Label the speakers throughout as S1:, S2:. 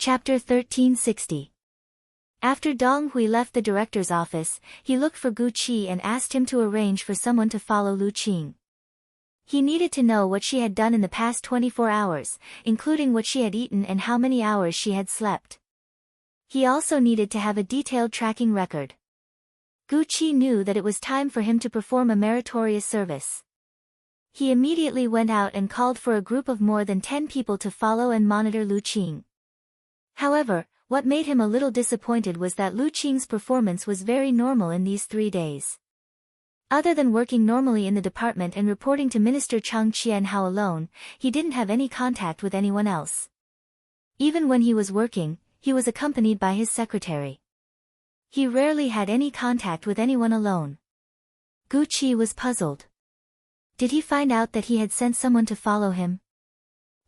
S1: Chapter 1360. After Dong Hui left the director's office, he looked for Gu Qi and asked him to arrange for someone to follow Lu Qing. He needed to know what she had done in the past 24 hours, including what she had eaten and how many hours she had slept. He also needed to have a detailed tracking record. Gu Qi knew that it was time for him to perform a meritorious service. He immediately went out and called for a group of more than 10 people to follow and monitor Lu Qing. However, what made him a little disappointed was that Lu Qing's performance was very normal in these 3 days. Other than working normally in the department and reporting to Minister Chang Qianhao alone, he didn't have any contact with anyone else. Even when he was working, he was accompanied by his secretary. He rarely had any contact with anyone alone. Gu Qi was puzzled. Did he find out that he had sent someone to follow him?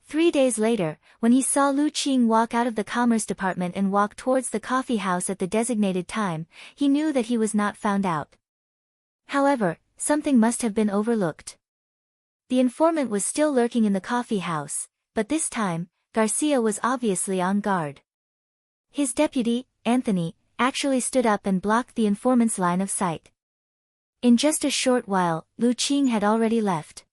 S1: 3 days later, when he saw Lu Qing walk out of the Commerce Department and walk towards the coffee house at the designated time, he knew that he was not found out. However, something must have been overlooked. The informant was still lurking in the coffee house, but this time, Garcia was obviously on guard. His deputy, Anthony, actually stood up and blocked the informant's line of sight. In just a short while, Lu Qing had already left.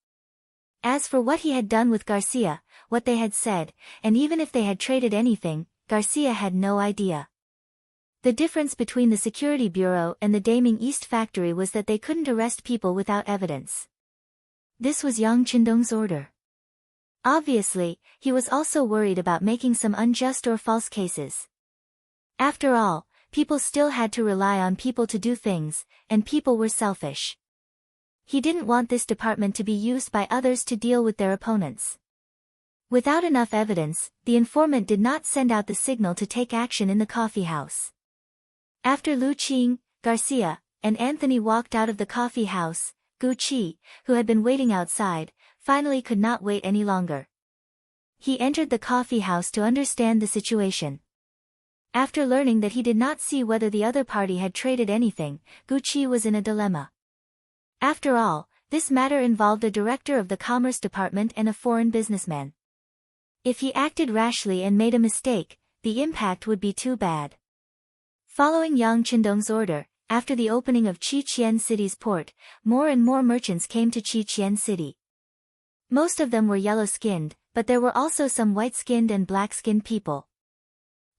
S1: As for what he had done with Garcia, what they had said, and even if they had traded anything, Garcia had no idea. The difference between the Security Bureau and the Daming East factory was that they couldn't arrest people without evidence. This was Yang Qindong's order. Obviously, he was also worried about making some unjust or false cases. After all, people still had to rely on people to do things, and people were selfish. He didn't want this department to be used by others to deal with their opponents. Without enough evidence, the informant did not send out the signal to take action in the coffee house. After Lu Qing, Garcia, and Anthony walked out of the coffee house, Gu Qi, who had been waiting outside, finally could not wait any longer. He entered the coffee house to understand the situation. After learning that he did not see whether the other party had traded anything, Gu Qi was in a dilemma. After all, this matter involved a director of the Commerce Department and a foreign businessman. If he acted rashly and made a mistake, the impact would be too bad. Following Yang Qindong's order, after the opening of Qiqian City's port, more and more merchants came to Qiqian City. Most of them were yellow-skinned, but there were also some white-skinned and black-skinned people.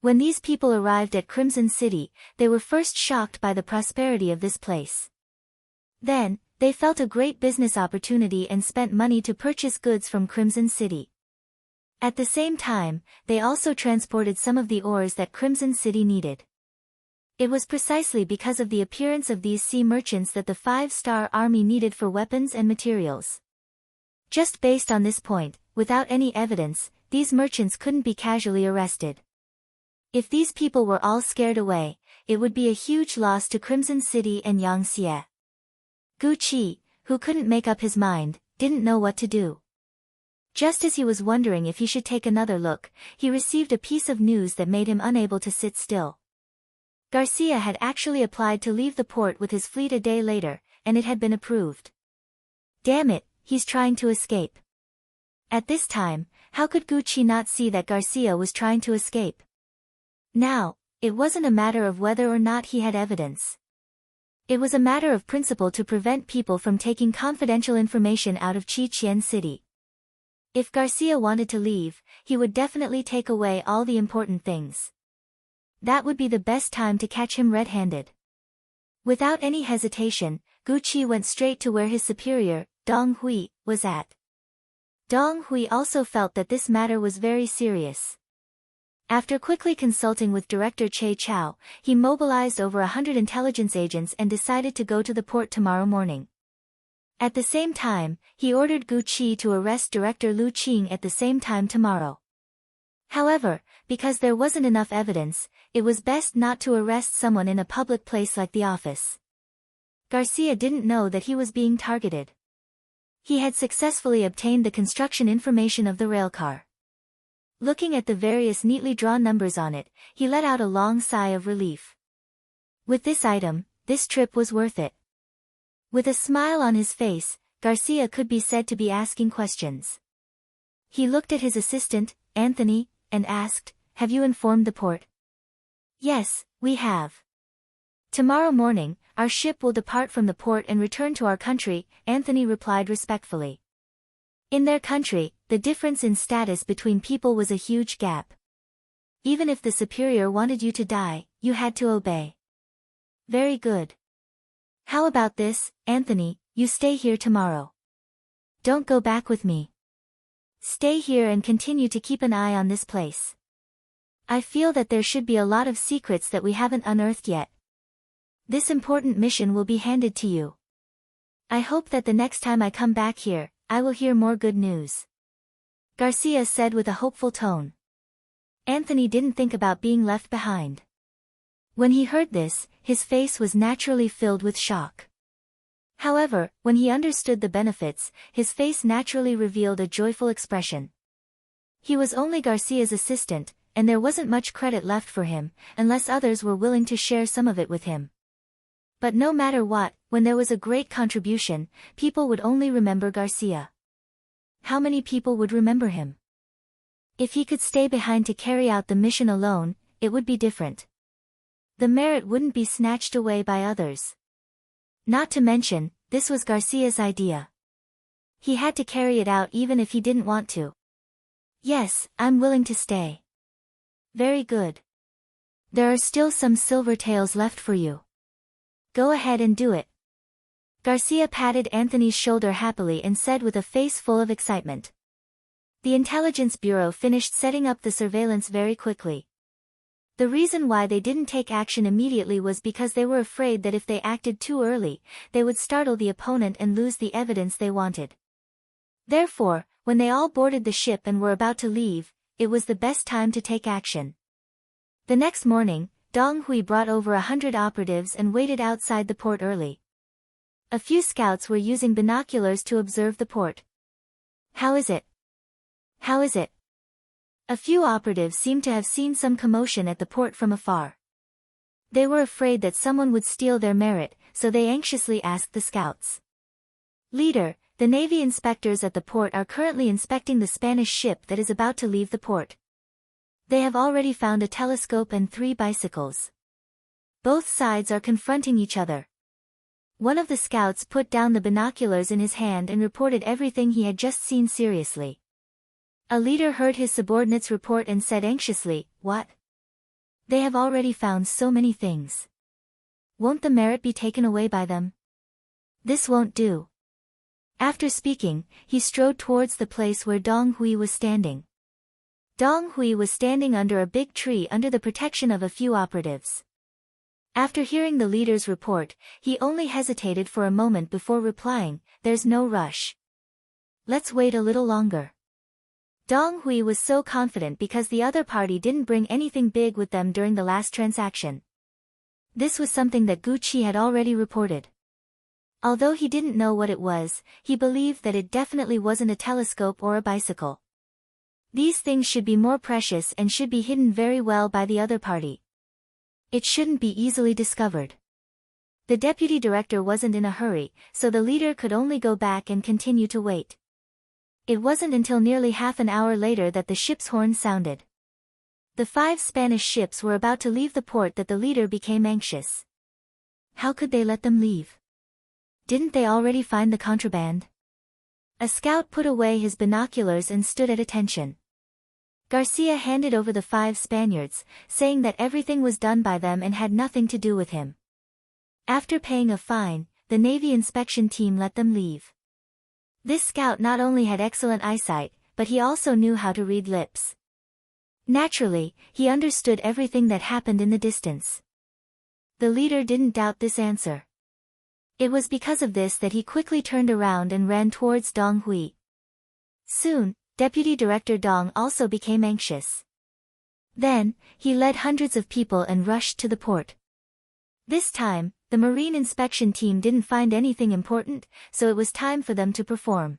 S1: When these people arrived at Crimson City, they were first shocked by the prosperity of this place. Then, they felt a great business opportunity and spent money to purchase goods from Crimson City. At the same time, they also transported some of the ores that Crimson City needed. It was precisely because of the appearance of these sea merchants that the 5-star army needed for weapons and materials. Just based on this point, without any evidence, these merchants couldn't be casually arrested. If these people were all scared away, it would be a huge loss to Crimson City and Yangtze. Gu Qi, who couldn't make up his mind, didn't know what to do. Just as he was wondering if he should take another look, he received a piece of news that made him unable to sit still. Garcia had actually applied to leave the port with his fleet a day later, and it had been approved. Damn it, he's trying to escape. At this time, how could Gu Qi not see that Garcia was trying to escape? Now, it wasn't a matter of whether or not he had evidence. It was a matter of principle to prevent people from taking confidential information out of Qiqian City. If Garcia wanted to leave, he would definitely take away all the important things. That would be the best time to catch him red-handed. Without any hesitation, Gu Qi went straight to where his superior, Dong Hui, was at. Dong Hui also felt that this matter was very serious. After quickly consulting with Director Che Chao, he mobilized over 100 intelligence agents and decided to go to the port tomorrow morning. At the same time, he ordered Gu Qi to arrest Director Lu Qing at the same time tomorrow. However, because there wasn't enough evidence, it was best not to arrest someone in a public place like the office. Garcia didn't know that he was being targeted. He had successfully obtained the construction information of the railcar. Looking at the various neatly drawn numbers on it, he let out a long sigh of relief. With this item, this trip was worth it. With a smile on his face, Garcia could be said to be asking questions. He looked at his assistant, Anthony, and asked, have you informed the port? Yes, we have. Tomorrow morning, our ship will depart from the port and return to our country, Anthony replied respectfully. In their country, the difference in status between people was a huge gap. Even if the superior wanted you to die, you had to obey. Very good. How about this, Anthony, you stay here tomorrow. Don't go back with me. Stay here and continue to keep an eye on this place. I feel that there should be a lot of secrets that we haven't unearthed yet. This important mission will be handed to you. I hope that the next time I come back here, I will hear more good news. Garcia said with a hopeful tone. Anthony didn't think about being left behind. When he heard this, his face was naturally filled with shock. However, when he understood the benefits, his face naturally revealed a joyful expression. He was only Garcia's assistant, and there wasn't much credit left for him, unless others were willing to share some of it with him. But no matter what, when there was a great contribution, people would only remember Garcia. How many people would remember him? If he could stay behind to carry out the mission alone, it would be different. The merit wouldn't be snatched away by others. Not to mention, this was Garcia's idea. He had to carry it out even if he didn't want to. Yes, I'm willing to stay. Very good. There are still some silver taels left for you. Go ahead and do it. Garcia patted Anthony's shoulder happily and said with a face full of excitement. The Intelligence Bureau finished setting up the surveillance very quickly. The reason why they didn't take action immediately was because they were afraid that if they acted too early, they would startle the opponent and lose the evidence they wanted. Therefore, when they all boarded the ship and were about to leave, it was the best time to take action. The next morning, Dong Hui brought over 100 operatives and waited outside the port early. A few scouts were using binoculars to observe the port. How is it? How is it? A few operatives seemed to have seen some commotion at the port from afar. They were afraid that someone would steal their merit, so they anxiously asked the scouts. Leader, the Navy inspectors at the port are currently inspecting the Spanish ship that is about to leave the port. They have already found a telescope and 3 bicycles. Both sides are confronting each other. One of the scouts put down the binoculars in his hand and reported everything he had just seen seriously. A leader heard his subordinates report and said anxiously, "What? They have already found so many things. Won't the merit be taken away by them? This won't do." After speaking, he strode towards the place where Dong Hui was standing. Dong Hui was standing under a big tree under the protection of a few operatives. After hearing the leader's report, he only hesitated for a moment before replying, "There's no rush. Let's wait a little longer." Dong Hui was so confident because the other party didn't bring anything big with them during the last transaction. This was something that Qi had already reported. Although he didn't know what it was, he believed that it definitely wasn't a telescope or a bicycle. These things should be more precious and should be hidden very well by the other party. It shouldn't be easily discovered. The deputy director wasn't in a hurry, so the leader could only go back and continue to wait. It wasn't until nearly half an hour later that the ship's horn sounded. The 5 Spanish ships were about to leave the port that the leader became anxious. How could they let them leave? Didn't they already find the contraband? A scout put away his binoculars and stood at attention. Garcia handed over the 5 Spaniards, saying that everything was done by them and had nothing to do with him. After paying a fine, the Navy inspection team let them leave. This scout not only had excellent eyesight, but he also knew how to read lips. Naturally, he understood everything that happened in the distance. The leader didn't doubt this answer. It was because of this that he quickly turned around and ran towards Dong Hui. Soon, Deputy Director Dong also became anxious. Then, he led hundreds of people and rushed to the port. This time, the marine inspection team didn't find anything important, so it was time for them to perform.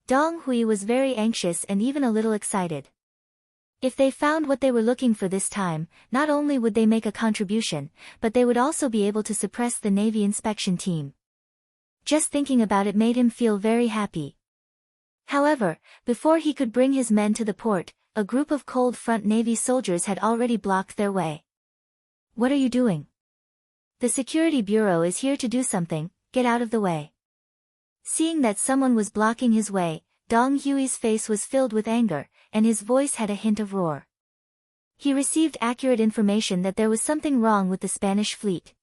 S1: Dong Hui was very anxious and even a little excited. If they found what they were looking for this time, not only would they make a contribution, but they would also be able to suppress the Navy inspection team. Just thinking about it made him feel very happy. However, before he could bring his men to the port, a group of cold front Navy soldiers had already blocked their way. "What are you doing?" "The Security Bureau is here to do something, get out of the way." Seeing that someone was blocking his way, Dong Hui's face was filled with anger, and his voice had a hint of roar. He received accurate information that there was something wrong with the Spanish fleet.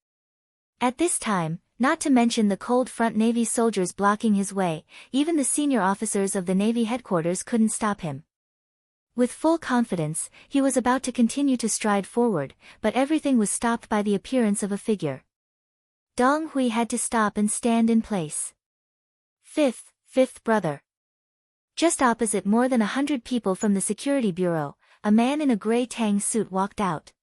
S1: At this time, not to mention the cold front Navy soldiers blocking his way, even the senior officers of the Navy headquarters couldn't stop him. With full confidence, he was about to continue to stride forward, but everything was stopped by the appearance of a figure. Dong Hui had to stop and stand in place. Fifth brother. Just opposite more than 100 people from the Security Bureau, a man in a gray tang suit walked out.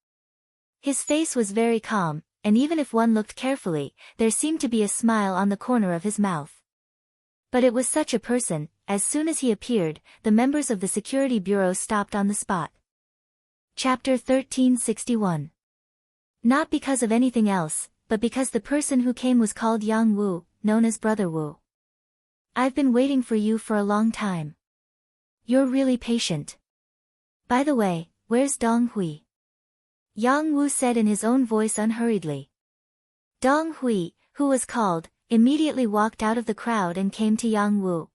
S1: His face was very calm, and even if one looked carefully, there seemed to be a smile on the corner of his mouth. But it was such a person. As soon as he appeared, the members of the Security Bureau stopped on the spot. Chapter 1361. Not because of anything else, but because the person who came was called Yang Wu, known as Brother Wu. "I've been waiting for you for a long time. You're really patient. By the way, where's Dong Hui?" Yang Wu said in his own voice unhurriedly. Dong Hui, who was called, immediately walked out of the crowd and came to Yang Wu.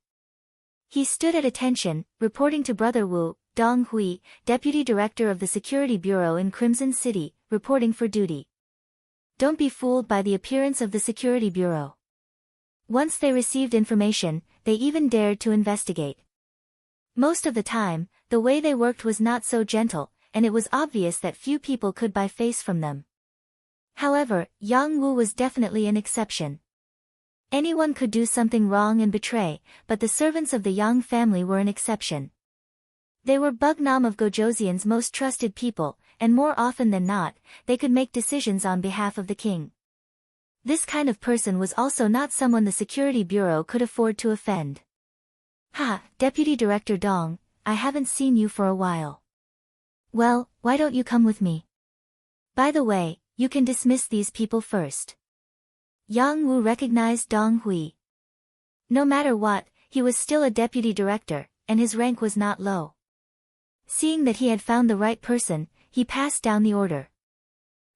S1: He stood at attention, reporting to Brother Wu. Dong Hui, Deputy Director of the Security Bureau in Crimson City, reporting for duty. Don't be fooled by the appearance of the Security Bureau. Once they received information, they even dared to investigate. Most of the time, the way they worked was not so gentle, and it was obvious that few people could buy face from them. However, Yang Wu was definitely an exception. Anyone could do something wrong and betray, but the servants of the Yang family were an exception. They were Bugnam of Gojoseon's most trusted people, and more often than not, they could make decisions on behalf of the king. This kind of person was also not someone the Security Bureau could afford to offend. "Ha, Deputy Director Dong, I haven't seen you for a while. Well, why don't you come with me? By the way, you can dismiss these people first." Yang Wu recognized Dong Hui. No matter what, he was still a deputy director, and his rank was not low. Seeing that he had found the right person, he passed down the order,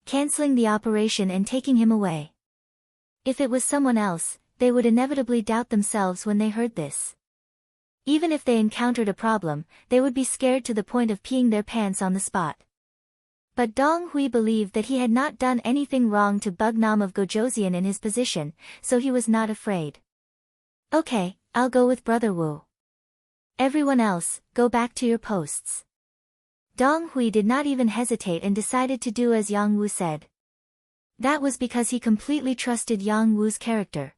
S1: canceling the operation and taking him away. If it was someone else, they would inevitably doubt themselves when they heard this. Even if they encountered a problem, they would be scared to the point of peeing their pants on the spot. But Dong Hui believed that he had not done anything wrong to Bugnam of Gojoseon in his position, so he was not afraid. "Okay, I'll go with Brother Wu. Everyone else, go back to your posts." Dong Hui did not even hesitate and decided to do as Yang Wu said. That was because he completely trusted Yang Wu's character.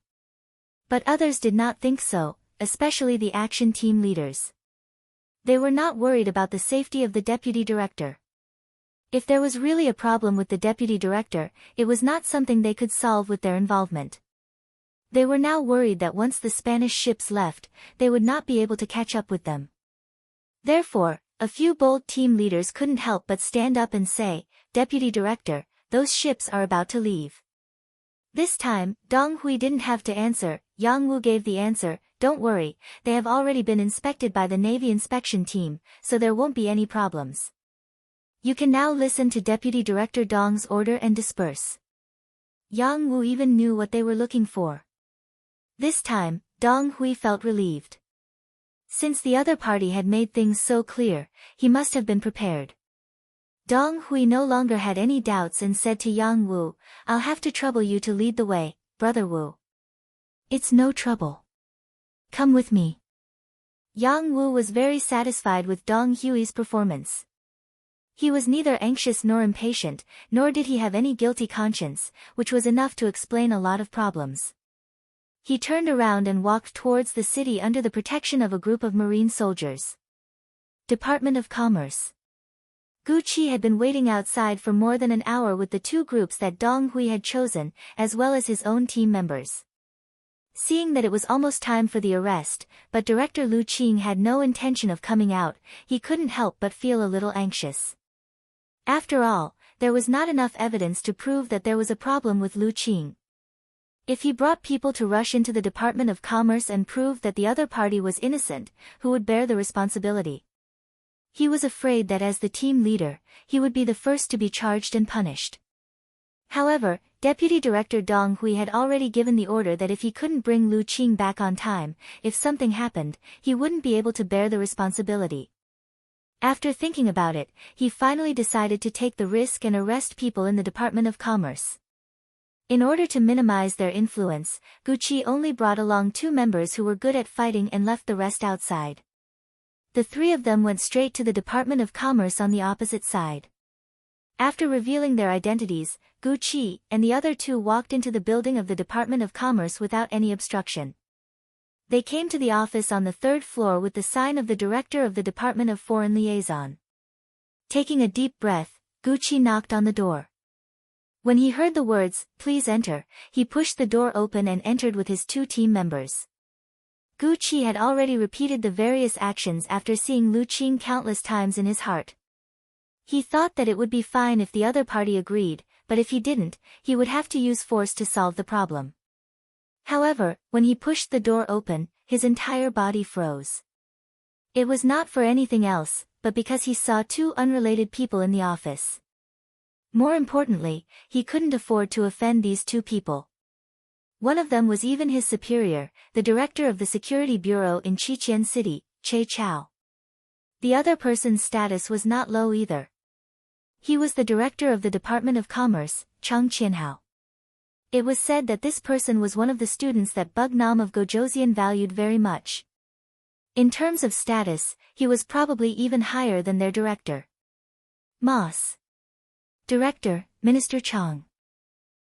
S1: But others did not think so, especially the action team leaders. They were not worried about the safety of the deputy director. If there was really a problem with the deputy director, it was not something they could solve with their involvement. They were now worried that once the Spanish ships left, they would not be able to catch up with them. Therefore, a few bold team leaders couldn't help but stand up and say, "Deputy Director, those ships are about to leave." This time, Dong Hui didn't have to answer. Yang Wu gave the answer, "Don't worry, they have already been inspected by the Navy inspection team, so there won't be any problems. You can now listen to Deputy Director Dong's order and disperse." Yang Wu even knew what they were looking for. This time, Dong Hui felt relieved. Since the other party had made things so clear, he must have been prepared. Dong Hui no longer had any doubts and said to Yang Wu, "I'll have to trouble you to lead the way, Brother Wu." "It's no trouble. Come with me." Yang Wu was very satisfied with Dong Hui's performance. He was neither anxious nor impatient, nor did he have any guilty conscience, which was enough to explain a lot of problems. He turned around and walked towards the city under the protection of a group of marine soldiers. Department of Commerce. Gu Qi had been waiting outside for more than an hour with the two groups that Dong Hui had chosen, as well as his own team members. Seeing that it was almost time for the arrest, but Director Lu Qing had no intention of coming out, he couldn't help but feel a little anxious. After all, there was not enough evidence to prove that there was a problem with Lu Qing. If he brought people to rush into the Department of Commerce and proved that the other party was innocent, who would bear the responsibility? He was afraid that as the team leader, he would be the first to be charged and punished. However, Deputy Director Dong Hui had already given the order that if he couldn't bring Lu Qing back on time, if something happened, he wouldn't be able to bear the responsibility. After thinking about it, he finally decided to take the risk and arrest people in the Department of Commerce. In order to minimize their influence, Gu Qi only brought along 2 members who were good at fighting and left the rest outside. The 3 of them went straight to the Department of Commerce on the opposite side. After revealing their identities, Gu Qi and the other 2 walked into the building of the Department of Commerce without any obstruction. They came to the office on the 3rd floor with the sign of the Director of the Department of Foreign Liaison. Taking a deep breath, Gu Qi knocked on the door. When he heard the words, "Please enter," he pushed the door open and entered with his 2 team members. Gu Qi had already repeated the various actions after seeing Lu Qing countless times in his heart. He thought that it would be fine if the other party agreed, but if he didn't, he would have to use force to solve the problem. However, when he pushed the door open, his entire body froze. It was not for anything else, but because he saw 2 unrelated people in the office. More importantly, he couldn't afford to offend these 2 people. One of them was even his superior, the director of the security bureau in Qiqian City, Che Chao. The other person's status was not low either. He was the director of the Department of Commerce, Chang Qianhao. It was said that this person was one of the students that Bug Nam of Gojoseon valued very much. In terms of status, he was probably even higher than their director. Moss. Director, Minister Chang.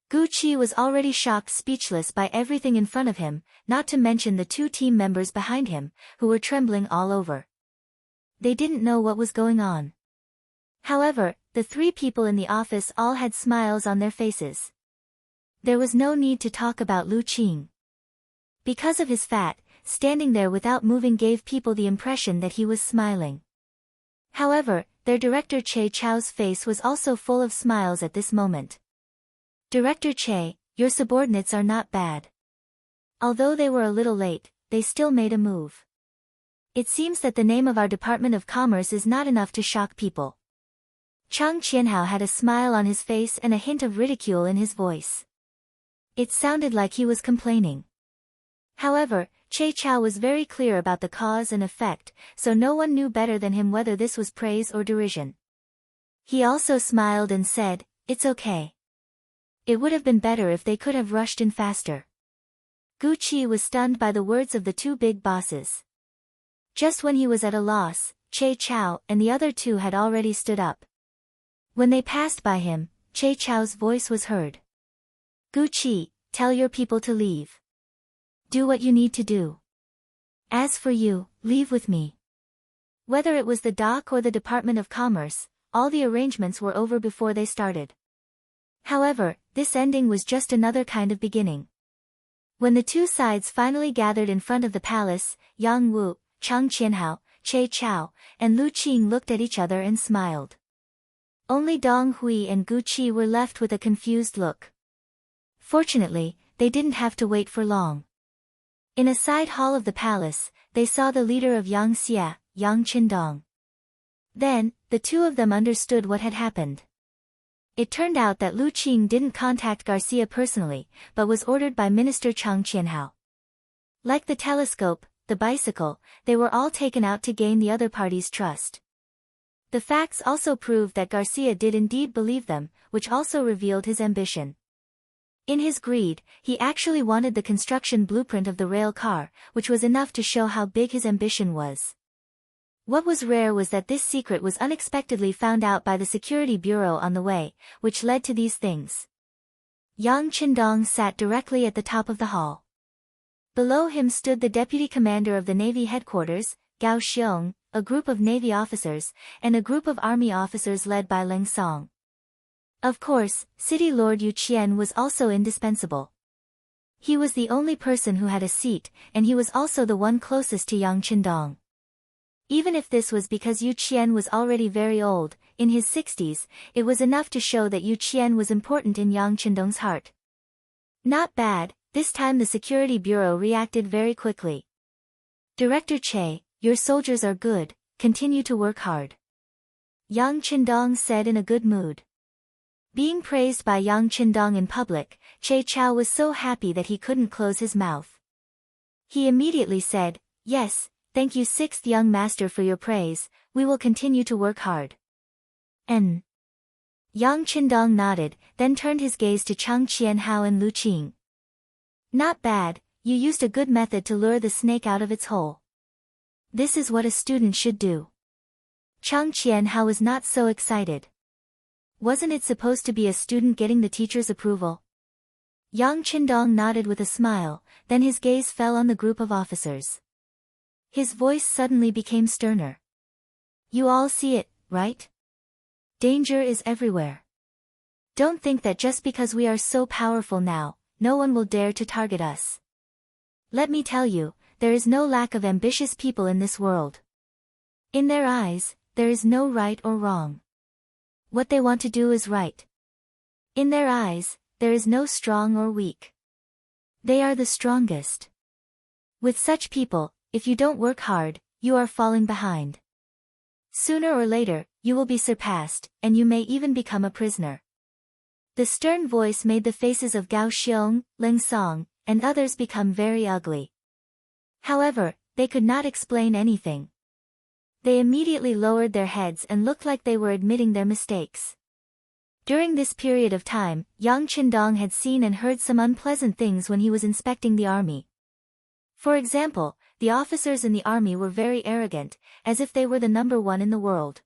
S1: Gu Qi was already shocked speechless by everything in front of him, not to mention the 2 team members behind him, who were trembling all over. They didn't know what was going on. However, the 3 people in the office all had smiles on their faces. There was no need to talk about Lu Qing. Because of his fat, standing there without moving gave people the impression that he was smiling. However, their director Che Chao's face was also full of smiles at this moment. "Director Che, your subordinates are not bad." Although they were a little late, they still made a move. "It seems that the name of our Department of Commerce is not enough to shock people." Chang Qianhao had a smile on his face and a hint of ridicule in his voice. It sounded like he was complaining. However, Che Chao was very clear about the cause and effect, so no one knew better than him whether this was praise or derision. He also smiled and said, "It's okay. It would have been better if they could have rushed in faster." Gu Qi was stunned by the words of the 2 big bosses. Just when he was at a loss, Che Chao and the other 2 had already stood up. When they passed by him, Che Chao's voice was heard. "Gu Qi, tell your people to leave. Do what you need to do. As for you, leave with me." Whether it was the dock or the Department of Commerce, all the arrangements were over before they started. However, this ending was just another kind of beginning. When the 2 sides finally gathered in front of the palace, Yang Wu, Chang Qianhao, Che Chao, and Lu Qing looked at each other and smiled. Only Dong Hui and Gu Qi were left with a confused look. Fortunately, they didn't have to wait for long. In a side hall of the palace, they saw the leader of Yang Xia, Yang Qindong. Then, the 2 of them understood what had happened. It turned out that Lu Qing didn't contact Garcia personally, but was ordered by Minister Chang Qianhao. Like the telescope, the bicycle, they were all taken out to gain the other party's trust. The facts also proved that Garcia did indeed believe them, which also revealed his ambition. In his greed, he actually wanted the construction blueprint of the rail car, which was enough to show how big his ambition was. What was rare was that this secret was unexpectedly found out by the security bureau on the way, which led to these things. Yang Qindong sat directly at the top of the hall. Below him stood the deputy commander of the Navy headquarters, Gao Xiong, a group of Navy officers, and a group of Army officers led by Leng Song. Of course, City Lord Yu Qian was also indispensable. He was the only person who had a seat, and he was also the one closest to Yang Qindong. Even if this was because Yu Qian was already very old, in his 60s, it was enough to show that Yu Qian was important in Yang Qindong's heart. Not bad, this time the security bureau reacted very quickly. "Director Che, your soldiers are good, continue to work hard. Yang Qindong said in a good mood. Being praised by Yang Qindong in public, Che Chao was so happy that he couldn't close his mouth. He immediately said, "Yes, thank you, sixth young master, for your praise. We will continue to work hard." N. Yang Qindong nodded, then turned his gaze to Chang Qianhao and Lu Qing. "Not bad, you used a good method to lure the snake out of its hole. This is what a student should do." Chang Qianhao was not so excited. Wasn't it supposed to be a student getting the teacher's approval? Yang Qindong nodded with a smile, then his gaze fell on the group of officers. His voice suddenly became sterner. "You all see it, right? Danger is everywhere. Don't think that just because we are so powerful now, no one will dare to target us. Let me tell you, there is no lack of ambitious people in this world. In their eyes, there is no right or wrong. What they want to do is right. In their eyes, there is no strong or weak. They are the strongest. With such people, if you don't work hard, you are falling behind. Sooner or later, you will be surpassed, and you may even become a prisoner." The stern voice made the faces of Gao Xiong, Ling Song, and others become very ugly. However, they could not explain anything. They immediately lowered their heads and looked like they were admitting their mistakes. During this period of time, Yang Qindong had seen and heard some unpleasant things when he was inspecting the army. For example, the officers in the army were very arrogant, as if they were the number one in the world.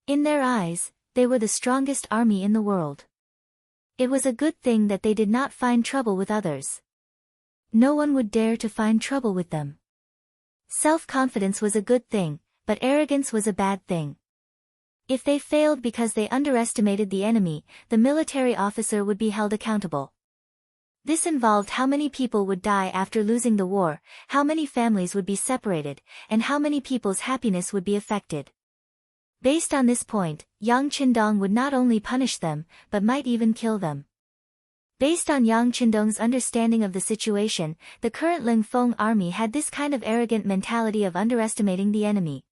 S1: In their eyes, they were the strongest army in the world. It was a good thing that they did not find trouble with others. No one would dare to find trouble with them. Self-confidence was a good thing, but arrogance was a bad thing. If they failed because they underestimated the enemy, the military officer would be held accountable. This involved how many people would die after losing the war, how many families would be separated, and how many people's happiness would be affected. Based on this point, Yang Qindong would not only punish them, but might even kill them. Based on Yang Qindong's understanding of the situation, the current Ling Feng army had this kind of arrogant mentality of underestimating the enemy.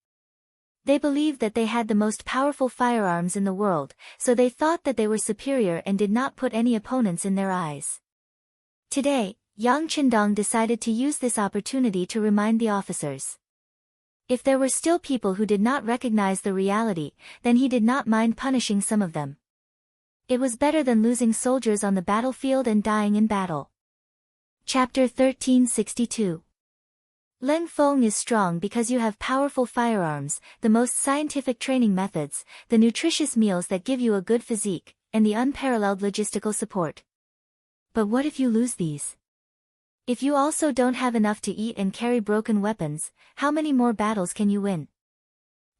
S1: They believed that they had the most powerful firearms in the world, so they thought that they were superior and did not put any opponents in their eyes. Today, Yang Qindong decided to use this opportunity to remind the officers. If there were still people who did not recognize the reality, then he did not mind punishing some of them. It was better than losing soldiers on the battlefield and dying in battle. Chapter 1362. Ling Feng is strong because you have powerful firearms, the most scientific training methods, the nutritious meals that give you a good physique, and the unparalleled logistical support. But what if you lose these? If you also don't have enough to eat and carry broken weapons, how many more battles can you win?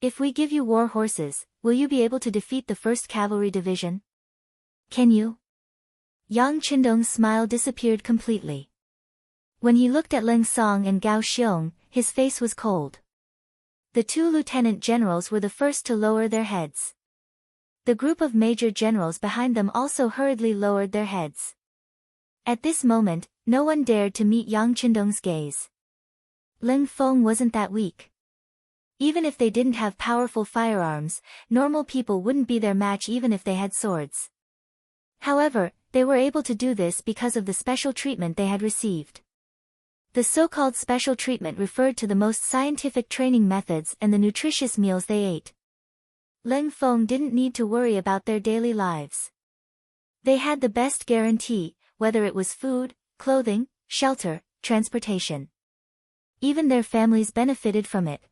S1: If we give you war horses, will you be able to defeat the 1st Cavalry Division? Can you? Yang Qindong's smile disappeared completely. When he looked at Ling Song and Gao Xiong, his face was cold. The 2 lieutenant generals were the first to lower their heads. The group of major generals behind them also hurriedly lowered their heads. At this moment, no one dared to meet Yang Qindong's gaze. Ling Feng wasn't that weak. Even if they didn't have powerful firearms, normal people wouldn't be their match even if they had swords. However, they were able to do this because of the special treatment they had received. The so-called special treatment referred to the most scientific training methods and the nutritious meals they ate. Ling Feng didn't need to worry about their daily lives. They had the best guarantee, whether it was food, clothing, shelter, transportation. Even their families benefited from it.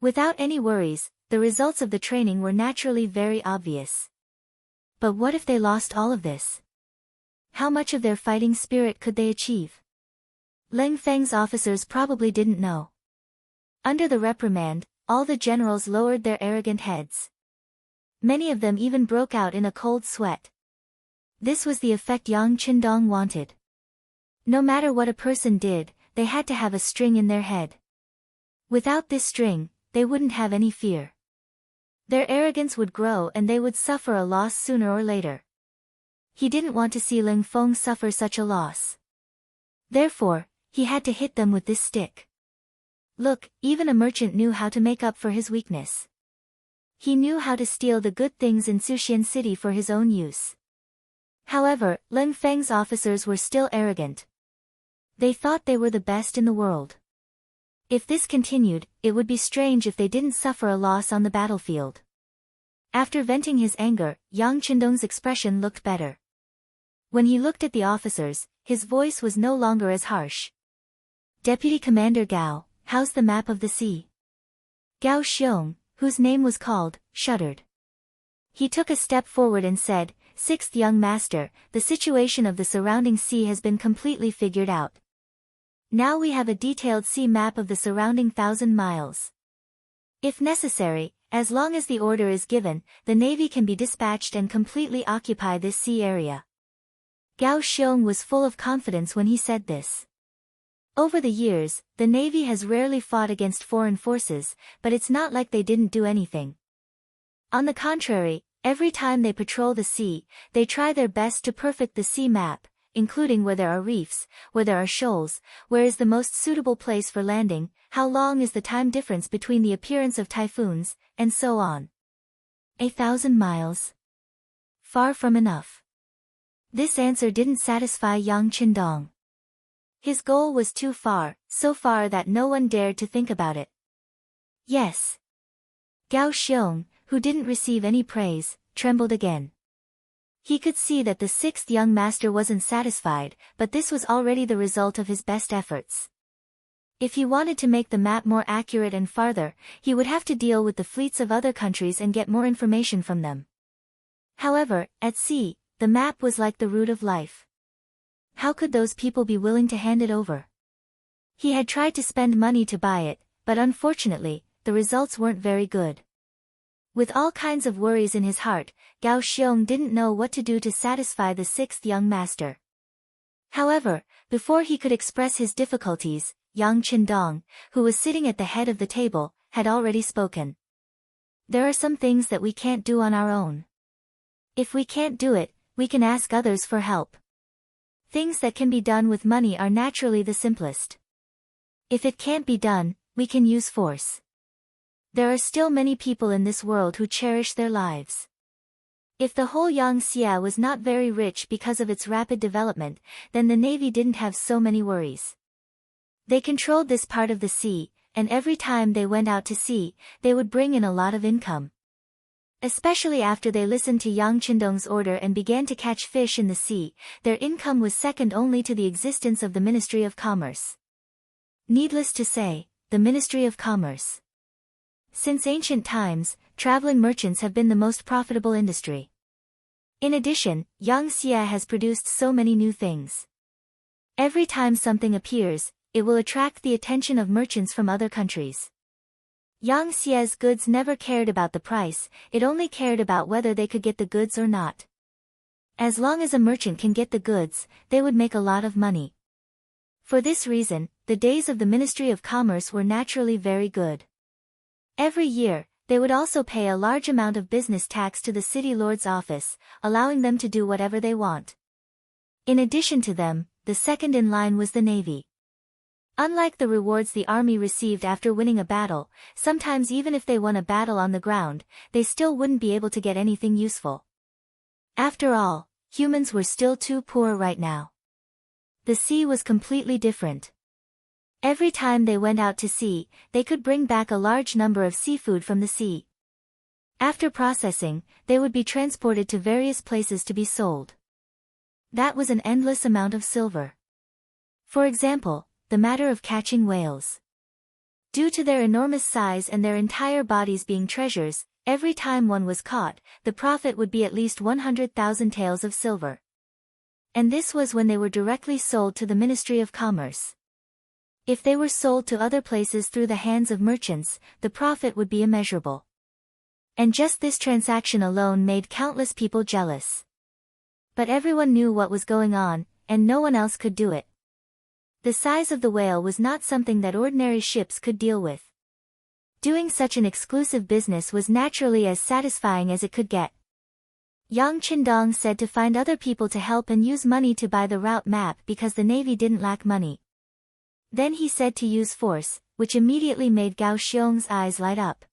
S1: Without any worries, the results of the training were naturally very obvious. But what if they lost all of this? How much of their fighting spirit could they achieve? Ling Feng's officers probably didn't know. Under the reprimand, all the generals lowered their arrogant heads. Many of them even broke out in a cold sweat. This was the effect Yang Qindong wanted. No matter what a person did, they had to have a string in their head. Without this string, they wouldn't have any fear. Their arrogance would grow and they would suffer a loss sooner or later. He didn't want to see Ling Feng suffer such a loss. Therefore, he had to hit them with this stick. Look, even a merchant knew how to make up for his weakness. He knew how to steal the good things in Suxian City for his own use. However, Lin Feng's officers were still arrogant. They thought they were the best in the world. If this continued, it would be strange if they didn't suffer a loss on the battlefield. After venting his anger, Yang Qindong's expression looked better. When he looked at the officers, his voice was no longer as harsh. Deputy Commander Gao, how's the map of the sea? Gao Xiong, whose name was called, shuddered. He took a step forward and said, "Sixth young master, the situation of the surrounding sea has been completely figured out. Now we have a detailed sea map of the surrounding 1,000 miles. If necessary, as long as the order is given, the navy can be dispatched and completely occupy this sea area." Gao Xiong was full of confidence when he said this. Over the years, the navy has rarely fought against foreign forces, but it's not like they didn't do anything. On the contrary, every time they patrol the sea, they try their best to perfect the sea map, including where there are reefs, where there are shoals, where is the most suitable place for landing, how long is the time difference between the appearance of typhoons, and so on. 1,000 miles. Far from enough. This answer didn't satisfy Yang Qindong. His goal was too far, so far that no one dared to think about it. Yes. Gao Xiong, who didn't receive any praise, trembled again. He could see that the sixth young master wasn't satisfied, but this was already the result of his best efforts. If he wanted to make the map more accurate and farther, he would have to deal with the fleets of other countries and get more information from them. However, at sea, the map was like the root of life. How could those people be willing to hand it over? He had tried to spend money to buy it, but unfortunately, the results weren't very good. With all kinds of worries in his heart, Gao Xiong didn't know what to do to satisfy the sixth young master. However, before he could express his difficulties, Yang Qindong, who was sitting at the head of the table, had already spoken. There are some things that we can't do on our own. If we can't do it, we can ask others for help. Things that can be done with money are naturally the simplest. If it can't be done, we can use force. There are still many people in this world who cherish their lives. If the whole Yangtze was not very rich because of its rapid development, then the navy didn't have so many worries. They controlled this part of the sea, and every time they went out to sea, they would bring in a lot of income. Especially after they listened to Yang Qindong's order and began to catch fish in the sea, their income was second only to the existence of the Ministry of Commerce. Needless to say, the Ministry of Commerce. Since ancient times, traveling merchants have been the most profitable industry. In addition, Yangtze has produced so many new things. Every time something appears, it will attract the attention of merchants from other countries. Yangtze's goods never cared about the price, it only cared about whether they could get the goods or not. As long as a merchant can get the goods, they would make a lot of money. For this reason, the days of the Ministry of Commerce were naturally very good. Every year, they would also pay a large amount of business tax to the city lord's office, allowing them to do whatever they want. In addition to them, the second in line was the navy. Unlike the rewards the army received after winning a battle, sometimes even if they won a battle on the ground, they still wouldn't be able to get anything useful. After all, humans were still too poor right now. The sea was completely different. Every time they went out to sea, they could bring back a large number of seafood from the sea. After processing, they would be transported to various places to be sold. That was an endless amount of silver. For example, the matter of catching whales. Due to their enormous size and their entire bodies being treasures, every time one was caught, the profit would be at least 100,000 taels of silver. And this was when they were directly sold to the Ministry of Commerce. If they were sold to other places through the hands of merchants, the profit would be immeasurable. And just this transaction alone made countless people jealous. But everyone knew what was going on, and no one else could do it. The size of the whale was not something that ordinary ships could deal with. Doing such an exclusive business was naturally as satisfying as it could get. Yang Qindong said to find other people to help and use money to buy the route map because the navy didn't lack money. Then he said to use force, which immediately made Gao Xiong's eyes light up.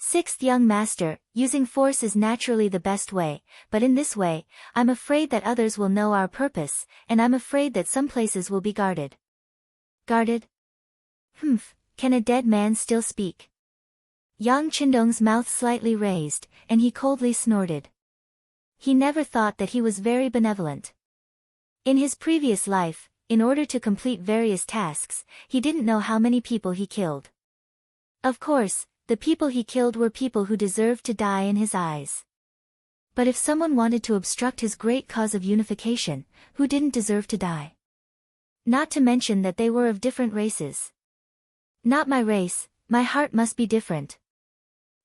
S1: Sixth young master, using force is naturally the best way, but in this way, I'm afraid that others will know our purpose, and I'm afraid that some places will be guarded. Guarded? Humph, can a dead man still speak? Yang Qindong's mouth slightly raised, and he coldly snorted. He never thought that he was very benevolent. In his previous life, in order to complete various tasks, he didn't know how many people he killed. Of course, the people he killed were people who deserved to die in his eyes. But if someone wanted to obstruct his great cause of unification, who didn't deserve to die? Not to mention that they were of different races. Not my race, my heart must be different.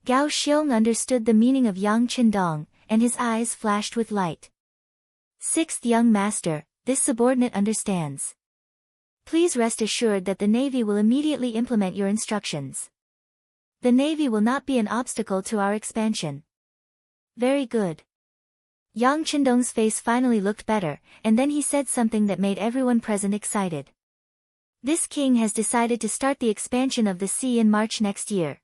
S1: Gao Xiong understood the meaning of Yang Qindong, and his eyes flashed with light. Sixth young master, this subordinate understands. Please rest assured that the Navy will immediately implement your instructions. The Navy will not be an obstacle to our expansion. Very good. Yang Qindong's face finally looked better, and then he said something that made everyone present excited. This king has decided to start the expansion of the sea in March next year.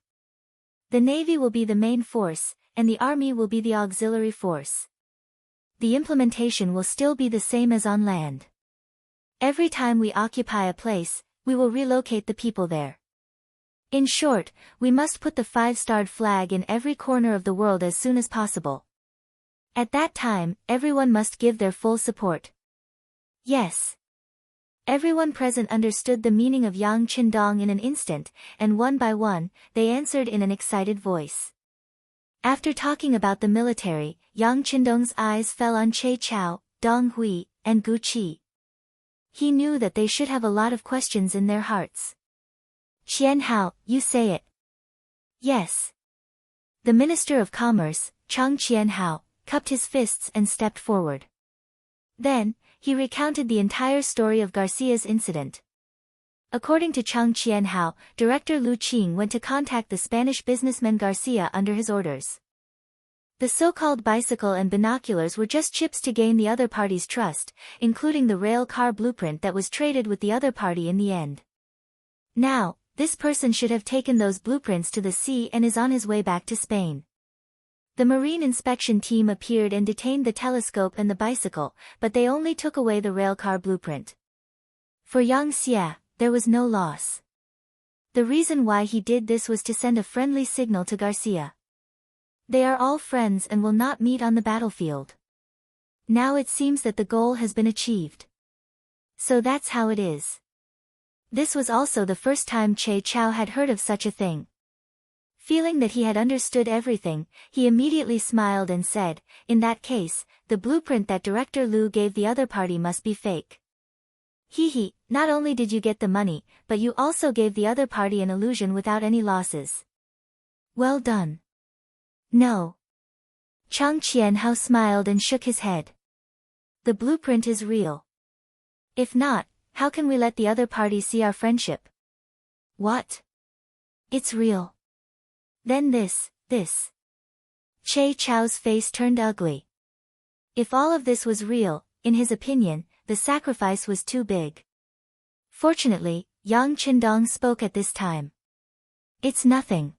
S1: The Navy will be the main force, and the Army will be the auxiliary force. The implementation will still be the same as on land. Every time we occupy a place, we will relocate the people there. In short, we must put the 5-starred flag in every corner of the world as soon as possible. At that time, everyone must give their full support. Yes. Everyone present understood the meaning of Yang Qindong in an instant, and one by one, they answered in an excited voice. After talking about the military, Yang Qindong's eyes fell on Che Chao, Dong Hui, and Gu Qi. He knew that they should have a lot of questions in their hearts. Qian Hao, you say it. Yes. The Minister of Commerce, Chang Qian Hao, cupped his fists and stepped forward. Then, he recounted the entire story of Garcia's incident. According to Chang Qian Hao, Director Lu Qing went to contact the Spanish businessman Garcia under his orders. The so-called bicycle and binoculars were just chips to gain the other party's trust, including the rail car blueprint that was traded with the other party in the end. Now, this person should have taken those blueprints to the sea and is on his way back to Spain. The marine inspection team appeared and detained the telescope and the bicycle, but they only took away the railcar blueprint. For Yang Xie, there was no loss. The reason why he did this was to send a friendly signal to Garcia. They are all friends and will not meet on the battlefield. Now it seems that the goal has been achieved. So that's how it is. This was also the first time Che Chao had heard of such a thing. Feeling that he had understood everything, he immediately smiled and said, in that case, the blueprint that Director Lu gave the other party must be fake. Hee, not only did you get the money, but you also gave the other party an illusion without any losses. Well done. No. Chang Qian Hao smiled and shook his head. The blueprint is real. If not, how can we let the other party see our friendship? What? It's real. Then this. Che Chao's face turned ugly. If all of this was real, in his opinion, the sacrifice was too big. Fortunately, Yang Qindong spoke at this time. It's nothing.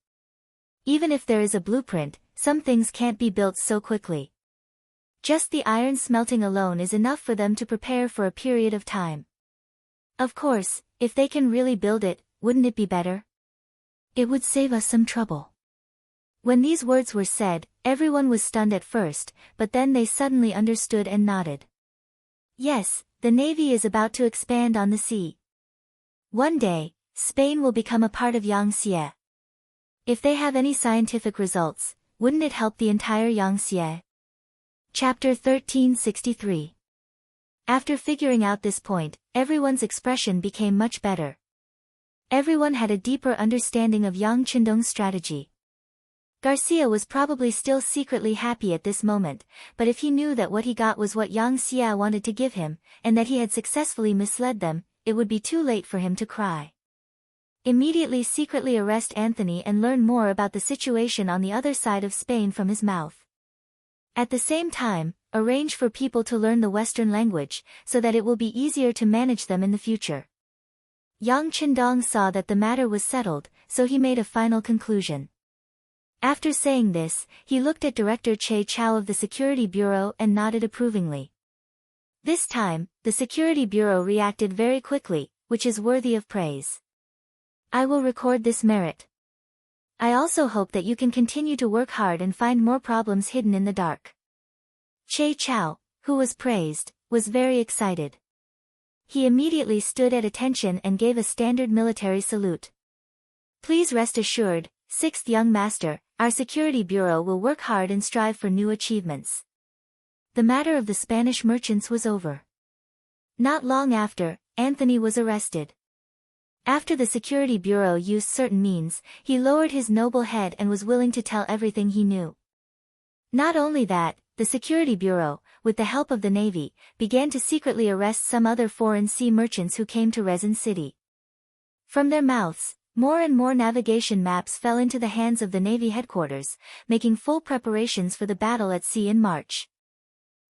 S1: Even if there is a blueprint, some things can't be built so quickly. Just the iron smelting alone is enough for them to prepare for a period of time. Of course, if they can really build it, wouldn't it be better? It would save us some trouble. When these words were said, everyone was stunned at first, but then they suddenly understood and nodded. Yes, the Navy is about to expand on the sea. One day, Spain will become a part of Yangtze. If they have any scientific results, wouldn't it help the entire Yangtze? Chapter 1363. After figuring out this point, everyone's expression became much better. Everyone had a deeper understanding of Yang Qindong's strategy. Garcia was probably still secretly happy at this moment, but if he knew that what he got was what Yang Xie wanted to give him, and that he had successfully misled them, it would be too late for him to cry. Immediately secretly arrest Anthony and learn more about the situation on the other side of Spain from his mouth. At the same time, arrange for people to learn the Western language, so that it will be easier to manage them in the future. Yang Qindong saw that the matter was settled, so he made a final conclusion. After saying this, he looked at Director Che Chao of the Security Bureau and nodded approvingly. This time, the Security Bureau reacted very quickly, which is worthy of praise. I will record this merit. I also hope that you can continue to work hard and find more problems hidden in the dark. Che Chao, who was praised, was very excited. He immediately stood at attention and gave a standard military salute. Please rest assured, 6th young master, our Security Bureau will work hard and strive for new achievements. The matter of the Spanish merchants was over. Not long after, Anthony was arrested. After the Security Bureau used certain means, he lowered his noble head and was willing to tell everything he knew. Not only that, the Security Bureau, with the help of the Navy, began to secretly arrest some other foreign sea merchants who came to Resin City. From their mouths, more and more navigation maps fell into the hands of the Navy headquarters, making full preparations for the battle at sea in March.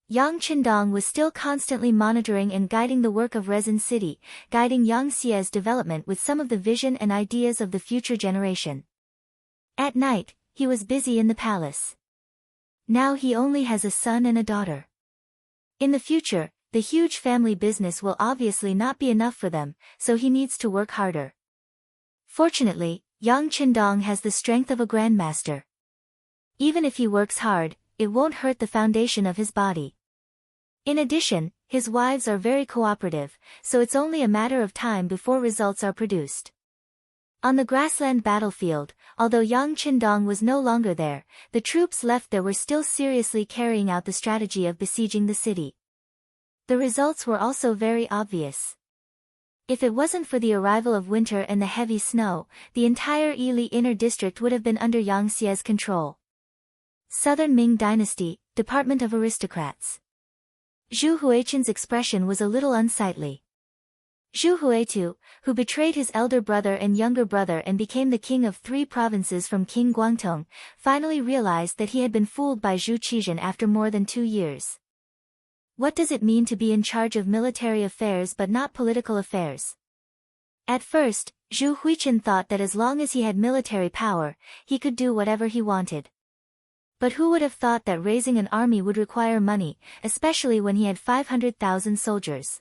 S1: Yang Qindong was still constantly monitoring and guiding the work of Resin City, guiding Yang Xie's development with some of the vision and ideas of the future generation. At night, he was busy in the palace. Now he only has a son and a daughter. In the future, the huge family business will obviously not be enough for them, so he needs to work harder. Fortunately, Yang Qindong has the strength of a grandmaster. Even if he works hard, it won't hurt the foundation of his body. In addition, his wives are very cooperative, so it's only a matter of time before results are produced. On the grassland battlefield, although Yang Qindong was no longer there, the troops left there were still seriously carrying out the strategy of besieging the city. The results were also very obvious. If it wasn't for the arrival of winter and the heavy snow, the entire Yili Inner District would have been under Yang Xie's control. Southern Ming Dynasty, Department of Aristocrats. Zhu Huichen's expression was a little unsightly. Zhu Huitu, who betrayed his elder brother and younger brother and became the king of 3 provinces from King Guangdong, finally realized that he had been fooled by Zhu Qizhen after more than 2 years. What does it mean to be in charge of military affairs but not political affairs? At first, Zhu Huichen thought that as long as he had military power, he could do whatever he wanted. But who would have thought that raising an army would require money, especially when he had 500,000 soldiers?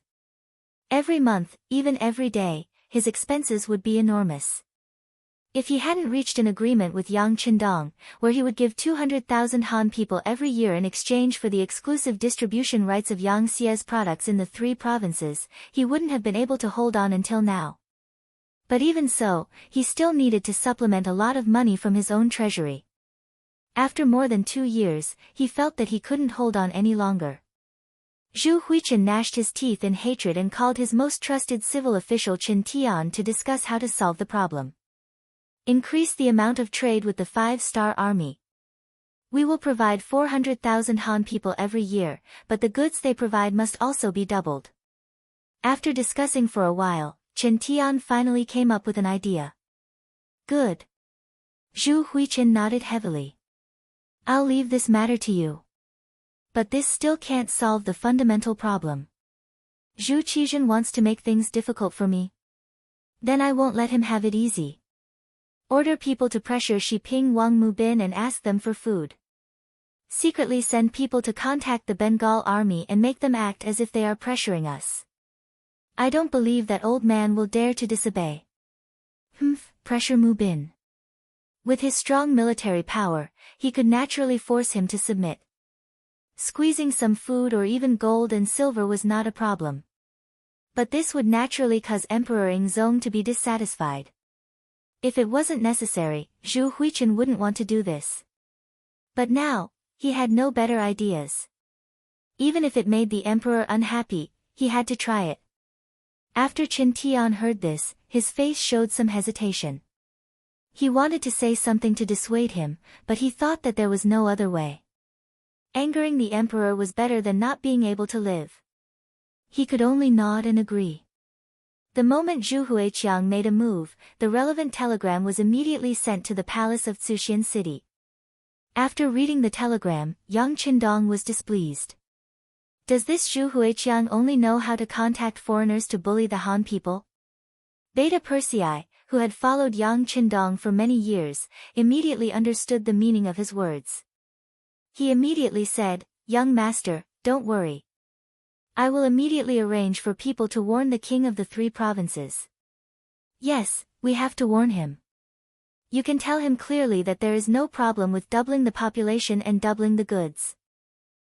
S1: Every month, even every day, his expenses would be enormous. If he hadn't reached an agreement with Yang Qindong, where he would give 200,000 Han people every year in exchange for the exclusive distribution rights of Yang Xie's products in the 3 provinces, he wouldn't have been able to hold on until now. But even so, he still needed to supplement a lot of money from his own treasury. After more than 2 years, he felt that he couldn't hold on any longer. Zhu Huichen gnashed his teeth in hatred and called his most trusted civil official Chen Tian to discuss how to solve the problem. Increase the amount of trade with the 5-star army. We will provide 400,000 Han people every year, but the goods they provide must also be doubled. After discussing for a while, Chen Tian finally came up with an idea. Good. Zhu Huichen nodded heavily. I'll leave this matter to you. But this still can't solve the fundamental problem. Zhu Qizhen wants to make things difficult for me. Then I won't let him have it easy. Order people to pressure Shi Ping Wang Mubin and ask them for food. Secretly send people to contact the Bengal army and make them act as if they are pressuring us. I don't believe that old man will dare to disobey. Pressure Mubin. With his strong military power, he could naturally force him to submit. Squeezing some food or even gold and silver was not a problem. But this would naturally cause Emperor Yingzong to be dissatisfied. If it wasn't necessary, Zhu Huichen wouldn't want to do this. But now, he had no better ideas. Even if it made the emperor unhappy, he had to try it. After Chen Tian heard this, his face showed some hesitation. He wanted to say something to dissuade him, but he thought that there was no other way. Angering the emperor was better than not being able to live. He could only nod and agree. The moment Zhu Huiqiang made a move, the relevant telegram was immediately sent to the palace of Tsuxian City. After reading the telegram, Yang Qindong was displeased. Does this Zhu Huiqiang only know how to contact foreigners to bully the Han people? Beta Persei, who had followed Yang Qindong for many years, immediately understood the meaning of his words. He immediately said, "Young master, don't worry. I will immediately arrange for people to warn the king of the 3 provinces." "Yes, we have to warn him. You can tell him clearly that there is no problem with doubling the population and doubling the goods.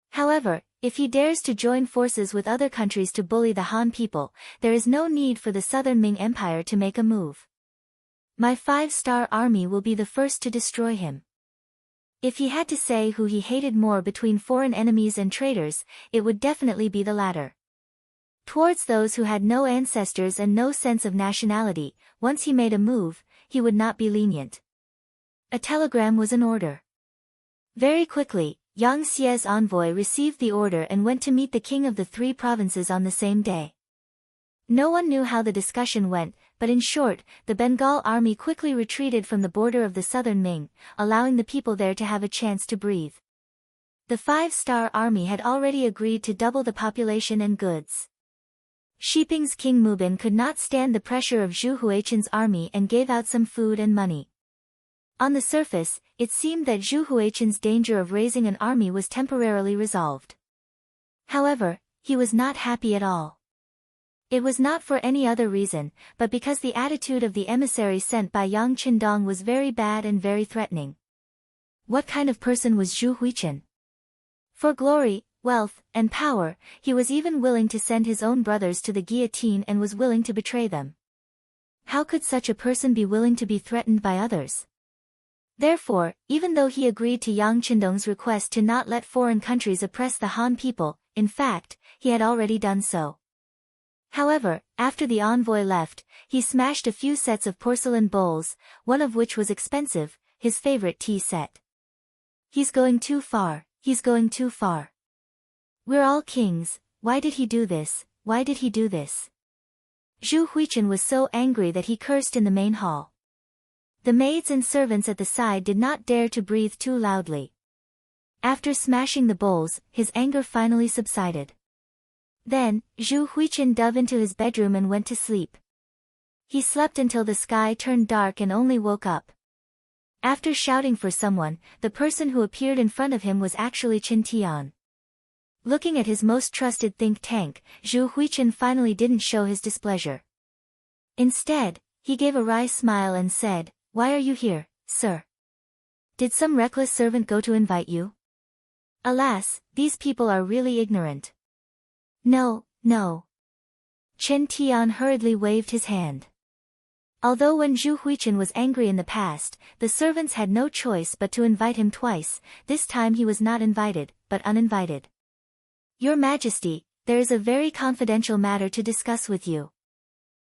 S1: However, if he dares to join forces with other countries to bully the Han people, there is no need for the southern Ming Empire to make a move. My 5-star army will be the first to destroy him." If he had to say who he hated more between foreign enemies and traitors, it would definitely be the latter. Towards those who had no ancestors and no sense of nationality, once he made a move, he would not be lenient. A telegram was in order. Very quickly, Yang Xie's envoy received the order and went to meet the king of the 3 provinces on the same day. No one knew how the discussion went, but in short, the Bengal army quickly retreated from the border of the southern Ming, allowing the people there to have a chance to breathe. The 5-star army had already agreed to double the population and goods. Shiping's King Mubin could not stand the pressure of Zhu Huichen's army and gave out some food and money. On the surface, it seemed that Zhu Huichen's danger of raising an army was temporarily resolved. However, he was not happy at all. It was not for any other reason, but because the attitude of the emissary sent by Yang Qindong was very bad and very threatening. What kind of person was Zhu Huichen? For glory, wealth, and power, he was even willing to send his own brothers to the guillotine and was willing to betray them. How could such a person be willing to be threatened by others? Therefore, even though he agreed to Yang Qindong's request to not let foreign countries oppress the Han people, in fact, he had already done so. However, after the envoy left, he smashed a few sets of porcelain bowls, one of which was expensive, his favorite tea set. "He's going too far, he's going too far. We're all kings, why did he do this, why did he do this?" Zhu Huichen was so angry that he cursed in the main hall. The maids and servants at the side did not dare to breathe too loudly. After smashing the bowls, his anger finally subsided. Then, Zhu Huichen dove into his bedroom and went to sleep. He slept until the sky turned dark and only woke up. After shouting for someone, the person who appeared in front of him was actually Qin Tian. Looking at his most trusted think tank, Zhu Huichen finally didn't show his displeasure. Instead, he gave a wry smile and said, "Why are you here, sir? Did some reckless servant go to invite you? Alas, these people are really ignorant." "No, no." Qin Tian hurriedly waved his hand. Although when Zhu Huichen was angry in the past, the servants had no choice but to invite him twice, this time he was not invited, but uninvited. "Your Majesty, there is a very confidential matter to discuss with you."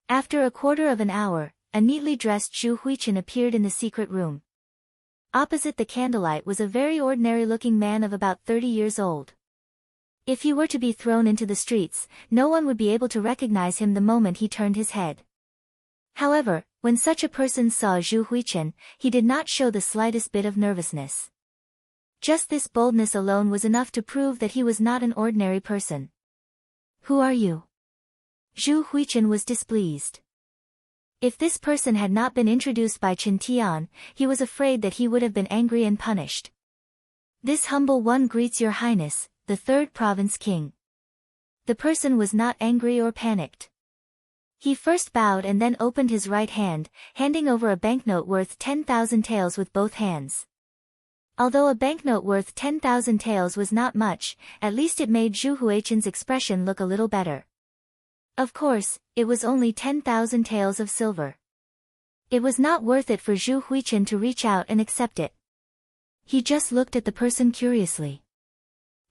S1: After a quarter of an hour, a neatly dressed Zhu Huichen appeared in the secret room. Opposite the candlelight was a very ordinary-looking man of about 30 years old. If he were to be thrown into the streets, no one would be able to recognize him the moment he turned his head. However, when such a person saw Zhu Huichen, he did not show the slightest bit of nervousness. Just this boldness alone was enough to prove that he was not an ordinary person. "Who are you?" Zhu Huichen was displeased. If this person had not been introduced by Qin Tian, he was afraid that he would have been angry and punished. "This humble one greets your highness, the 3rd province king." The person was not angry or panicked. He first bowed and then opened his right hand, handing over a banknote worth 10,000 taels with both hands. Although a banknote worth 10,000 taels was not much, at least it made Zhu Huichen's expression look a little better. Of course, it was only 10,000 taels of silver. It was not worth it for Zhu Huichen to reach out and accept it. He just looked at the person curiously.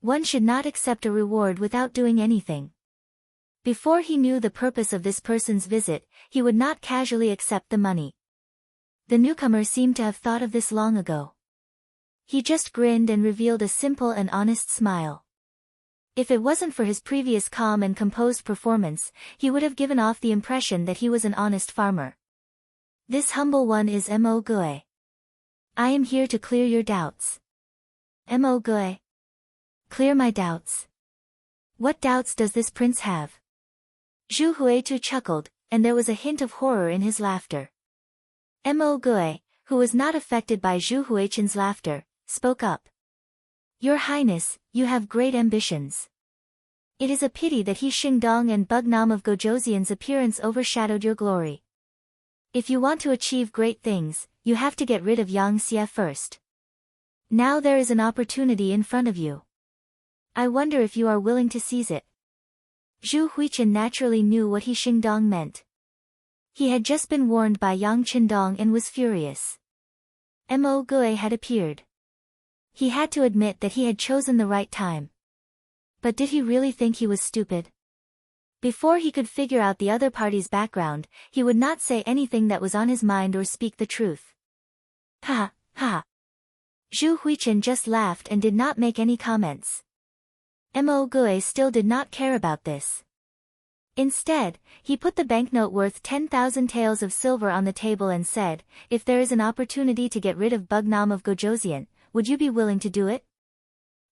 S1: One should not accept a reward without doing anything. Before he knew the purpose of this person's visit, he would not casually accept the money. The newcomer seemed to have thought of this long ago. He just grinned and revealed a simple and honest smile. If it wasn't for his previous calm and composed performance, he would have given off the impression that he was an honest farmer. "This humble one is Mo Gui. I am here to clear your doubts." "Mo Gui? Clear my doubts? What doubts does this prince have?" Zhu Huichu chuckled, and there was a hint of horror in his laughter. Mo Gui, who was not affected by Zhu Huichen's laughter, spoke up. Your Highness, you have great ambitions. It is a pity that he Xingdong and Bugnam of Gojoseon's appearance overshadowed your glory. If you want to achieve great things, you have to get rid of Yang Xie first. Now there is an opportunity in front of you. I wonder if you are willing to seize it. Zhu Huichen naturally knew what he Xingdong meant. He had just been warned by Yang Qindong and was furious. Mo Gui had appeared. He had to admit that he had chosen the right time. But did he really think he was stupid? Before he could figure out the other party's background, he would not say anything that was on his mind or speak the truth. Ha, ha. Zhu Huichen just laughed and did not make any comments. Mo Gui still did not care about this. Instead, he put the banknote worth 10,000 taels of silver on the table and said, if there is an opportunity to get rid of Bugnam of Gojoseon, would you be willing to do it?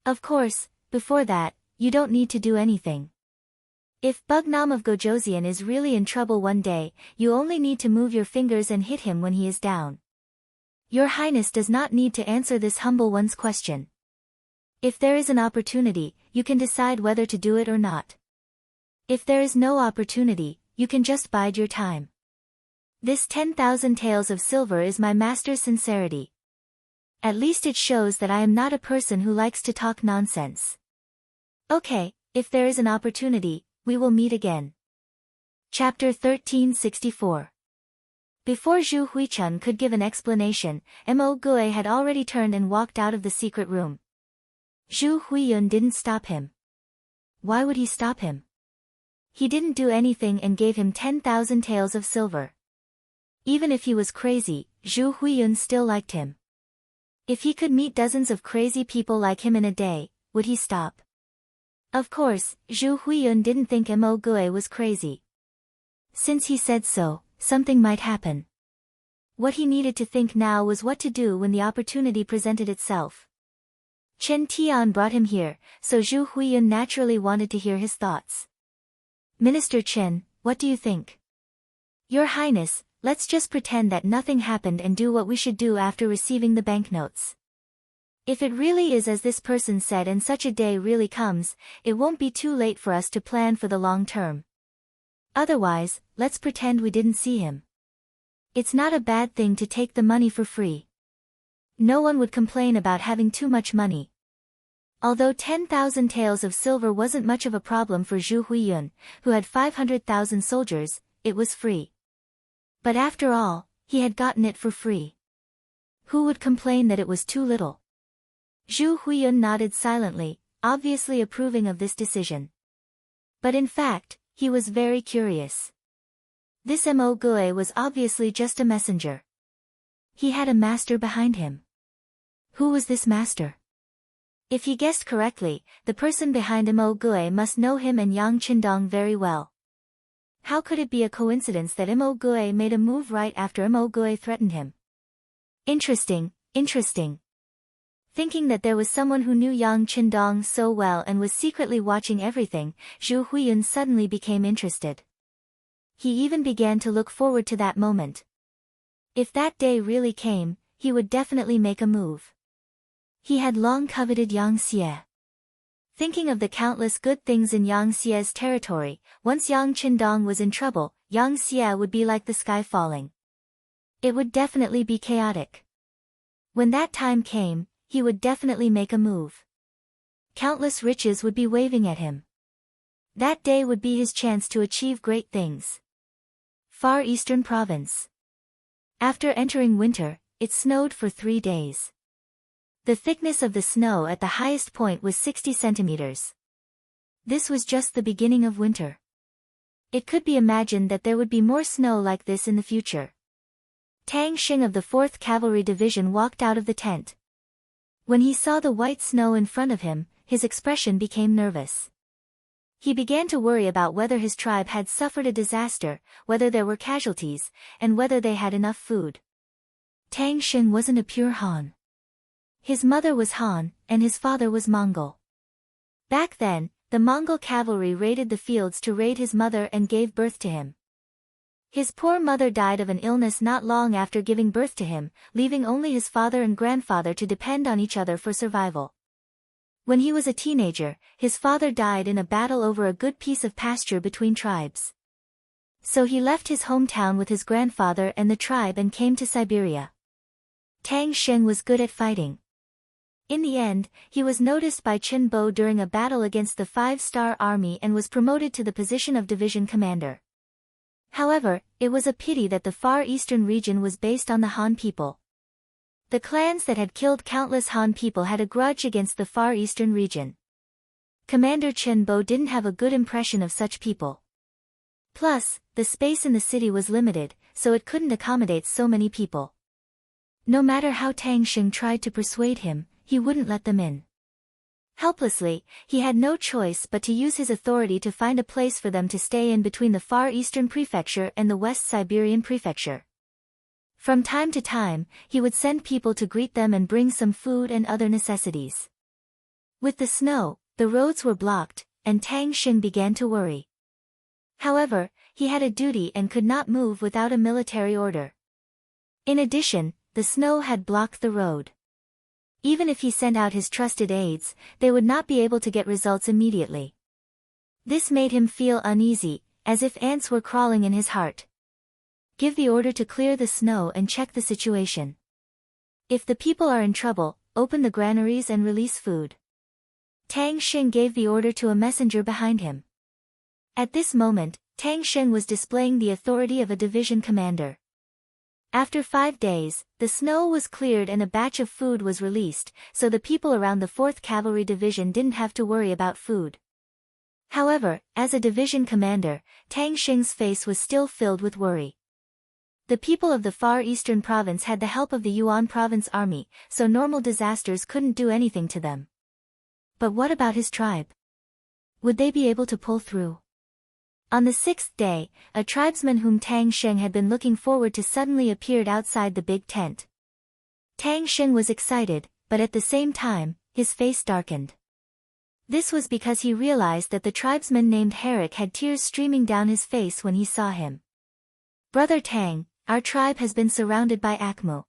S1: Of course, before that, you don't need to do anything. If Bugnam of Gojoseon is really in trouble one day, you only need to move your fingers and hit him when he is down. Your Highness does not need to answer this humble one's question. If there is an opportunity, you can decide whether to do it or not. If there is no opportunity, you can just bide your time. This 10,000 taels of silver is my master's sincerity. At least it shows that I am not a person who likes to talk nonsense. Okay, if there is an opportunity, we will meet again. Chapter 1364. Before Zhu Huichen could give an explanation, Mo Gui had already turned and walked out of the secret room. Zhu Huiyun didn't stop him. Why would he stop him? He didn't do anything and gave him 10,000 taels of silver. Even if he was crazy, Zhu Huiyun still liked him. If he could meet dozens of crazy people like him in a day, would he stop? Of course, Zhu Huiyun didn't think Mo Gui was crazy. Since he said so, something might happen. What he needed to think now was what to do when the opportunity presented itself. Chen Tian brought him here, so Zhu Huiyun naturally wanted to hear his thoughts. Minister Chen, what do you think? Your Highness, let's just pretend that nothing happened and do what we should do after receiving the banknotes. If it really is as this person said and such a day really comes, it won't be too late for us to plan for the long term. Otherwise, let's pretend we didn't see him. It's not a bad thing to take the money for free. No one would complain about having too much money. Although 10,000 taels of silver wasn't much of a problem for Zhu Huiyun, who had 500,000 soldiers, it was free. But after all, he had gotten it for free. Who would complain that it was too little? Zhu Huiyun nodded silently, obviously approving of this decision. But in fact, he was very curious. This Mo Gui was obviously just a messenger. He had a master behind him. Who was this master? If he guessed correctly, the person behind Mo Gui must know him and Yang Qindong very well. How could it be a coincidence that Mo Gui made a move right after Mo Gui threatened him? Interesting, interesting. Thinking that there was someone who knew Yang Qindong so well and was secretly watching everything, Zhu Huiyun suddenly became interested. He even began to look forward to that moment. If that day really came, he would definitely make a move. He had long coveted Yang Xie. Thinking of the countless good things in Yang Xie's territory, once Yang Qindong was in trouble, Yang Xie would be like the sky falling. It would definitely be chaotic. When that time came, he would definitely make a move. Countless riches would be waving at him. That day would be his chance to achieve great things. Far Eastern Province. After entering winter, it snowed for 3 days. The thickness of the snow at the highest point was 60 centimeters. This was just the beginning of winter. It could be imagined that there would be more snow like this in the future. Tang Xing of the 4th Cavalry Division walked out of the tent. When he saw the white snow in front of him, his expression became nervous. He began to worry about whether his tribe had suffered a disaster, whether there were casualties, and whether they had enough food. Tang Xing wasn't a pure Han. His mother was Han, and his father was Mongol. Back then, the Mongol cavalry raided the fields to raid his mother and gave birth to him. His poor mother died of an illness not long after giving birth to him, leaving only his father and grandfather to depend on each other for survival. When he was a teenager, his father died in a battle over a good piece of pasture between tribes. So he left his hometown with his grandfather and the tribe and came to Siberia. Tang Sheng was good at fighting. In the end, he was noticed by Chen Bo during a battle against the 5-star army and was promoted to the position of division commander. However, it was a pity that the Far Eastern region was based on the Han people. The clans that had killed countless Han people had a grudge against the Far Eastern region. Commander Chen Bo didn't have a good impression of such people. Plus, the space in the city was limited, so it couldn't accommodate so many people. No matter how Tang Sheng tried to persuade him, he wouldn't let them in. Helplessly, he had no choice but to use his authority to find a place for them to stay in between the Far Eastern Prefecture and the West Siberian Prefecture. From time to time, he would send people to greet them and bring some food and other necessities. With the snow, the roads were blocked, and Tang Sheng began to worry. However, he had a duty and could not move without a military order. In addition, the snow had blocked the road. Even if he sent out his trusted aides, they would not be able to get results immediately. This made him feel uneasy, as if ants were crawling in his heart. Give the order to clear the snow and check the situation. If the people are in trouble, open the granaries and release food. Tang Sheng gave the order to a messenger behind him. At this moment, Tang Sheng was displaying the authority of a division commander. After 5 days, the snow was cleared and a batch of food was released, so the people around the 4th Cavalry Division didn't have to worry about food. However, as a division commander, Tang Sheng's face was still filled with worry. The people of the Far Eastern Province had the help of the Yuan Province army, so normal disasters couldn't do anything to them. But what about his tribe? Would they be able to pull through? On the 6th day, a tribesman whom Tang Sheng had been looking forward to suddenly appeared outside the big tent. Tang Sheng was excited, but at the same time, his face darkened. This was because he realized that the tribesman named Herrick had tears streaming down his face when he saw him. "Brother Tang, our tribe has been surrounded by Akmu.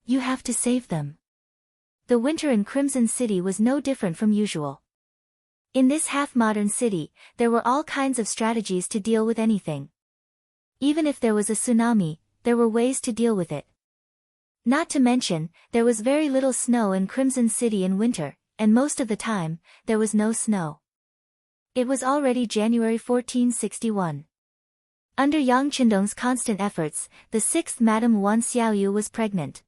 S1: You have to save them." The winter in Crimson City was no different from usual. In this half-modern city, there were all kinds of strategies to deal with anything. Even if there was a tsunami, there were ways to deal with it. Not to mention, there was very little snow in Crimson City in winter, and most of the time, there was no snow. It was already January 1461. Under Yang Qindong's constant efforts, the 6th Madame Wan Xiaoyu was pregnant.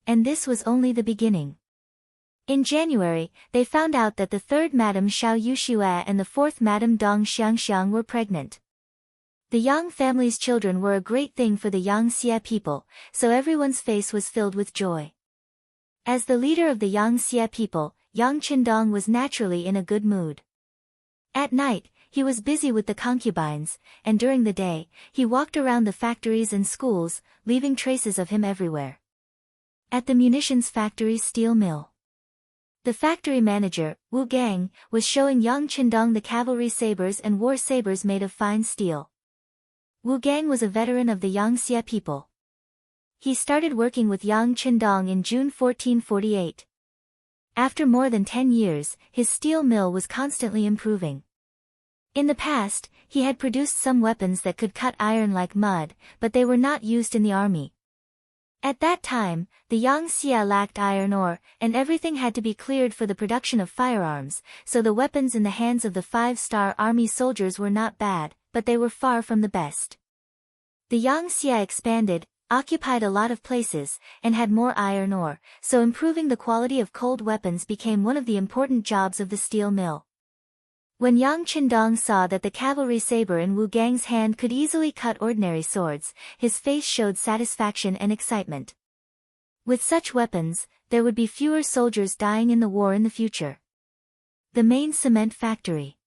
S1: And this was only the beginning. In January, they found out that the 3rd Madame Xiao Yuxue and the 4th Madame Dong Xiangxiang were pregnant. The Yang family's children were a great thing for the Yang Xie people, so everyone's face was filled with joy. As the leader of the Yang Xie people, Yang Qindong was naturally in a good mood. At night, he was busy with the concubines, and during the day, he walked around the factories and schools, leaving traces of him everywhere. At the munitions factory's steel mill, the factory manager, Wu Gang, was showing Yang Qindong the cavalry sabers and war sabers made of fine steel. Wu Gang was a veteran of the Yang Xie people. He started working with Yang Qindong in June 1448. After more than 10 years, his steel mill was constantly improving. In the past, he had produced some weapons that could cut iron like mud, but they were not used in the army. At that time, the Yang Xie lacked iron ore, and everything had to be cleared for the production of firearms, so the weapons in the hands of the 5-star army soldiers were not bad, but they were far from the best. The Yang Xie expanded, occupied a lot of places, and had more iron ore, so improving the quality of cold weapons became one of the important jobs of the steel mill. When Yang Qindong saw that the cavalry saber in Wu Gang's hand could easily cut ordinary swords, his face showed satisfaction and excitement. With such weapons, there would be fewer soldiers dying in the war in the future. The main cement factory.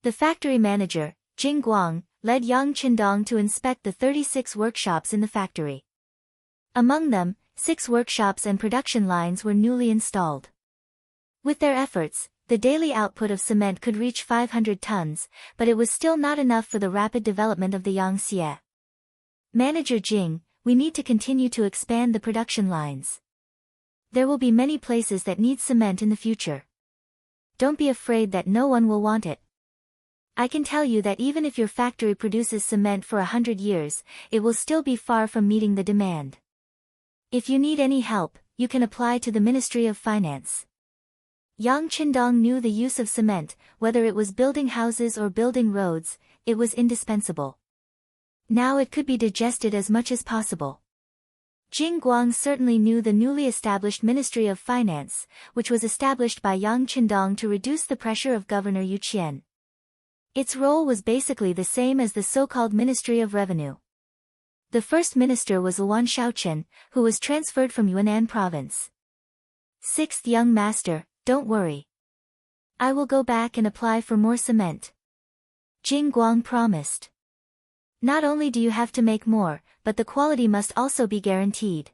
S1: The factory manager, Jing Guang, led Yang Qindong to inspect the 36 workshops in the factory. Among them, 6 workshops and production lines were newly installed. With their efforts, The daily output of cement could reach 500 tons, but it was still not enough for the rapid development of the Yangtze. Manager Jing, we need to continue to expand the production lines. There will be many places that need cement in the future. Don't be afraid that no one will want it. I can tell you that even if your factory produces cement for 100 years, it will still be far from meeting the demand. If you need any help, you can apply to the Ministry of Finance. Yang Qindong knew the use of cement, whether it was building houses or building roads, it was indispensable. Now it could be digested as much as possible. Jing Guang certainly knew the newly established Ministry of Finance, which was established by Yang Qindong to reduce the pressure of Governor Yu Qian. Its role was basically the same as the so-called Ministry of Revenue. The first minister was Luan Shaochen, who was transferred from Yunnan province. Sixth young master, don't worry. I will go back and apply for more cement. Jing Guang promised. Not only do you have to make more, but the quality must also be guaranteed.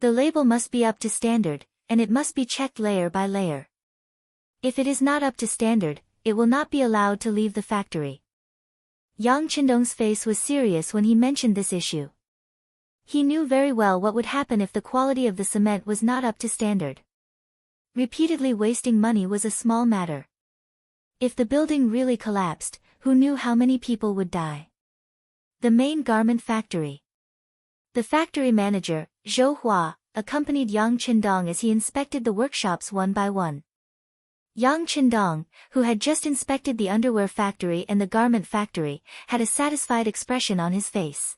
S1: The label must be up to standard, and it must be checked layer by layer. If it is not up to standard, it will not be allowed to leave the factory. Yang Qindong's face was serious when he mentioned this issue. He knew very well what would happen if the quality of the cement was not up to standard. Repeatedly wasting money was a small matter. If the building really collapsed, who knew how many people would die? The main garment factory. The factory manager, Zhou Hua, accompanied Yang Qindong as he inspected the workshops one by one. Yang Qindong, who had just inspected the underwear factory and the garment factory, had a satisfied expression on his face.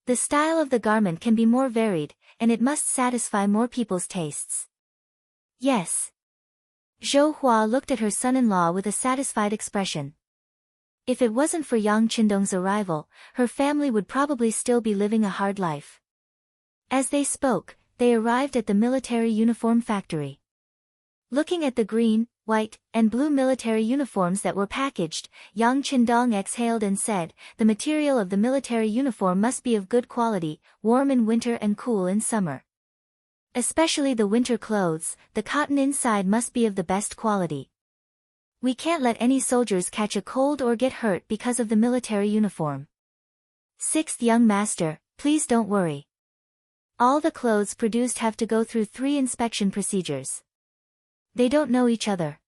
S1: The style of the garment can be more varied, and it must satisfy more people's tastes. Yes. Zhou Hua looked at her son-in-law with a satisfied expression. If it wasn't for Yang Qindong's arrival, her family would probably still be living a hard life. As they spoke, they arrived at the military uniform factory. Looking at the green, white, and blue military uniforms that were packaged, Yang Qindong exhaled and said, the material of the military uniform must be of good quality, warm in winter and cool in summer. Especially the winter clothes, the cotton inside must be of the best quality. We can't let any soldiers catch a cold or get hurt because of the military uniform. Sixth young master, please don't worry. All the clothes produced have to go through 3 inspection procedures. They don't know each other.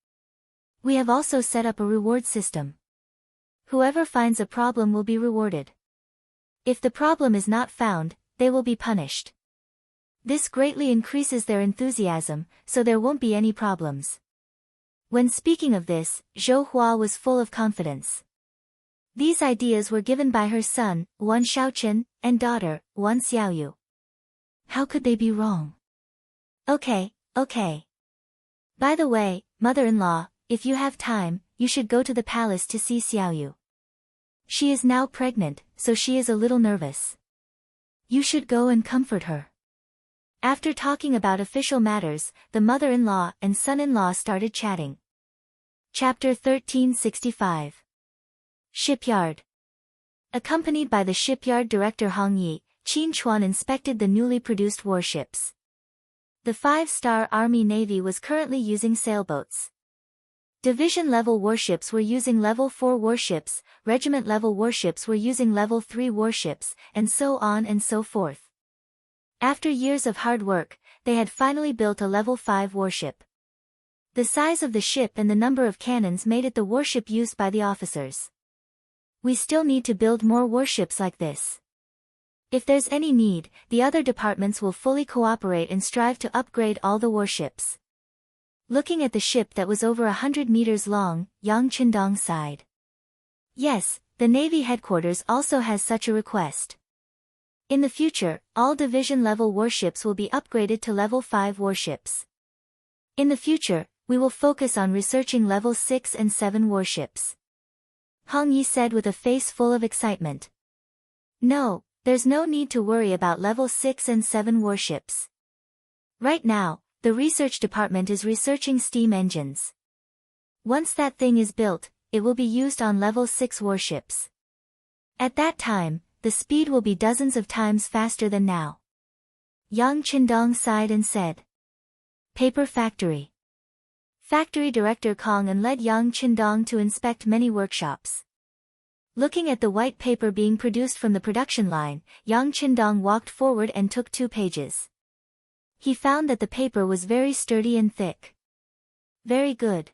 S1: We have also set up a reward system. Whoever finds a problem will be rewarded. If the problem is not found, they will be punished. This greatly increases their enthusiasm, so there won't be any problems. When speaking of this, Zhou Hua was full of confidence. These ideas were given by her son, Wan Shaochen, and daughter, Wan Xiaoyu. How could they be wrong? Okay. By the way, mother-in-law, if you have time, you should go to the palace to see Xiaoyu. She is now pregnant, so she is a little nervous. You should go and comfort her. After talking about official matters, the mother-in-law and son-in-law started chatting. Chapter 1365. Shipyard. Accompanied by the shipyard director Hong Yi, Qin Chuan inspected the newly produced warships. The 5-star Army Navy was currently using sailboats. Division-level warships were using Level 4 warships, regiment-level warships were using Level 3 warships, and so on and so forth. After years of hard work, they had finally built a Level 5 warship. The size of the ship and the number of cannons made it the warship used by the officers. We still need to build more warships like this. If there's any need, the other departments will fully cooperate and strive to upgrade all the warships. Looking at the ship that was over 100 meters long, Yang Qindong sighed. Yes, the Navy headquarters also has such a request. In the future, all division-level warships will be upgraded to Level 5 warships. In the future, we will focus on researching Level 6 and 7 warships. Hong Yi said with a face full of excitement. No. There's no need to worry about Level 6 and 7 warships. Right now, the research department is researching steam engines. Once that thing is built, it will be used on Level 6 warships. At that time, the speed will be dozens of times faster than now. Yang Qindong sighed and said. Paper factory. factory director Kong led Yang Qindong to inspect many workshops. Looking at the white paper being produced from the production line, Yang Qindong walked forward and took 2 pages. He found that the paper was very sturdy and thick. Very good.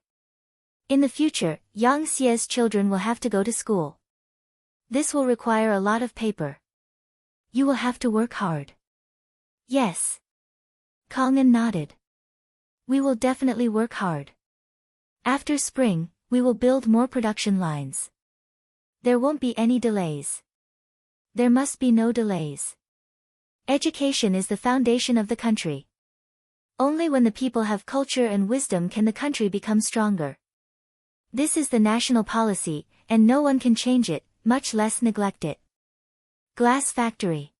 S1: In the future, Yang Xie's children will have to go to school. This will require a lot of paper. You will have to work hard. Yes. Kong nodded. We will definitely work hard. After spring, we will build more production lines. There won't be any delays. There must be no delays. Education is the foundation of the country. Only when the people have culture and wisdom can the country become stronger. This is the national policy, and no one can change it, much less neglect it. Glass factory.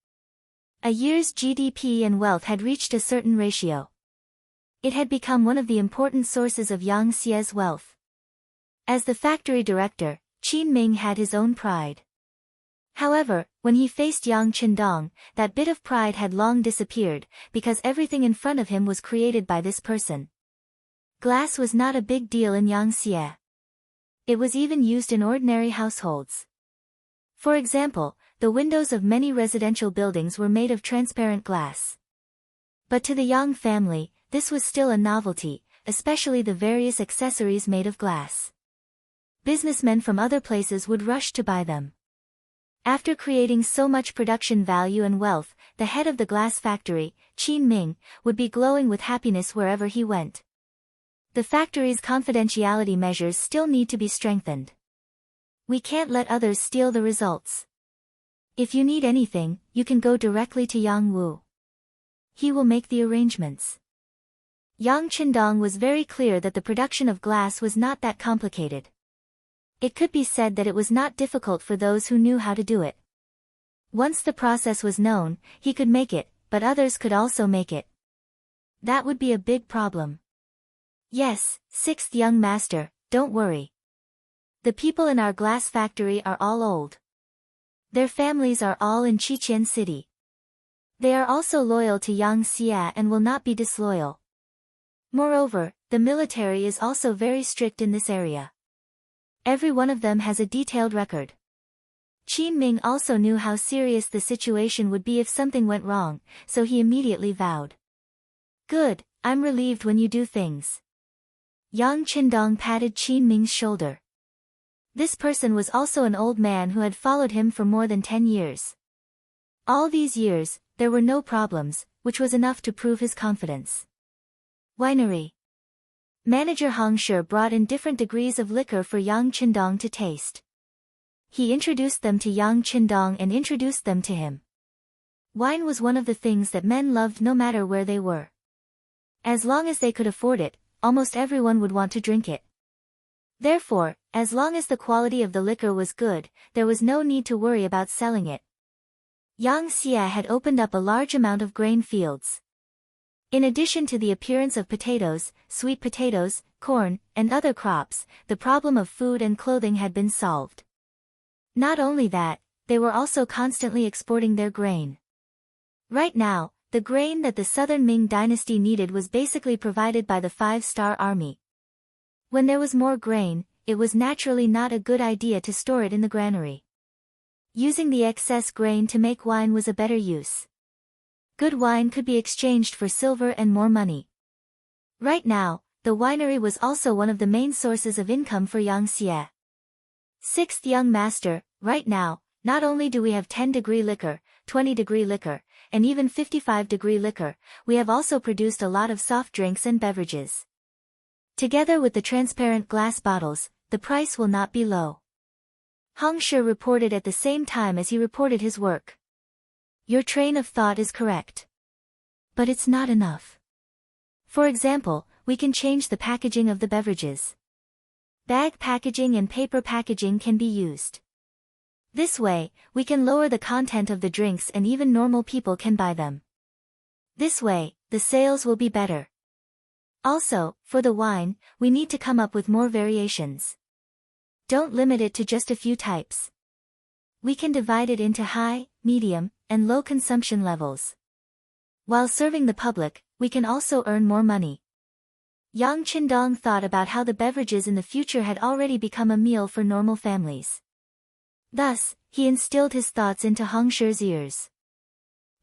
S1: A year's GDP and wealth had reached a certain ratio. It had become one of the important sources of Yang Xie's wealth. As the factory director, Qin Ming had his own pride. However, when he faced Yang Qindong, that bit of pride had long disappeared, because everything in front of him was created by this person. Glass was not a big deal in Yang Xie. It was even used in ordinary households. For example, the windows of many residential buildings were made of transparent glass. But to the Yang family, this was still a novelty, especially the various accessories made of glass. Businessmen from other places would rush to buy them. After creating so much production value and wealth, the head of the glass factory, Qin Ming, would be glowing with happiness wherever he went. The factory's confidentiality measures still need to be strengthened. We can't let others steal the results. If you need anything, you can go directly to Yang Wu. He will make the arrangements. Yang Qindong was very clear that the production of glass was not that complicated. It could be said that it was not difficult for those who knew how to do it. Once the process was known, he could make it, but others could also make it. That would be a big problem. Yes, 6th young master, don't worry. The people in our glass factory are all old. Their families are all in Qiqian City. They are also loyal to Yang Xie and will not be disloyal. Moreover, the military is also very strict in this area. Every one of them has a detailed record. Qin Ming also knew how serious the situation would be if something went wrong, so he immediately vowed. Good, I'm relieved when you do things. Yang Qindong patted Qin Ming's shoulder. This person was also an old man who had followed him for more than 10 years. All these years, there were no problems, which was enough to prove his confidence. Winery. Manager Hong Shi brought in different degrees of liquor for Yang Qindong to taste. He introduced them to Yang Qindong and introduced them to him. Wine was one of the things that men loved no matter where they were. As long as they could afford it, almost everyone would want to drink it. Therefore, as long as the quality of the liquor was good, there was no need to worry about selling it. Yang Xie had opened up a large amount of grain fields. In addition to the appearance of potatoes, sweet potatoes, corn, and other crops, the problem of food and clothing had been solved. Not only that, they were also constantly exporting their grain. Right now, the grain that the southern Ming dynasty needed was basically provided by the 5-star army. When there was more grain, it was naturally not a good idea to store it in the granary. Using the excess grain to make wine was a better use. Good wine could be exchanged for silver and more money. Right now, the winery was also one of the main sources of income for Yang Xie. 6th young master, right now, not only do we have 10-degree liquor, 20-degree liquor, and even 55-degree liquor, we have also produced a lot of soft drinks and beverages. Together with the transparent glass bottles, the price will not be low. Hong Shi reported at the same time as he reported his work. Your train of thought is correct. But it's not enough. For example, we can change the packaging of the beverages. Bag packaging and paper packaging can be used. This way, we can lower the content of the drinks and even normal people can buy them. This way, the sales will be better. Also, for the wine, we need to come up with more variations. Don't limit it to just a few types. We can divide it into high, medium, and low consumption levels. While serving the public, we can also earn more money. Yang Qindong thought about how the beverages in the future had already become a meal for normal families. Thus, he instilled his thoughts into Hong Shi's ears.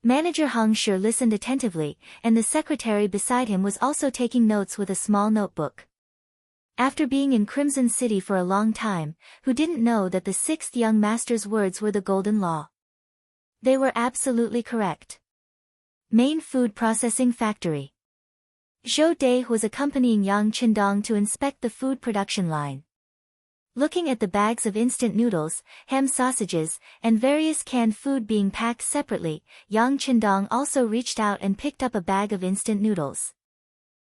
S1: Manager Hong Shi listened attentively, and the secretary beside him was also taking notes with a small notebook. After being in Crimson City for a long time, who didn't know that the sixth young master's words were the golden law? They were absolutely correct. Main food processing factory. Zhou Dai was accompanying Yang Qindong to inspect the food production line. Looking at the bags of instant noodles, ham sausages, and various canned food being packed separately, Yang Qindong also reached out and picked up a bag of instant noodles.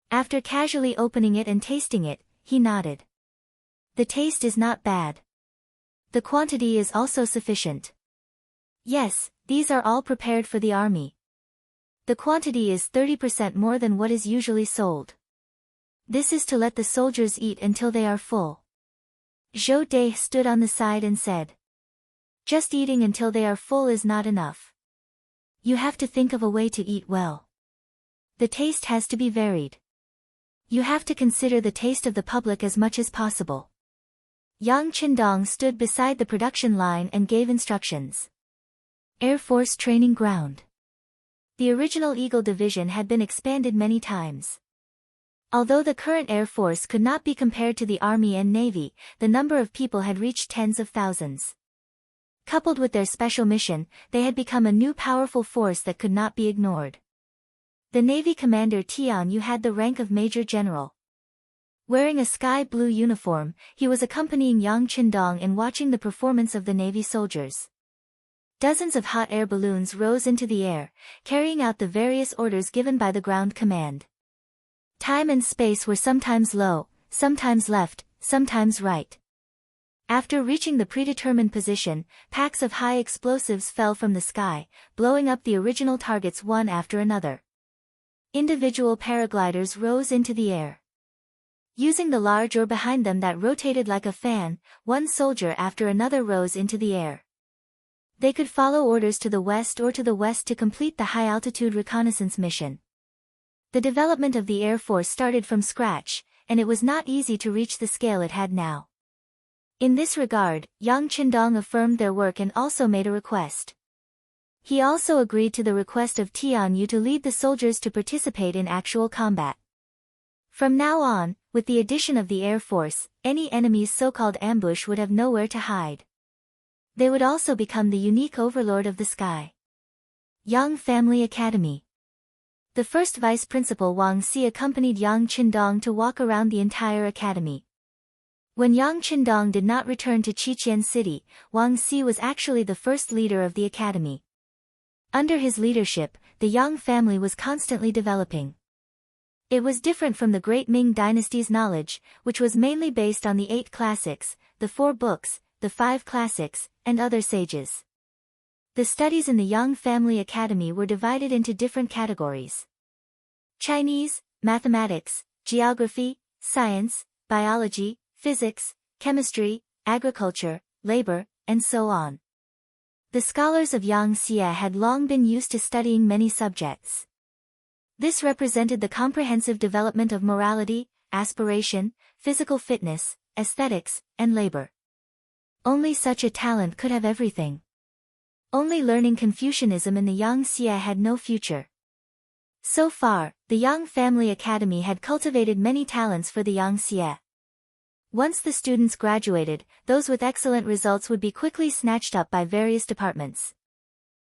S1: After casually opening it and tasting it, he nodded. The taste is not bad. The quantity is also sufficient. Yes, these are all prepared for the army. The quantity is 30% more than what is usually sold. This is to let the soldiers eat until they are full. Zhou Dai stood on the side and said. Just eating until they are full is not enough. You have to think of a way to eat well. The taste has to be varied. You have to consider the taste of the public as much as possible. Yang Qindong stood beside the production line and gave instructions. Air Force Training Ground. The original Eagle Division had been expanded many times. Although the current Air Force could not be compared to the Army and Navy, the number of people had reached tens of thousands. Coupled with their special mission, they had become a new powerful force that could not be ignored. The Navy commander Tian Yu had the rank of Major General. Wearing a sky blue uniform, he was accompanying Yang Qindong in watching the performance of the Navy soldiers. Dozens of hot air balloons rose into the air, carrying out the various orders given by the ground command. Time and space were sometimes low, sometimes left, sometimes right. After reaching the predetermined position, packs of high explosives fell from the sky, blowing up the original targets one after another. Individual paragliders rose into the air. Using the large oar behind them that rotated like a fan, one soldier after another rose into the air. They could follow orders to the west or to the west to complete the high-altitude reconnaissance mission. The development of the Air Force started from scratch, and it was not easy to reach the scale it had now. In this regard, Yang Qindong affirmed their work and also made a request. He also agreed to the request of Tian Yu to lead the soldiers to participate in actual combat. From now on, with the addition of the Air Force, any enemy's so-called ambush would have nowhere to hide. They would also become the unique overlord of the sky. Yang Family Academy. The first vice principal Wang Si accompanied Yang Qindong to walk around the entire academy. When Yang Qindong did not return to Qiqian City, Wang Si was actually the first leader of the academy. Under his leadership, the Yang family was constantly developing. It was different from the Great Ming Dynasty's knowledge, which was mainly based on the 8 classics, the 4 books, the 5 classics, and other sages. The studies in the Yang Family Academy were divided into different categories: Chinese, mathematics, geography, science, biology, physics, chemistry, agriculture, labor, and so on. The scholars of Yang Xie had long been used to studying many subjects. This represented the comprehensive development of morality, aspiration, physical fitness, aesthetics, and labor. Only such a talent could have everything. Only learning Confucianism in the Yang Xie had no future. So far, the Yang Family Academy had cultivated many talents for the Yang Xie. Once the students graduated, those with excellent results would be quickly snatched up by various departments.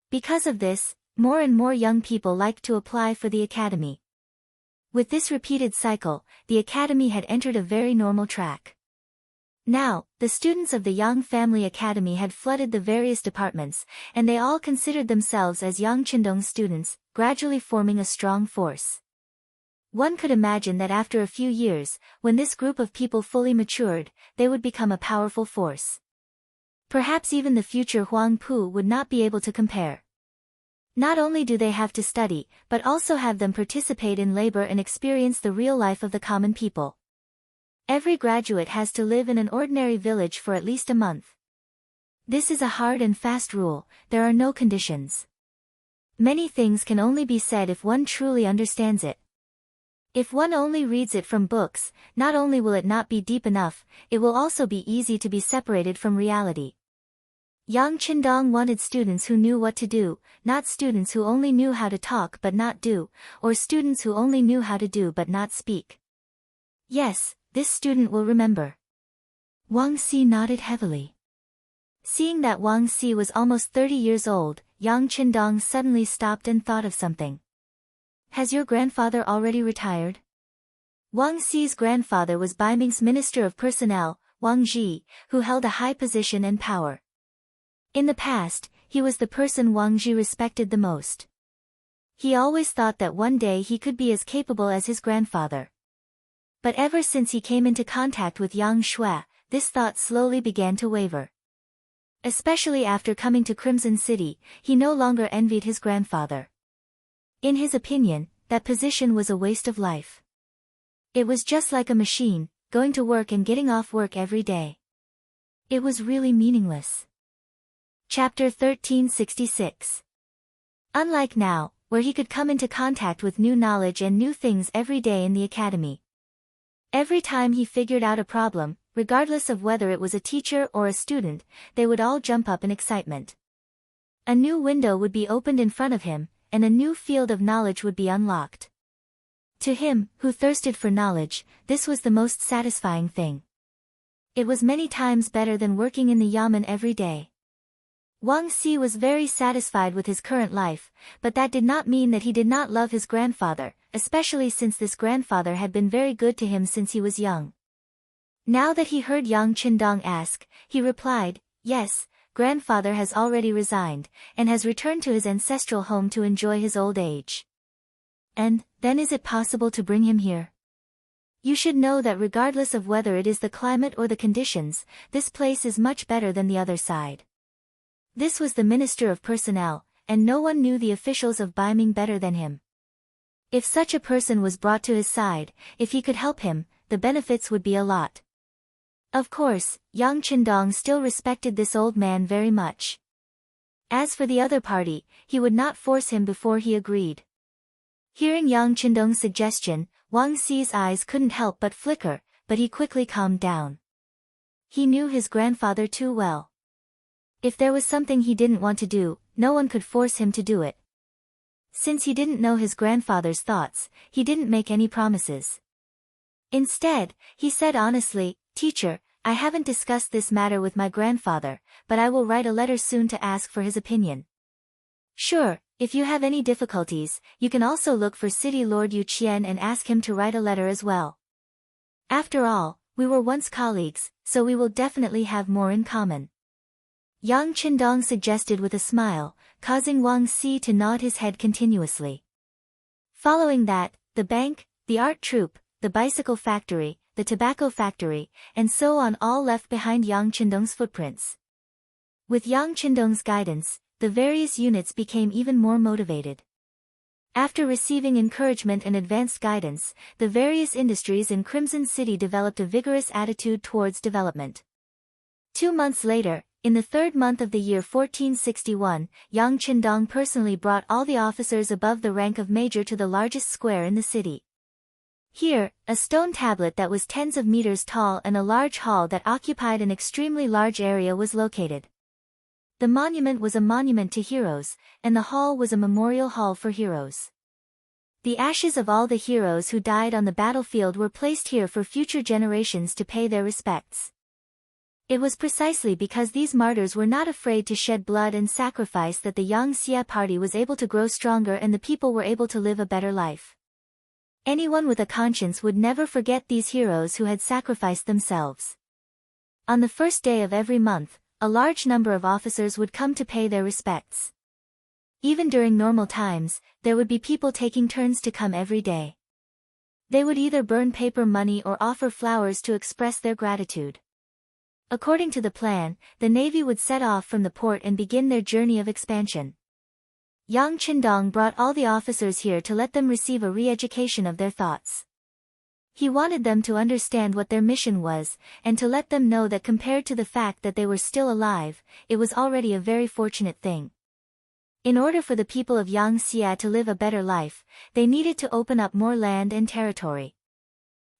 S1: Because of this, more and more young people liked to apply for the academy. With this repeated cycle, the academy had entered a very normal track. Now, the students of the Yang Family Academy had flooded the various departments, and they all considered themselves as Yang Qindong's students, gradually forming a strong force. One could imagine that after a few years, when this group of people fully matured, they would become a powerful force. Perhaps even the future Huang Pu would not be able to compare. Not only do they have to study, but also have them participate in labor and experience the real life of the common people. Every graduate has to live in an ordinary village for at least a month. This is a hard and fast rule, there are no conditions. Many things can only be said if one truly understands it. If one only reads it from books, not only will it not be deep enough, it will also be easy to be separated from reality. Yang Qindong wanted students who knew what to do, not students who only knew how to talk but not do, or students who only knew how to do but not speak. Yes, this student will remember. Wang Si nodded heavily. Seeing that Wang Si was almost 30 years old, Yang Qindong suddenly stopped and thought of something. Has your grandfather already retired? Wang Si's grandfather was Baiming's Minister of Personnel, Wang Ji, who held a high position and power. In the past, he was the person Wang Ji respected the most. He always thought that one day he could be as capable as his grandfather. But ever since he came into contact with Yang Shui, this thought slowly began to waver. Especially after coming to Crimson City, he no longer envied his grandfather. In his opinion, that position was a waste of life. It was just like a machine, going to work and getting off work every day. It was really meaningless. Chapter 1366. Unlike now, where he could come into contact with new knowledge and new things every day in the academy. Every time he figured out a problem, regardless of whether it was a teacher or a student, they would all jump up in excitement. A new window would be opened in front of him, and a new field of knowledge would be unlocked. To him, who thirsted for knowledge, this was the most satisfying thing. It was many times better than working in the yamen every day. Wang Si was very satisfied with his current life, but that did not mean that he did not love his grandfather, especially since this grandfather had been very good to him since he was young. Now that he heard Yang Qindong ask, he replied, yes, grandfather has already resigned, and has returned to his ancestral home to enjoy his old age. And, then is it possible to bring him here? You should know that regardless of whether it is the climate or the conditions, this place is much better than the other side. This was the Minister of Personnel, and no one knew the officials of Baiming better than him. If such a person was brought to his side, if he could help him, the benefits would be a lot. Of course, Yang Qindong still respected this old man very much. As for the other party, he would not force him before he agreed. Hearing Yang Qindong's suggestion, Wang Si's eyes couldn't help but flicker, but he quickly calmed down. He knew his grandfather too well. If there was something he didn't want to do, no one could force him to do it. Since he didn't know his grandfather's thoughts, he didn't make any promises. Instead, he said honestly, Teacher, I haven't discussed this matter with my grandfather, but I will write a letter soon to ask for his opinion. Sure, if you have any difficulties, you can also look for City Lord Yu Qian and ask him to write a letter as well. After all, we were once colleagues, so we will definitely have more in common. Yang Qindong suggested with a smile, causing Wang Si to nod his head continuously. Following that, the bank, the art troupe, the bicycle factory, the tobacco factory, and so on all left behind Yang Qindong's footprints. With Yang Qindong's guidance, the various units became even more motivated. After receiving encouragement and advanced guidance, the various industries in Crimson City developed a vigorous attitude towards development. 2 months later, in the 3rd month of the year 1461, Yang Qindong personally brought all the officers above the rank of major to the largest square in the city. Here, a stone tablet that was tens of meters tall and a large hall that occupied an extremely large area was located. The monument was a monument to heroes, and the hall was a memorial hall for heroes. The ashes of all the heroes who died on the battlefield were placed here for future generations to pay their respects. It was precisely because these martyrs were not afraid to shed blood and sacrifice that the Yang Xia party was able to grow stronger and the people were able to live a better life. Anyone with a conscience would never forget these heroes who had sacrificed themselves. On the first day of every month, a large number of officers would come to pay their respects. Even during normal times, there would be people taking turns to come every day. They would either burn paper money or offer flowers to express their gratitude. According to the plan, the navy would set off from the port and begin their journey of expansion. Yang Qindong brought all the officers here to let them receive a re-education of their thoughts. He wanted them to understand what their mission was, and to let them know that compared to the fact that they were still alive, it was already a very fortunate thing. In order for the people of Yangxia to live a better life, they needed to open up more land and territory.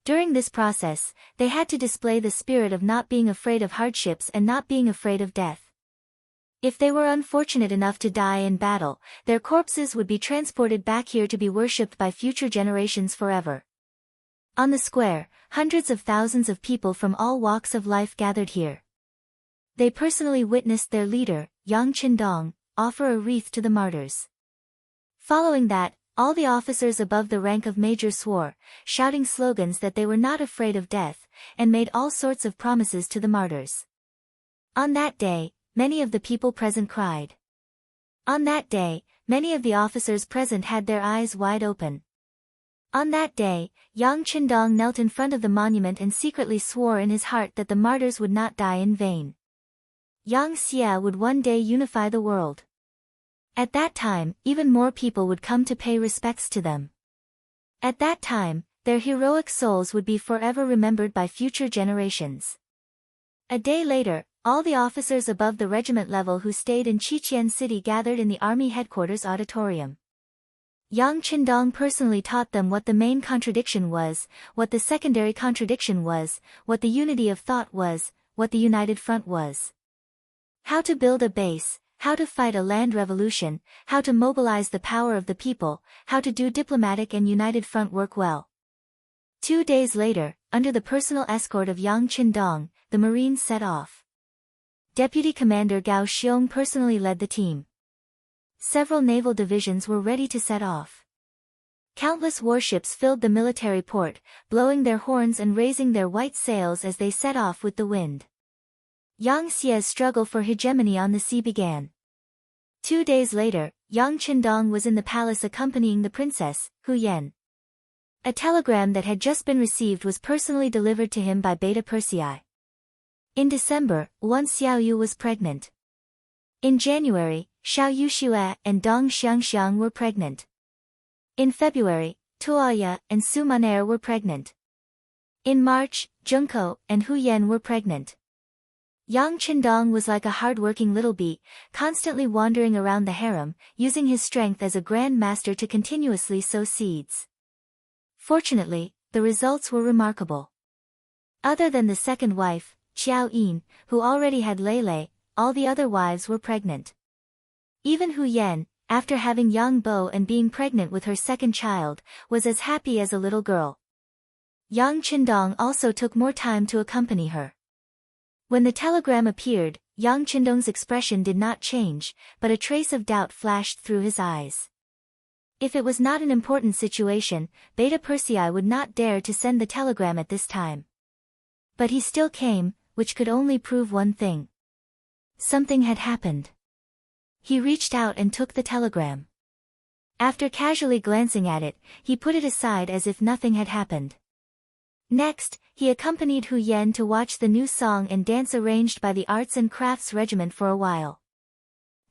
S1: During this process, they had to display the spirit of not being afraid of hardships and not being afraid of death. If they were unfortunate enough to die in battle, their corpses would be transported back here to be worshipped by future generations forever. On the square, hundreds of thousands of people from all walks of life gathered here. They personally witnessed their leader, Yang Qindong, offer a wreath to the martyrs. Following that, all the officers above the rank of major swore, shouting slogans that they were not afraid of death, and made all sorts of promises to the martyrs. On that day, many of the people present cried. On that day, many of the officers present had their eyes wide open. On that day, Yang Qindong knelt in front of the monument and secretly swore in his heart that the martyrs would not die in vain. Yangxia would one day unify the world. At that time, even more people would come to pay respects to them. At that time, their heroic souls would be forever remembered by future generations. A day later, all the officers above the regiment level who stayed in Qiqian City gathered in the army headquarters auditorium. Yang Qindong personally taught them what the main contradiction was, what the secondary contradiction was, what the unity of thought was, what the united front was. How to build a base, how to fight a land revolution, how to mobilize the power of the people, how to do diplomatic and united front work well. 2 days later, under the personal escort of Yang Qindong, the Marines set off. Deputy Commander Gao Xiong personally led the team. Several naval divisions were ready to set off. Countless warships filled the military port, blowing their horns and raising their white sails as they set off with the wind. Yangxia's struggle for hegemony on the sea began. 2 days later, Yang Qindong was in the palace accompanying the princess, Hu Yan. A telegram that had just been received was personally delivered to him by Beta Persei. In December, Wan Xiaoyu was pregnant. In January, Xiao Yuxue and Dong Xiangxiang were pregnant. In February, Tuoya and Su Maner were pregnant. In March, Junko and Hu Yan were pregnant. Yang Qindong was like a hard-working little bee, constantly wandering around the harem, using his strength as a grand master to continuously sow seeds. Fortunately, the results were remarkable. Other than the second wife, Qiao Yin, who already had Lele, all the other wives were pregnant. Even Hu Yan, after having Yang Bo and being pregnant with her second child, was as happy as a little girl. Yang Qindong also took more time to accompany her. When the telegram appeared, Yang Qindong's expression did not change, but a trace of doubt flashed through his eyes. If it was not an important situation, Beta Persei would not dare to send the telegram at this time. But he still came, which could only prove one thing. Something had happened. He reached out and took the telegram. After casually glancing at it, he put it aside as if nothing had happened. Next, he accompanied Hu Yan to watch the new song and dance arranged by the Arts and Crafts Regiment for a while.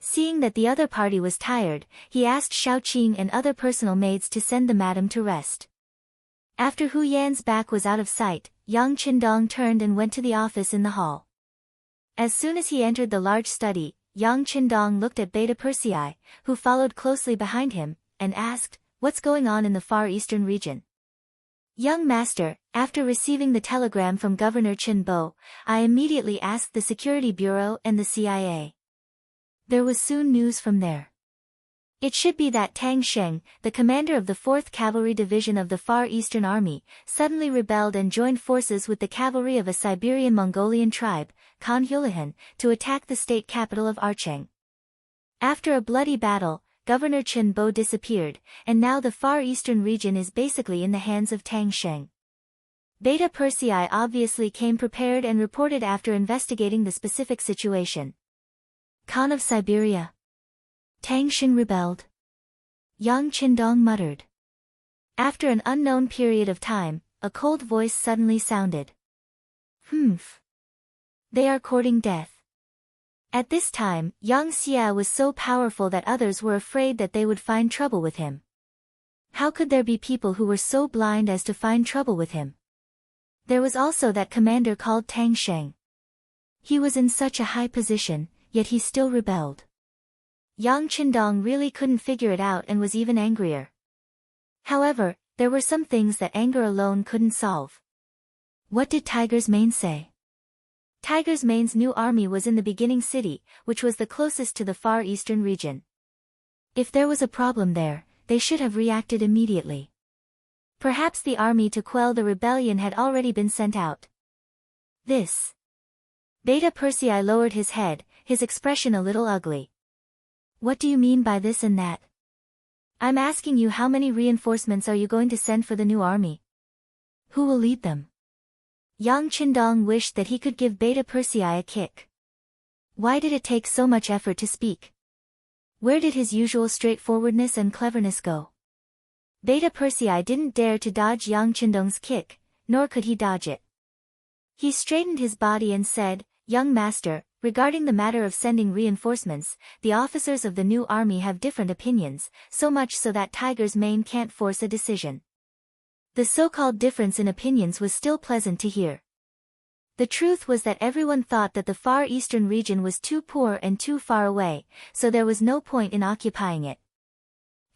S1: Seeing that the other party was tired, he asked Xiao Qing and other personal maids to send the madam to rest. After Hu Yan's back was out of sight, Yang Qindong turned and went to the office in the hall. As soon as he entered the large study, Yang Qindong looked at Beta Persei, who followed closely behind him, and asked, "What's going on in the Far Eastern region?" "Young master, after receiving the telegram from Governor Chen Bo, I immediately asked the Security Bureau and the CIA. There was soon news from there. It should be that Tang Sheng, the commander of the 4th Cavalry Division of the Far Eastern Army, suddenly rebelled and joined forces with the cavalry of a Siberian Mongolian tribe, Khan Hulahan, to attack the state capital of Archeng. After a bloody battle, Governor Chen Bo disappeared, and now the Far Eastern region is basically in the hands of Tang Sheng." Beta Persei obviously came prepared and reported after investigating the specific situation. "Khan of Siberia. Tang Sheng rebelled?" Yang Qindong muttered. After an unknown period of time, a cold voice suddenly sounded. "Humph. They are courting death." At this time, Yang Xia was so powerful that others were afraid that they would find trouble with him. How could there be people who were so blind as to find trouble with him? There was also that commander called Tang Sheng. He was in such a high position, yet he still rebelled. Yang Qindong really couldn't figure it out and was even angrier. However, there were some things that anger alone couldn't solve. What did Tiger's Mane say? Tiger's Mane's new army was in the beginning city, which was the closest to the Far Eastern region. If there was a problem there, they should have reacted immediately. Perhaps the army to quell the rebellion had already been sent out. This. Beta Persei lowered his head, his expression a little ugly. What do you mean by this and that? I'm asking you, how many reinforcements are you going to send for the new army? Who will lead them? Yang Qindong wished that he could give Beta Persei a kick. Why did it take so much effort to speak? Where did his usual straightforwardness and cleverness go? Beta Persei didn't dare to dodge Yang Qindong's kick, nor could he dodge it. He straightened his body and said, "Young master, regarding the matter of sending reinforcements, the officers of the new army have different opinions, so much so that Tiger's Mane can't force a decision." The so-called difference in opinions was still pleasant to hear. The truth was that everyone thought that the Far Eastern region was too poor and too far away, so there was no point in occupying it.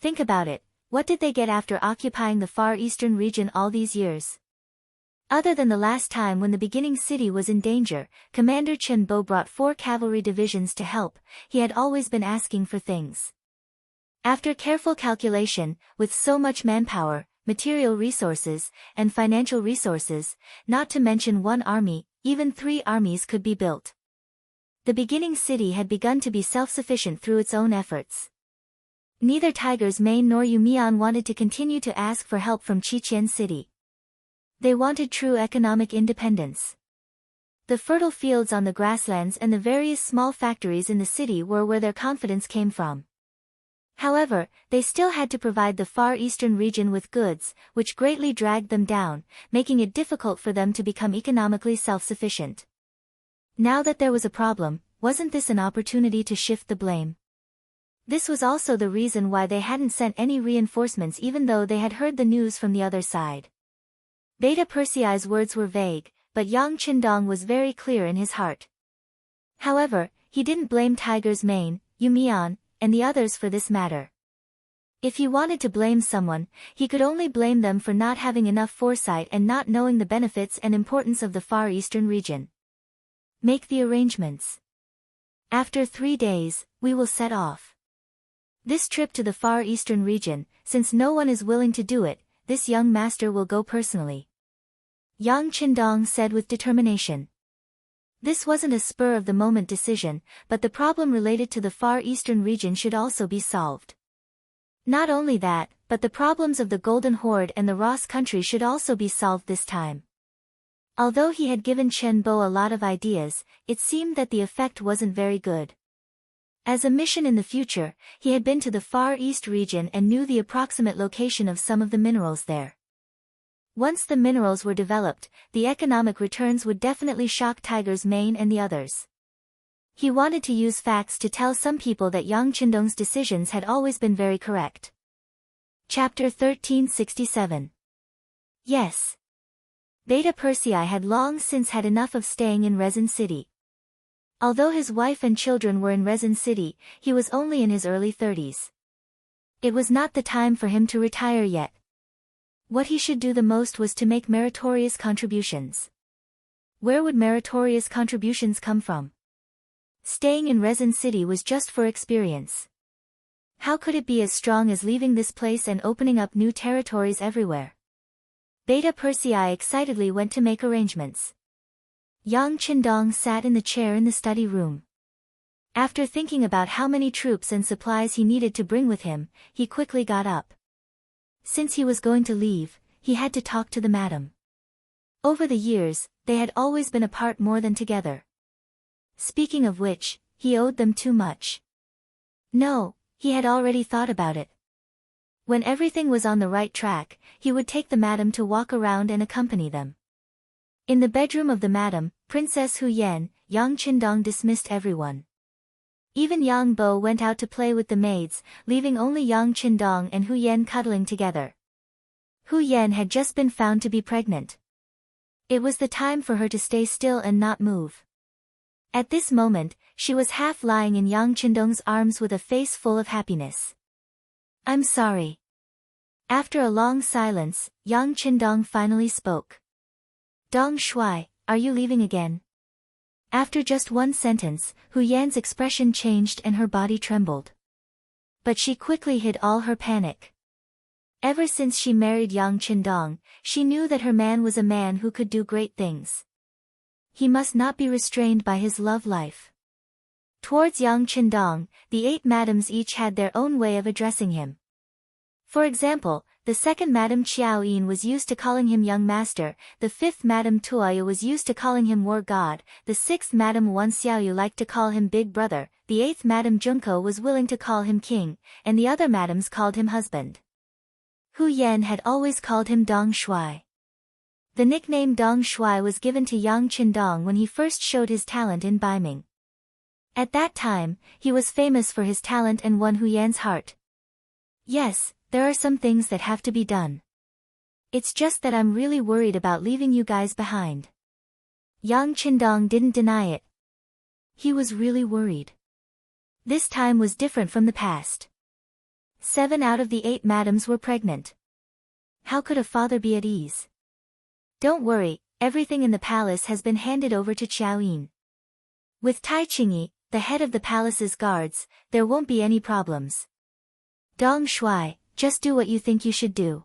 S1: Think about it, what did they get after occupying the Far Eastern region all these years? Other than the last time when the beginning city was in danger, Commander Chen Bo brought 4 cavalry divisions to help, he had always been asking for things. After careful calculation, with so much manpower, material resources, and financial resources, not to mention 1 army, even 3 armies could be built. The beginning city had begun to be self-sufficient through its own efforts. Neither Tiger's Mane nor Yumian wanted to continue to ask for help from Qiqian City. They wanted true economic independence. The fertile fields on the grasslands and the various small factories in the city were where their confidence came from. However, they still had to provide the Far Eastern region with goods, which greatly dragged them down, making it difficult for them to become economically self-sufficient. Now that there was a problem, wasn't this an opportunity to shift the blame? This was also the reason why they hadn't sent any reinforcements even though they had heard the news from the other side. Beta Persei's words were vague, but Yang Qindong was very clear in his heart. However, he didn't blame Tiger's Mane, Yumian, and the others for this matter. If he wanted to blame someone, he could only blame them for not having enough foresight and not knowing the benefits and importance of the Far Eastern region. Make the arrangements. After 3 days, we will set off. This trip to the Far Eastern region, since no one is willing to do it, this young master will go personally. Yang Qindong said with determination. This wasn't a spur-of-the-moment decision, but the problem related to the Far Eastern region should also be solved. Not only that, but the problems of the Golden Horde and the Ross country should also be solved this time. Although he had given Chen Bo a lot of ideas, it seemed that the effect wasn't very good. As a mission in the future, he had been to the Far East region and knew the approximate location of some of the minerals there. Once the minerals were developed, the economic returns would definitely shock Tiger's Mane and the others. He wanted to use facts to tell some people that Yang Qindong's decisions had always been very correct. Chapter 1367. Yes. Beta Persei had long since had enough of staying in Resin City. Although his wife and children were in Resin City, he was only in his early 30s. It was not the time for him to retire yet. What he should do the most was to make meritorious contributions. Where would meritorious contributions come from? Staying in Resin City was just for experience. How could it be as strong as leaving this place and opening up new territories everywhere? Beta Persei excitedly went to make arrangements. Yang Qindong sat in the chair in the study room. After thinking about how many troops and supplies he needed to bring with him, he quickly got up. Since he was going to leave, he had to talk to the madam. Over the years, they had always been apart more than together. Speaking of which, he owed them too much. No, he had already thought about it. When everything was on the right track, he would take the madam to walk around and accompany them. In the bedroom of the madam, Princess Hu Yan, Yang Qindong dismissed everyone. Even Yang Bo went out to play with the maids, leaving only Yang Qindong and Hu Yan cuddling together. Hu Yan had just been found to be pregnant. It was the time for her to stay still and not move. At this moment, she was half lying in Yang Qindong's arms with a face full of happiness. I'm sorry. After a long silence, Yang Qindong finally spoke. Dong Shuai, are you leaving again? After just one sentence, Hu Yan's expression changed and her body trembled. But she quickly hid all her panic. Ever since she married Yang Qindong, she knew that her man was a man who could do great things. He must not be restrained by his love life. Towards Yang Qindong, the 8 madams each had their own way of addressing him. For example, the 2nd Madam Qiao Yin was used to calling him Young Master, the 5th Madam Tuoyu was used to calling him War God, the 6th Madam Wan Xiaoyu liked to call him Big Brother, the 8th Madam Junko was willing to call him King, and the other madams called him Husband. Hu Yan had always called him Dong Shuai. The nickname Dong Shuai was given to Yang Qindong when he first showed his talent in Baiming. At that time, he was famous for his talent and won Hu Yan's heart. Yes, there are some things that have to be done. It's just that I'm really worried about leaving you guys behind. Yang Qindong didn't deny it. He was really worried. This time was different from the past. 7 out of the 8 madams were pregnant. How could a father be at ease? Don't worry, everything in the palace has been handed over to Qiao Yin. With Tai Qingyi, the head of the palace's guards, there won't be any problems. Dong Shuai, just do what you think you should do.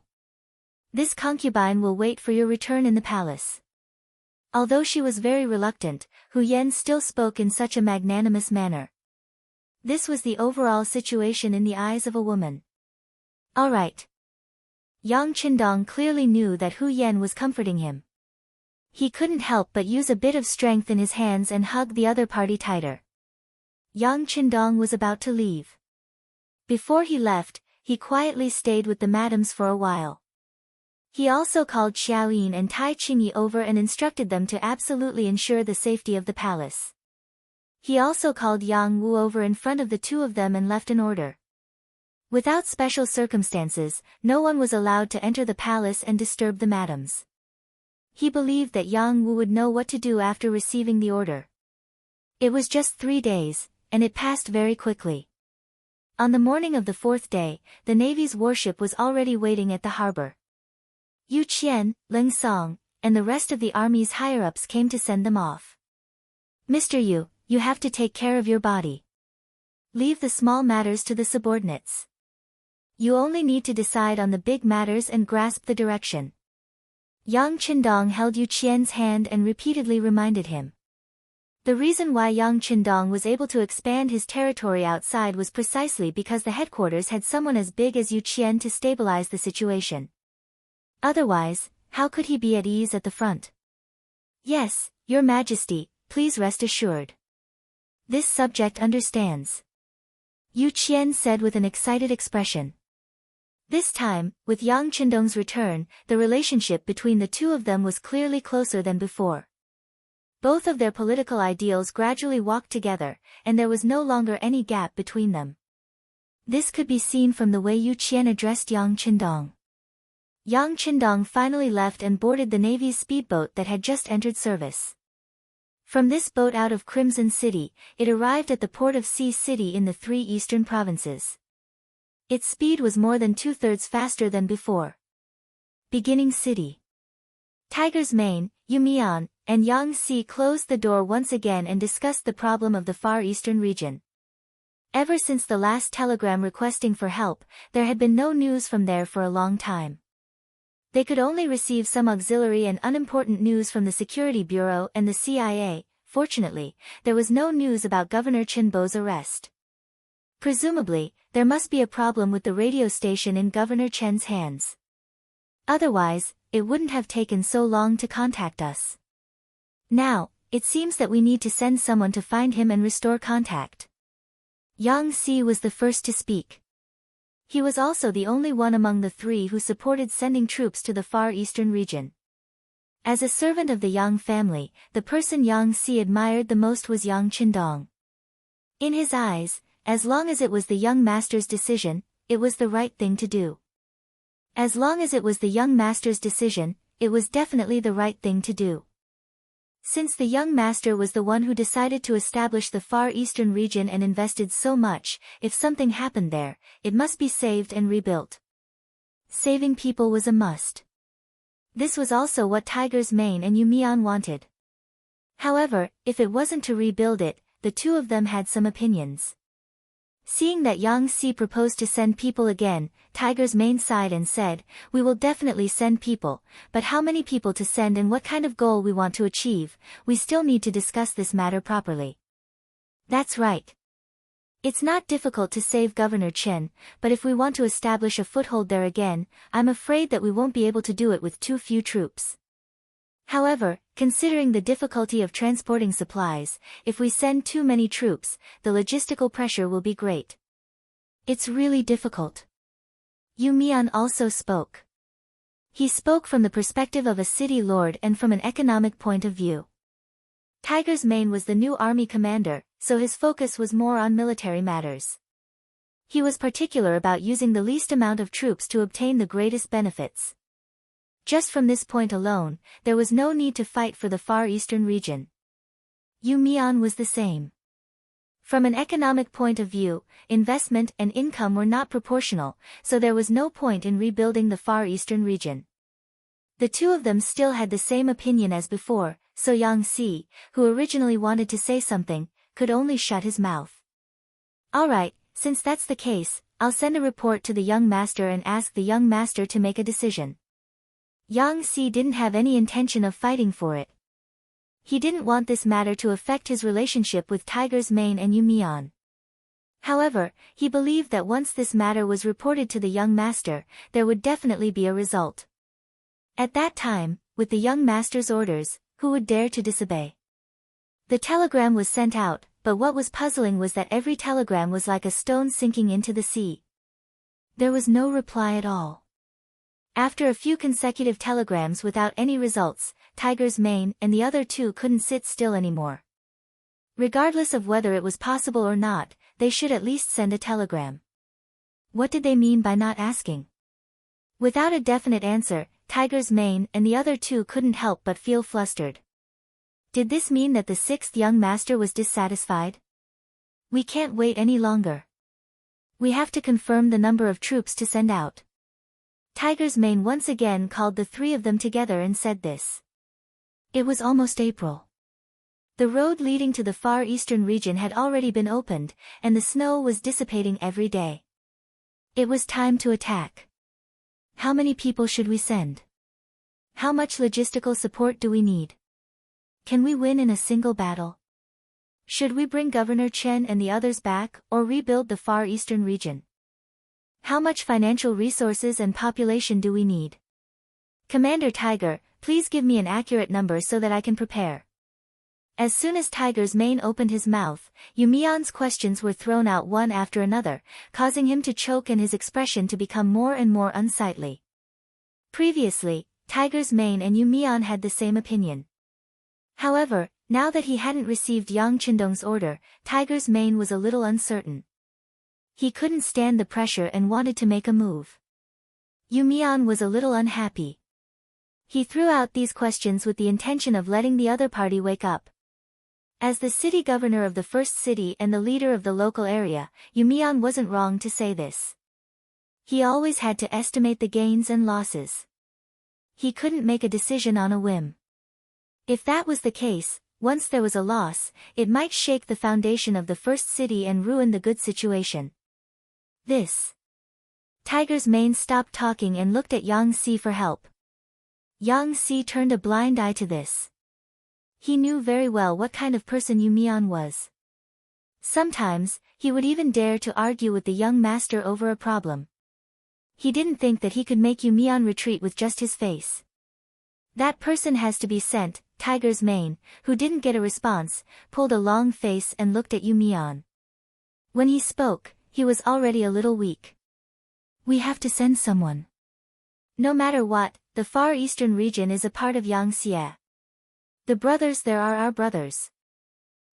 S1: This concubine will wait for your return in the palace. Although she was very reluctant, Hu Yan still spoke in such a magnanimous manner. This was the overall situation in the eyes of a woman. All right. Yang Qindong clearly knew that Hu Yan was comforting him. He couldn't help but use a bit of strength in his hands and hug the other party tighter. Yang Qindong was about to leave. Before he left, he quietly stayed with the madams for a while. He also called Qiao Yin and Tai Qingyi over and instructed them to absolutely ensure the safety of the palace. He also called Yang Wu over in front of the 2 of them and left an order. Without special circumstances, no one was allowed to enter the palace and disturb the madams. He believed that Yang Wu would know what to do after receiving the order. It was just 3 days, and it passed very quickly. On the morning of the 4th day, the Navy's warship was already waiting at the harbor. Yu Qian, Ling Song, and the rest of the army's higher-ups came to send them off. Mr. Yu, you have to take care of your body. Leave the small matters to the subordinates. You only need to decide on the big matters and grasp the direction. Yang Qindong held Yu Qian's hand and repeatedly reminded him. The reason why Yang Qindong was able to expand his territory outside was precisely because the headquarters had someone as big as Yu Qian to stabilize the situation. Otherwise, how could he be at ease at the front? Yes, Your Majesty, please rest assured. This subject understands. Yu Qian said with an excited expression. This time, with Yang Qindong's return, the relationship between the 2 of them was clearly closer than before. Both of their political ideals gradually walked together, and there was no longer any gap between them. This could be seen from the way Yu Qian addressed Yang Qindong. Yang Qindong finally left and boarded the Navy's speedboat that had just entered service. From this boat out of Crimson City, it arrived at the port of Sea City in the 3 eastern provinces. Its speed was more than 2/3 faster than before. Beginning City. Tiger's Mane, Yu Mian, and Yang Si closed the door once again and discussed the problem of the Far Eastern region. Ever since the last telegram requesting for help, there had been no news from there for a long time. They could only receive some auxiliary and unimportant news from the Security Bureau and the CIA. Fortunately, there was no news about Governor Chenbo's arrest. Presumably, there must be a problem with the radio station in Governor Chen's hands. Otherwise, it wouldn't have taken so long to contact us. Now, it seems that we need to send someone to find him and restore contact. Yang Si was the first to speak. He was also the only one among the 3 who supported sending troops to the Far Eastern region. As a servant of the Yang family, the person Yang Si admired the most was Yang Qindong. In his eyes, as long as it was the young master's decision, it was the right thing to do. As long as it was the young master's decision, it was definitely the right thing to do. Since the young master was the one who decided to establish the Far Eastern region and invested so much, if something happened there, it must be saved and rebuilt. Saving people was a must. This was also what Tiger's Mane and Yumian wanted. However, if it wasn't to rebuild it, the two of them had some opinions. Seeing that Yang Si proposed to send people again, Tiger's Mane sighed and said, "We will definitely send people, but how many people to send and what kind of goal we want to achieve, we still need to discuss this matter properly." That's right. It's not difficult to save Governor Chen, but if we want to establish a foothold there again, I'm afraid that we won't be able to do it with too few troops. However, considering the difficulty of transporting supplies, if we send too many troops, the logistical pressure will be great. It's really difficult. Yu Mian also spoke. He spoke from the perspective of a city lord and from an economic point of view. Tiger's Mane was the new army commander, so his focus was more on military matters. He was particular about using the least amount of troops to obtain the greatest benefits. Just from this point alone, there was no need to fight for the Far Eastern region. Yu Mian was the same. From an economic point of view, investment and income were not proportional, so there was no point in rebuilding the Far Eastern region. The two of them still had the same opinion as before, so Yang Si, who originally wanted to say something, could only shut his mouth. Alright, since that's the case, I'll send a report to the young master and ask the young master to make a decision. Yang Si didn't have any intention of fighting for it. He didn't want this matter to affect his relationship with Tiger's Mane and Yu Mian. However, he believed that once this matter was reported to the young master, there would definitely be a result. At that time, with the young master's orders, who would dare to disobey? The telegram was sent out, but what was puzzling was that every telegram was like a stone sinking into the sea. There was no reply at all. After a few consecutive telegrams without any results, Tiger's Mane and the other two couldn't sit still anymore. Regardless of whether it was possible or not, they should at least send a telegram. What did they mean by not asking? Without a definite answer, Tiger's Mane and the other two couldn't help but feel flustered. Did this mean that the sixth young master was dissatisfied? We can't wait any longer. We have to confirm the number of troops to send out. Tiger's Mane once again called the three of them together and said this. It was almost April. The road leading to the Far Eastern region had already been opened, and the snow was dissipating every day. It was time to attack. How many people should we send? How much logistical support do we need? Can we win in a single battle? Should we bring Governor Chen and the others back, or rebuild the Far Eastern region? How much financial resources and population do we need? Commander Tiger, please give me an accurate number so that I can prepare. As soon as Tiger's Mane opened his mouth, Yu Mian's questions were thrown out one after another, causing him to choke and his expression to become more and more unsightly. Previously, Tiger's Mane and Yu Mian had the same opinion. However, now that he hadn't received Yang Qindong's order, Tiger's Mane was a little uncertain. He couldn't stand the pressure and wanted to make a move. Yu Mian was a little unhappy. He threw out these questions with the intention of letting the other party wake up. As the city governor of the first city and the leader of the local area, Yu Mian wasn't wrong to say this. He always had to estimate the gains and losses. He couldn't make a decision on a whim. If that was the case, once there was a loss, it might shake the foundation of the first city and ruin the good situation. Tiger's Mane stopped talking and looked at Yang Si for help. Yang Si turned a blind eye to this. He knew very well what kind of person Yu Mian was. Sometimes, he would even dare to argue with the young master over a problem. He didn't think that he could make Yu Mian retreat with just his face. That person has to be sent. Tiger's Mane, who didn't get a response, pulled a long face and looked at Yu Mian. When he spoke, he was already a little weak. We have to send someone. No matter what, the Far Eastern region is a part of Yangtze. The brothers there are our brothers.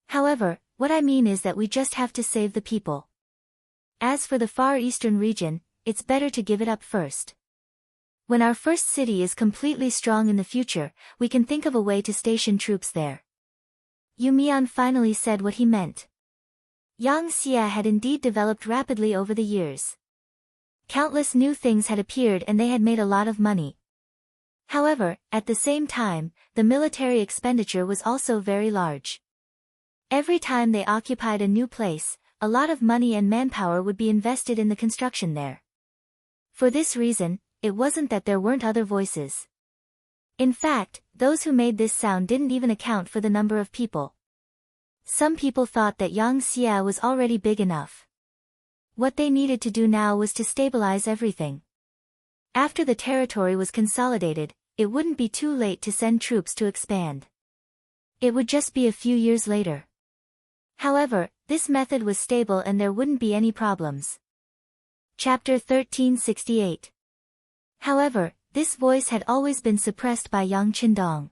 S1: However, what I mean is that we just have to save the people. As for the Far Eastern region, it's better to give it up first. When our first city is completely strong in the future, we can think of a way to station troops there. Yu Mian finally said what he meant. Yang Xie had indeed developed rapidly over the years. Countless new things had appeared and they had made a lot of money. However, at the same time, the military expenditure was also very large. Every time they occupied a new place, a lot of money and manpower would be invested in the construction there. For this reason, it wasn't that there weren't other voices. In fact, those who made this sound didn't even account for the number of people. Some people thought that Yang Xie was already big enough. What they needed to do now was to stabilize everything. After the territory was consolidated, it wouldn't be too late to send troops to expand. It would just be a few years later. However, this method was stable and there wouldn't be any problems. Chapter 1368. However, this voice had always been suppressed by Yang Qindong.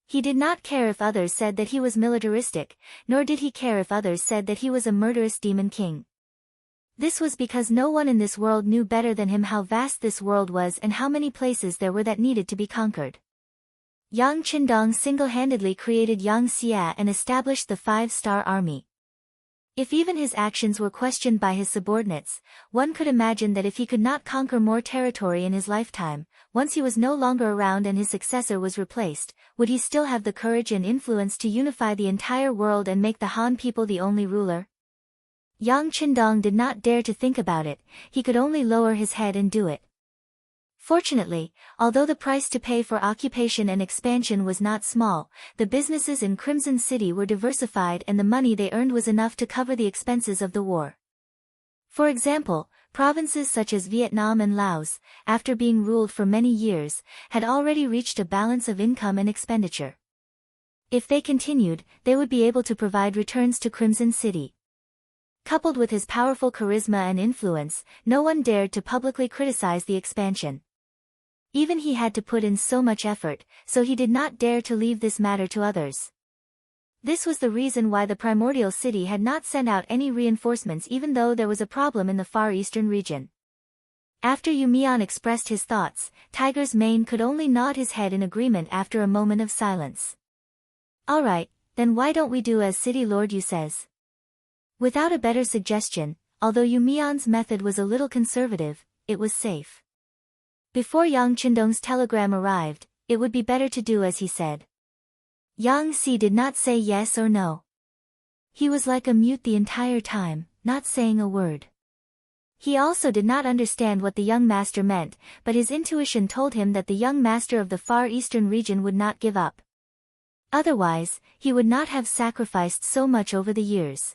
S1: He did not care if others said that he was militaristic, nor did he care if others said that he was a murderous demon king. This was because no one in this world knew better than him how vast this world was and how many places there were that needed to be conquered. Yang Qindong single-handedly created Yang Xie and established the 5-star army. If even his actions were questioned by his subordinates, one could imagine that if he could not conquer more territory in his lifetime, once he was no longer around and his successor was replaced, would he still have the courage and influence to unify the entire world and make the Han people the only ruler? Yang Qindong did not dare to think about it, he could only lower his head and do it. Fortunately, although the price to pay for occupation and expansion was not small, the businesses in Crimson City were diversified and the money they earned was enough to cover the expenses of the war. For example, provinces such as Vietnam and Laos, after being ruled for many years, had already reached a balance of income and expenditure. If they continued, they would be able to provide returns to Crimson City. Coupled with his powerful charisma and influence, no one dared to publicly criticize the expansion. Even he had to put in so much effort, so he did not dare to leave this matter to others. This was the reason why the primordial city had not sent out any reinforcements even though there was a problem in the Far Eastern region. After Yu Mian expressed his thoughts, Tiger's Mane could only nod his head in agreement after a moment of silence. Alright, then why don't we do as City Lord Yu says? Without a better suggestion, although Yu Mian's method was a little conservative, it was safe. Before Yang Qindong's telegram arrived, it would be better to do as he said. Yang Xie did not say yes or no. He was like a mute the entire time, not saying a word. He also did not understand what the young master meant, but his intuition told him that the young master of the Far Eastern region would not give up. Otherwise, he would not have sacrificed so much over the years.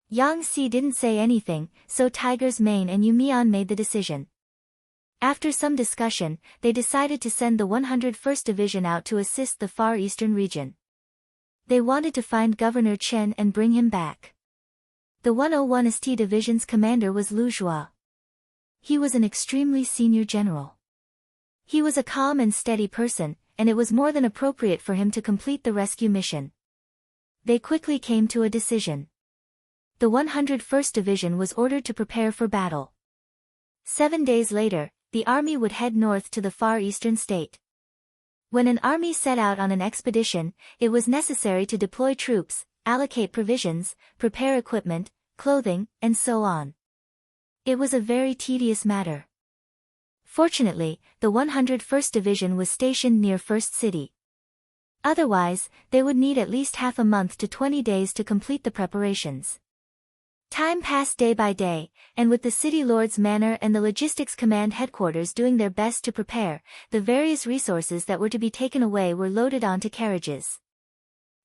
S1: Yang Xie didn't say anything, so Tiger's Mane and Yu Mian made the decision. After some discussion, they decided to send the 101st Division out to assist the Far Eastern region. They wanted to find Governor Chen and bring him back. The 101st Division's commander was Lu Zhua. He was an extremely senior general. He was a calm and steady person, and it was more than appropriate for him to complete the rescue mission. They quickly came to a decision. The 101st Division was ordered to prepare for battle. 7 days later, the army would head north to the Far Eastern state. When an army set out on an expedition, it was necessary to deploy troops, allocate provisions, prepare equipment, clothing, and so on. It was a very tedious matter. Fortunately, the 101st Division was stationed near First City. Otherwise, they would need at least half a month to 20 days to complete the preparations. Time passed day by day, and with the city lord's manor and the logistics command headquarters doing their best to prepare, the various resources that were to be taken away were loaded onto carriages.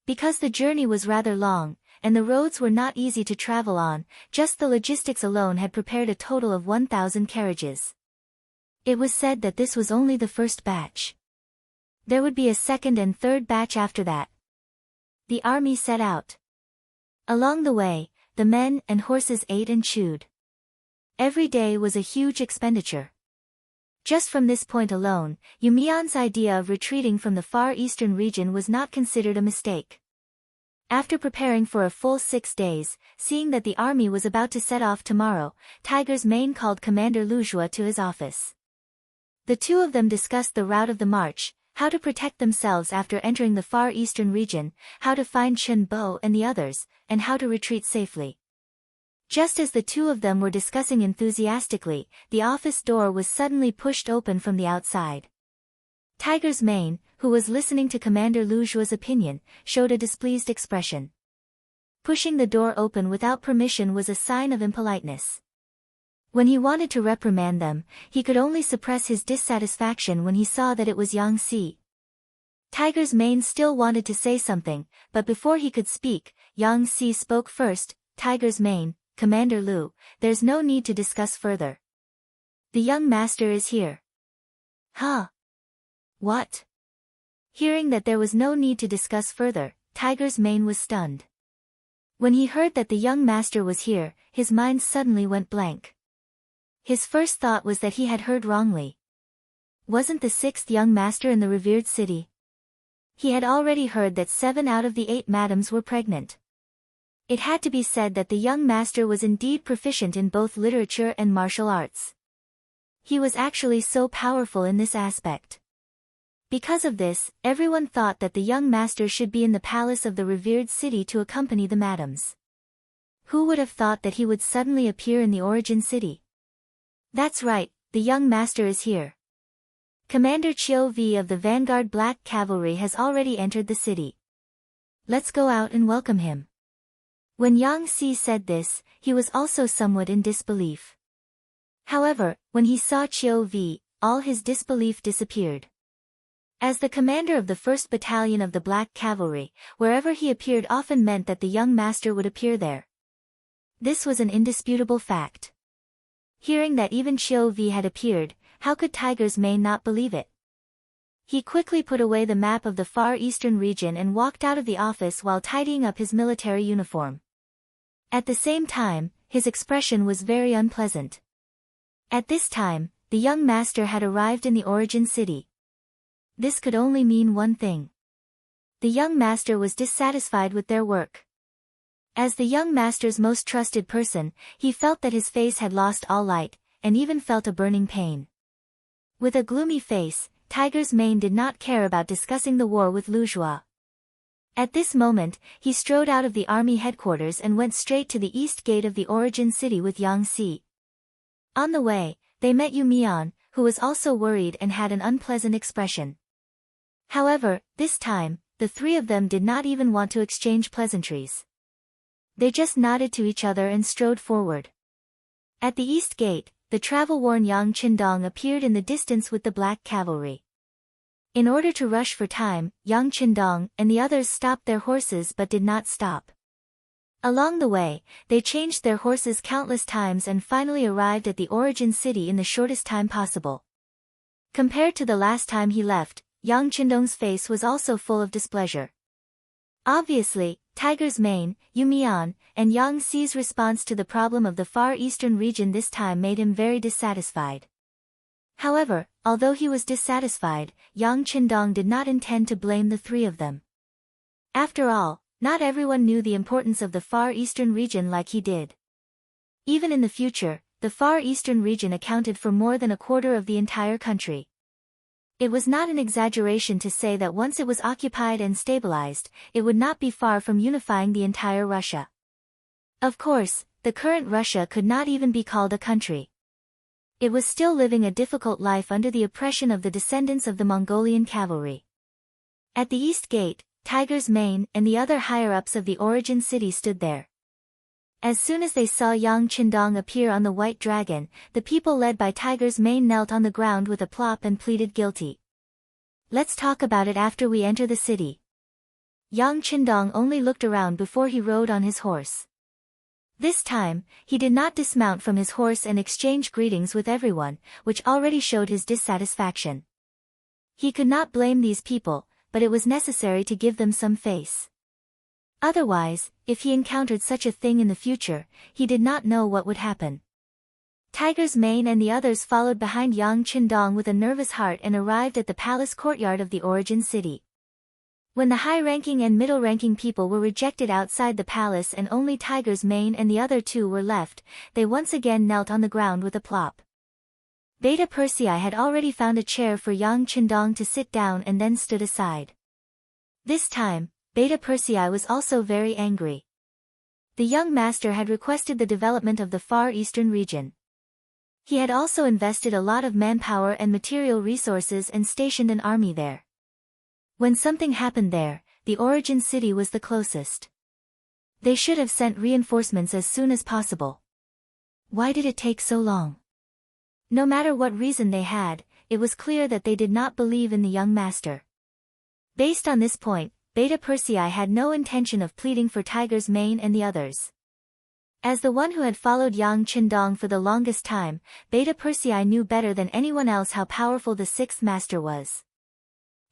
S1: Because the journey was rather long, and the roads were not easy to travel on, just the logistics alone had prepared a total of 1,000 carriages. It was said that this was only the first batch. There would be a second and third batch after that. The army set out. Along the way, the men and horses ate and chewed. Every day was a huge expenditure. Just from this point alone, Yu Mian's idea of retreating from the Far Eastern region was not considered a mistake. After preparing for a full 6 days, seeing that the army was about to set off tomorrow, Tiger's Mane called Commander Lu Zhua to his office. The two of them discussed the route of the march, how to protect themselves after entering the Far Eastern region, how to find Chen Bo and the others, and how to retreat safely. Just as the two of them were discussing enthusiastically, the office door was suddenly pushed open from the outside. Tiger's Mane, who was listening to Commander Lu Zhua's opinion, showed a displeased expression. Pushing the door open without permission was a sign of impoliteness. When he wanted to reprimand them, he could only suppress his dissatisfaction when he saw that it was Yang Si. Tiger's Mane still wanted to say something, but before he could speak, Yang Si spoke first. Tiger's Mane, Commander Lu, there's no need to discuss further. The young master is here. Huh? What? Hearing that there was no need to discuss further, Tiger's Mane was stunned. When he heard that the young master was here, his mind suddenly went blank. His first thought was that he had heard wrongly. Wasn't the sixth young master in the revered city? He had already heard that 7 out of the 8 madams were pregnant. It had to be said that the young master was indeed proficient in both literature and martial arts. He was actually so powerful in this aspect. Because of this, everyone thought that the young master should be in the palace of the revered city to accompany the madams. Who would have thought that he would suddenly appear in the origin city? That's right, the young master is here. Commander Chiu V of the Vanguard Black Cavalry has already entered the city. Let's go out and welcome him. When Yang Si said this, he was also somewhat in disbelief. However, when he saw Chiu V, all his disbelief disappeared. As the commander of the 1st Battalion of the Black Cavalry, wherever he appeared often meant that the young master would appear there. This was an indisputable fact. Hearing that even Chiu V had appeared, how could Tiger's Mane not believe it? He quickly put away the map of the Far Eastern region and walked out of the office while tidying up his military uniform. At the same time, his expression was very unpleasant. At this time, the young master had arrived in the origin city. This could only mean one thing. The young master was dissatisfied with their work. As the young master's most trusted person, he felt that his face had lost all light, and even felt a burning pain. With a gloomy face, Tiger's Mane did not care about discussing the war with Lu Zhua. At this moment, he strode out of the army headquarters and went straight to the east gate of the origin city with Yang Si. On the way, they met Yu Mian, who was also worried and had an unpleasant expression. However, this time, the three of them did not even want to exchange pleasantries. They just nodded to each other and strode forward. At the east gate, the travel-worn Yang Qindong appeared in the distance with the Black Cavalry. In order to rush for time, Yang Qindong and the others stopped their horses but did not stop. Along the way, they changed their horses countless times and finally arrived at the origin city in the shortest time possible. Compared to the last time he left, Yang Qindong's face was also full of displeasure. Obviously, Tiger's Mane, Yu Mian, and Yang Si's response to the problem of the Far Eastern region this time made him very dissatisfied. However, although he was dissatisfied, Yang Qindong did not intend to blame the three of them. After all, not everyone knew the importance of the Far Eastern region like he did. Even in the future, the Far Eastern region accounted for more than a quarter of the entire country. It was not an exaggeration to say that once it was occupied and stabilized, it would not be far from unifying the entire Russia. Of course, the current Russia could not even be called a country. It was still living a difficult life under the oppression of the descendants of the Mongolian cavalry. At the east gate, Tiger's Mane and the other higher-ups of the origin city stood there. As soon as they saw Yang Qindong appear on the white dragon, the people led by Tiger's Mane knelt on the ground with a plop and pleaded guilty. Let's talk about it after we enter the city. Yang Qindong only looked around before he rode on his horse. This time, he did not dismount from his horse and exchange greetings with everyone, which already showed his dissatisfaction. He could not blame these people, but it was necessary to give them some face. Otherwise, if he encountered such a thing in the future, he did not know what would happen. Tiger's Mane and the others followed behind Yang Qindong with a nervous heart and arrived at the palace courtyard of the origin city. When the high-ranking and middle-ranking people were rejected outside the palace and only Tiger's Mane and the other two were left, they once again knelt on the ground with a plop. Beta Persei had already found a chair for Yang Qindong to sit down and then stood aside. This time, Beta Persei was also very angry. The young master had requested the development of the Far Eastern region. He had also invested a lot of manpower and material resources and stationed an army there. When something happened there, the origin city was the closest. They should have sent reinforcements as soon as possible. Why did it take so long? No matter what reason they had, it was clear that they did not believe in the young master. Based on this point, Beta Persei had no intention of pleading for Tiger's Mane and the others. As the one who had followed Yang Qindong for the longest time, Beta Persei knew better than anyone else how powerful the sixth master was.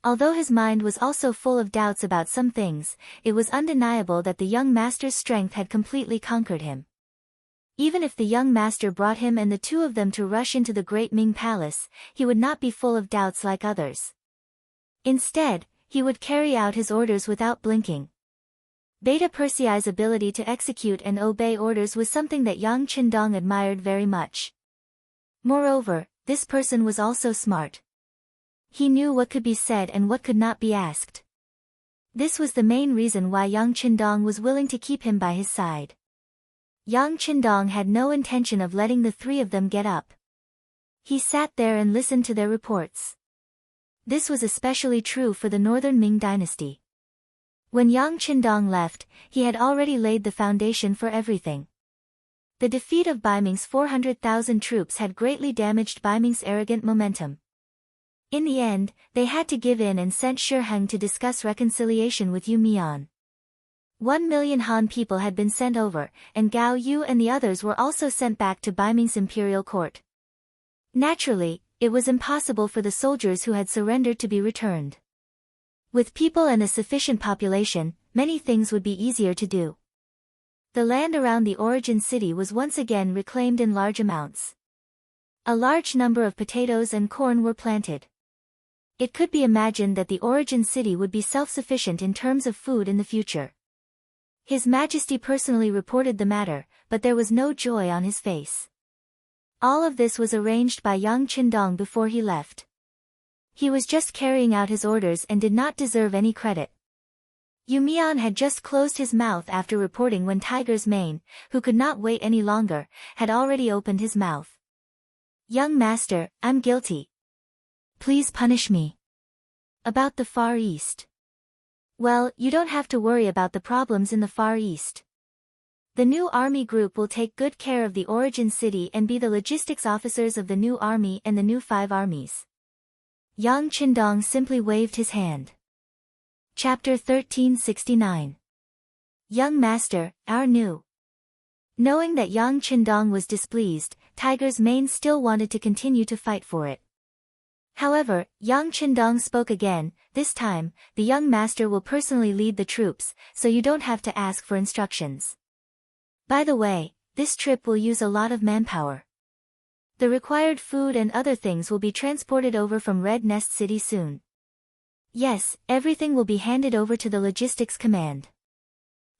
S1: Although his mind was also full of doubts about some things, it was undeniable that the young master's strength had completely conquered him. Even if the young master brought him and the two of them to rush into the great Ming palace, he would not be full of doubts like others. Instead, he would carry out his orders without blinking. Beta Persei's ability to execute and obey orders was something that Yang Qindong admired very much. Moreover, this person was also smart. He knew what could be said and what could not be asked. This was the main reason why Yang Qindong was willing to keep him by his side. Yang Qindong had no intention of letting the three of them get up. He sat there and listened to their reports. This was especially true for the northern Ming dynasty. When Yang Qindong left, he had already laid the foundation for everything. The defeat of Baiming's 400,000 troops had greatly damaged Baiming's arrogant momentum. In the end, they had to give in and sent Shi Heng to discuss reconciliation with Yu Mian. 1 million Han people had been sent over, and Gao Yu and the others were also sent back to Baiming's imperial court. Naturally, it was impossible for the soldiers who had surrendered to be returned. With people and a sufficient population, many things would be easier to do. The land around the origin city was once again reclaimed in large amounts. A large number of potatoes and corn were planted. It could be imagined that the origin city would be self-sufficient in terms of food in the future. His Majesty personally reported the matter, but there was no joy on his face. All of this was arranged by Yang Qindong before he left. He was just carrying out his orders and did not deserve any credit. Yu Mian had just closed his mouth after reporting when Tiger's Mane, who could not wait any longer, had already opened his mouth. "Young master, I'm guilty. Please punish me." "About the Far East." "Well, you don't have to worry about the problems in the Far East. The new army group will take good care of the origin city and be the logistics officers of the new army and the new 5 armies. Yang Qindong simply waved his hand. Chapter 1369. Young Master, our new. Knowing that Yang Qindong was displeased, Tiger's Mane still wanted to continue to fight for it. However, Yang Qindong spoke again. "This time, the young master will personally lead the troops, so you don't have to ask for instructions. By the way, this trip will use a lot of manpower. The required food and other things will be transported over from Red Nest City soon. Yes, everything will be handed over to the logistics command."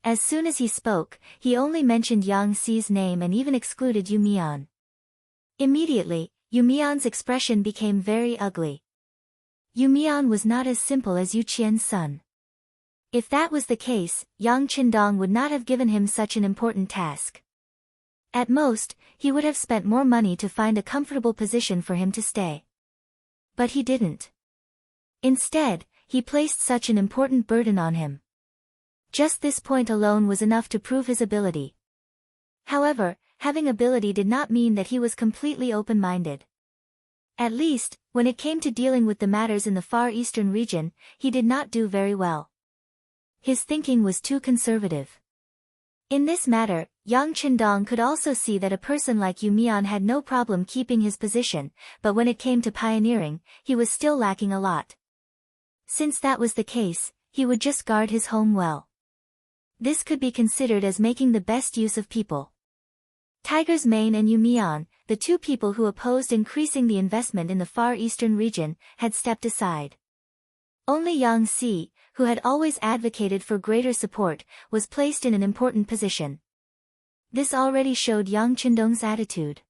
S1: As soon as he spoke, he only mentioned Yang Xi's name and even excluded Yu Mian. Immediately, Yu Mian's expression became very ugly. Yu Mian was not as simple as Yu Qian's son. If that was the case, Yang Qindong would not have given him such an important task. At most, he would have spent more money to find a comfortable position for him to stay. But he didn't. Instead, he placed such an important burden on him. Just this point alone was enough to prove his ability. However, having ability did not mean that he was completely open-minded. At least, when it came to dealing with the matters in the Far Eastern region, he did not do very well. His thinking was too conservative. In this matter, Yang Qindong could also see that a person like Yu Mian had no problem keeping his position, but when it came to pioneering, he was still lacking a lot. Since that was the case, he would just guard his home well. This could be considered as making the best use of people. Tiger's Mane and Yu Mian, the two people who opposed increasing the investment in the Far Eastern region, had stepped aside. Only Yang Xi, who had always advocated for greater support, was placed in an important position. This already showed Yang Qindong's attitude.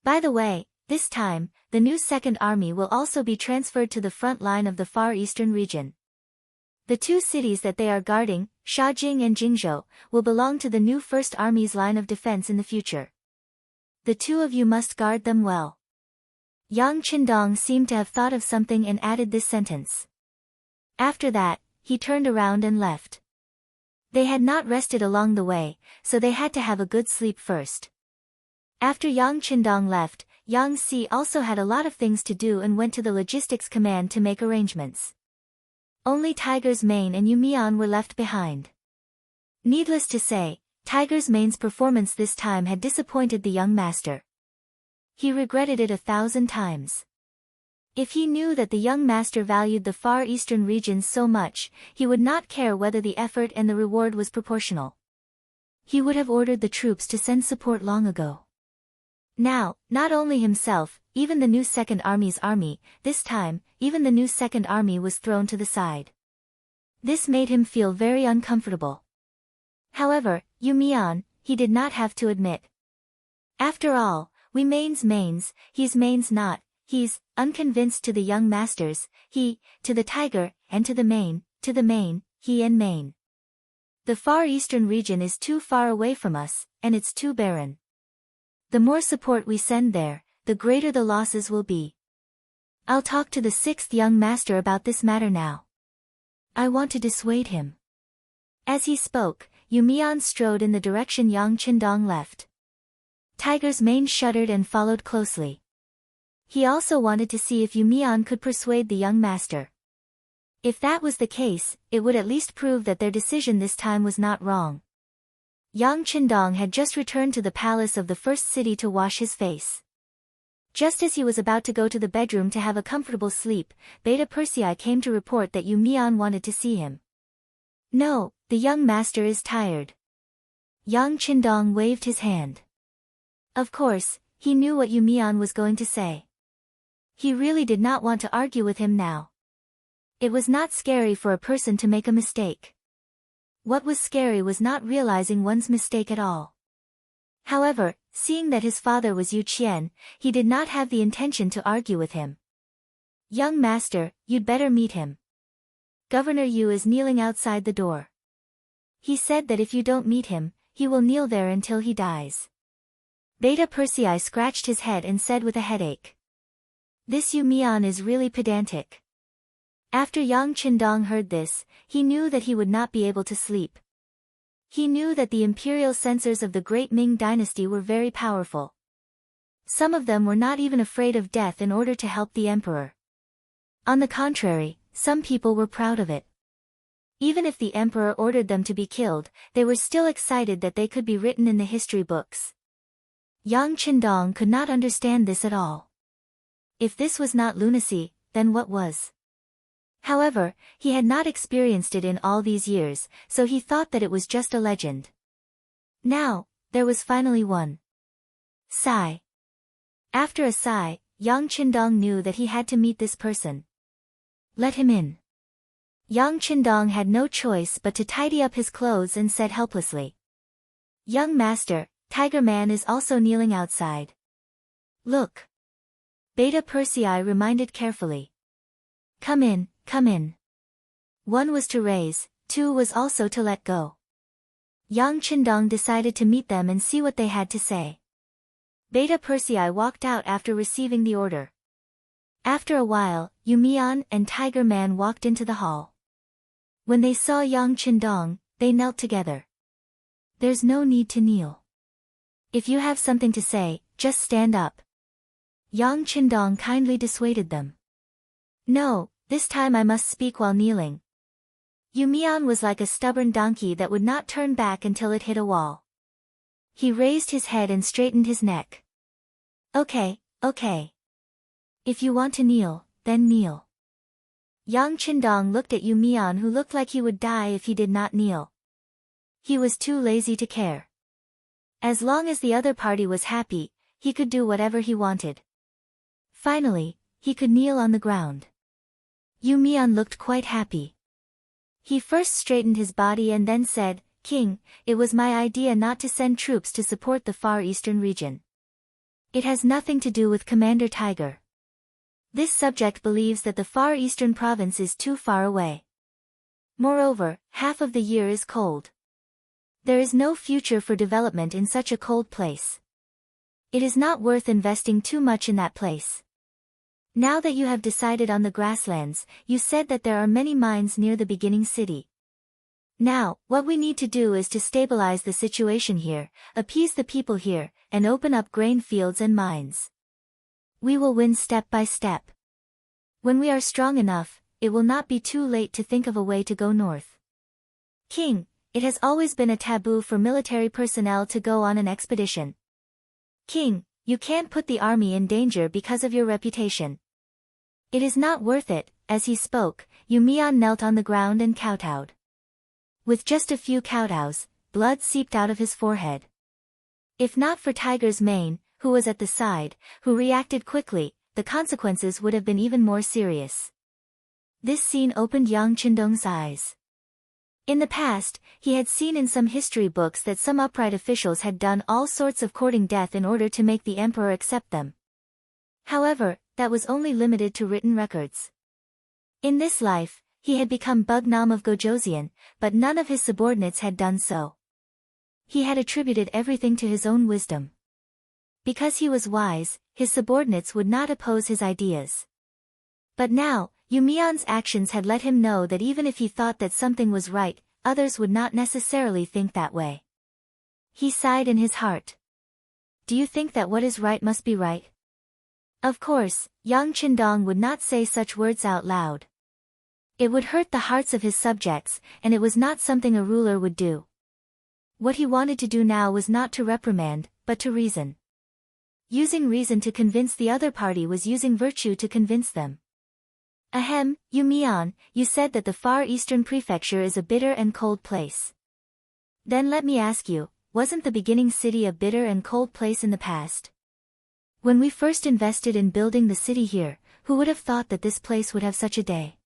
S1: By the way, This time, the new Second Army will also be transferred to the front line of the Far Eastern region. The two cities that they are guarding, Shaojing and Jingzhou, will belong to the new First Army's line of defense in the future. The two of you must guard them well. Yang Qindong seemed to have thought of something and added this sentence. After that, he turned around and left. They had not rested along the way, so they had to have a good sleep first. After Yang Qindong left, Yang Si also had a lot of things to do and went to the logistics command to make arrangements. Only Tiger's Mane and Yu Mian were left behind. Needless to say, Tiger's Mane's performance this time had disappointed the young master. He regretted it 1,000 times. If he knew that the young master valued the Far Eastern regions so much, he would not care whether the effort and the reward was proportional. He would have ordered the troops to send support long ago. Now, not only himself, even the new Second Army's army, this time, even the new Second Army was thrown to the side. This made him feel very uncomfortable. However, Yu Mian, he did not have to admit. After all, we mains, he's mains not, he's, unconvinced to the young masters, he, to the tiger, and to the main, he and main. The Far Eastern region is too far away from us, and it's too barren. The more support we send there, the greater the losses will be. I'll talk to the sixth young master about this matter now. I want to dissuade him. As he spoke, Yu Mian strode in the direction Yang Qindong left. Tiger's Mane shuddered and followed closely. He also wanted to see if Yu Mian could persuade the young master. If that was the case, it would at least prove that their decision this time was not wrong. Yang Qindong had just returned to the palace of the first city to wash his face. Just as he was about to go to the bedroom to have a comfortable sleep, Beta Persei came to report that Yu Mian wanted to see him. No, the young master is tired. Yang Qindong waved his hand. Of course, he knew what Yu Mian was going to say. He really did not want to argue with him now. It was not scary for a person to make a mistake. What was scary was not realizing one's mistake at all. However, seeing that his father was Yu Qian, he did not have the intention to argue with him. Young master, you'd better meet him. Governor Yu is kneeling outside the door. He said that if you don't meet him, he will kneel there until he dies. Beta Persei scratched his head and said with a headache. This Yu Mian is really pedantic. After Yang Qindong heard this, he knew that he would not be able to sleep. He knew that the imperial censors of the great Ming dynasty were very powerful. Some of them were not even afraid of death in order to help the emperor. On the contrary, some people were proud of it. Even if the emperor ordered them to be killed, they were still excited that they could be written in the history books. Yang Qindong could not understand this at all. If this was not lunacy, then what was? However, he had not experienced it in all these years, so he thought that it was just a legend. Now, there was finally one. Sigh. After a sigh, Yang Qindong knew that he had to meet this person. Let him in. Yang Qindong had no choice but to tidy up his clothes and said helplessly. Young master, Tiger Man is also kneeling outside. Look. Beta Persei reminded carefully. Come in, come in. One was to raise, two was also to let go. Yang Qindong decided to meet them and see what they had to say. Beta Persei walked out after receiving the order. After a while, Yu Mian and Tiger Man walked into the hall. When they saw Yang Qindong, they knelt together. There's no need to kneel. If you have something to say, just stand up. Yang Qindong kindly dissuaded them. No, this time I must speak while kneeling. Yu Mian was like a stubborn donkey that would not turn back until it hit a wall. He raised his head and straightened his neck. Okay, okay. If you want to kneel, then kneel. Yang Qindong looked at Yu Mian, who looked like he would die if he did not kneel. He was too lazy to care. As long as the other party was happy, he could do whatever he wanted. Finally, he could kneel on the ground. Yu Mian looked quite happy. He first straightened his body and then said, King, it was my idea not to send troops to support the Far Eastern region. It has nothing to do with Commander Tiger. This subject believes that the far eastern province is too far away. Moreover, half of the year is cold. There is no future for development in such a cold place. It is not worth investing too much in that place. Now that you have decided on the grasslands, you said that there are many mines near the beginning city. Now, what we need to do is to stabilize the situation here, appease the people here, and open up grain fields and mines. We will win step by step. When we are strong enough, it will not be too late to think of a way to go north. King, it has always been a taboo for military personnel to go on an expedition. King, you can't put the army in danger because of your reputation. It is not worth it. As he spoke, Yu Mian knelt on the ground and kowtowed. With just a few kowtows, blood seeped out of his forehead. If not for Tiger's mane, who was at the side, who reacted quickly, the consequences would have been even more serious. This scene opened Yang Qindong's eyes. In the past, he had seen in some history books that some upright officials had done all sorts of courting death in order to make the emperor accept them. However, that was only limited to written records. In this life, he had become Bugnam of Gojoseon, but none of his subordinates had done so. He had attributed everything to his own wisdom. Because he was wise, his subordinates would not oppose his ideas. But now, Yu Mian's actions had let him know that even if he thought that something was right, others would not necessarily think that way. He sighed in his heart. Do you think that what is right must be right? Of course, Yang Qindong would not say such words out loud. It would hurt the hearts of his subjects, and it was not something a ruler would do. What he wanted to do now was not to reprimand, but to reason. Using reason to convince the other party was using virtue to convince them. Ahem, Yu Mian, you said that the far eastern prefecture is a bitter and cold place. Then let me ask you, wasn't the beginning city a bitter and cold place in the past? When we first invested in building the city here, who would have thought that this place would have such a day?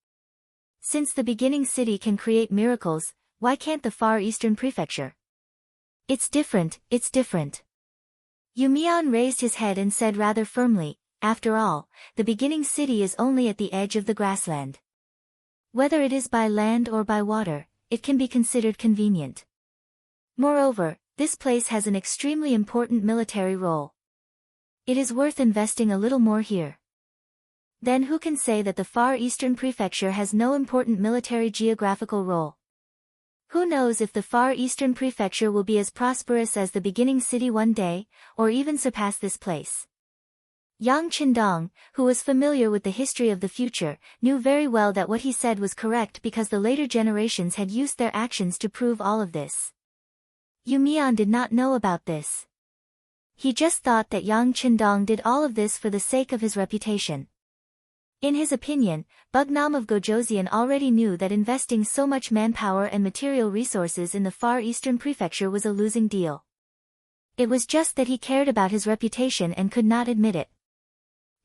S1: Since the beginning city can create miracles, why can't the far eastern prefecture? It's different, it's different. Yu Mian raised his head and said rather firmly, after all, the beginning city is only at the edge of the grassland. Whether it is by land or by water, it can be considered convenient. Moreover, this place has an extremely important military role. It is worth investing a little more here. Then who can say that the far eastern prefecture has no important military geographical role? Who knows if the far eastern prefecture will be as prosperous as the beginning city one day, or even surpass this place? Yang Qindong, who was familiar with the history of the future, knew very well that what he said was correct because the later generations had used their actions to prove all of this. Yu Mian did not know about this. He just thought that Yang Qindong did all of this for the sake of his reputation. In his opinion, Bugnam of Gojoseon already knew that investing so much manpower and material resources in the far eastern prefecture was a losing deal. It was just that he cared about his reputation and could not admit it.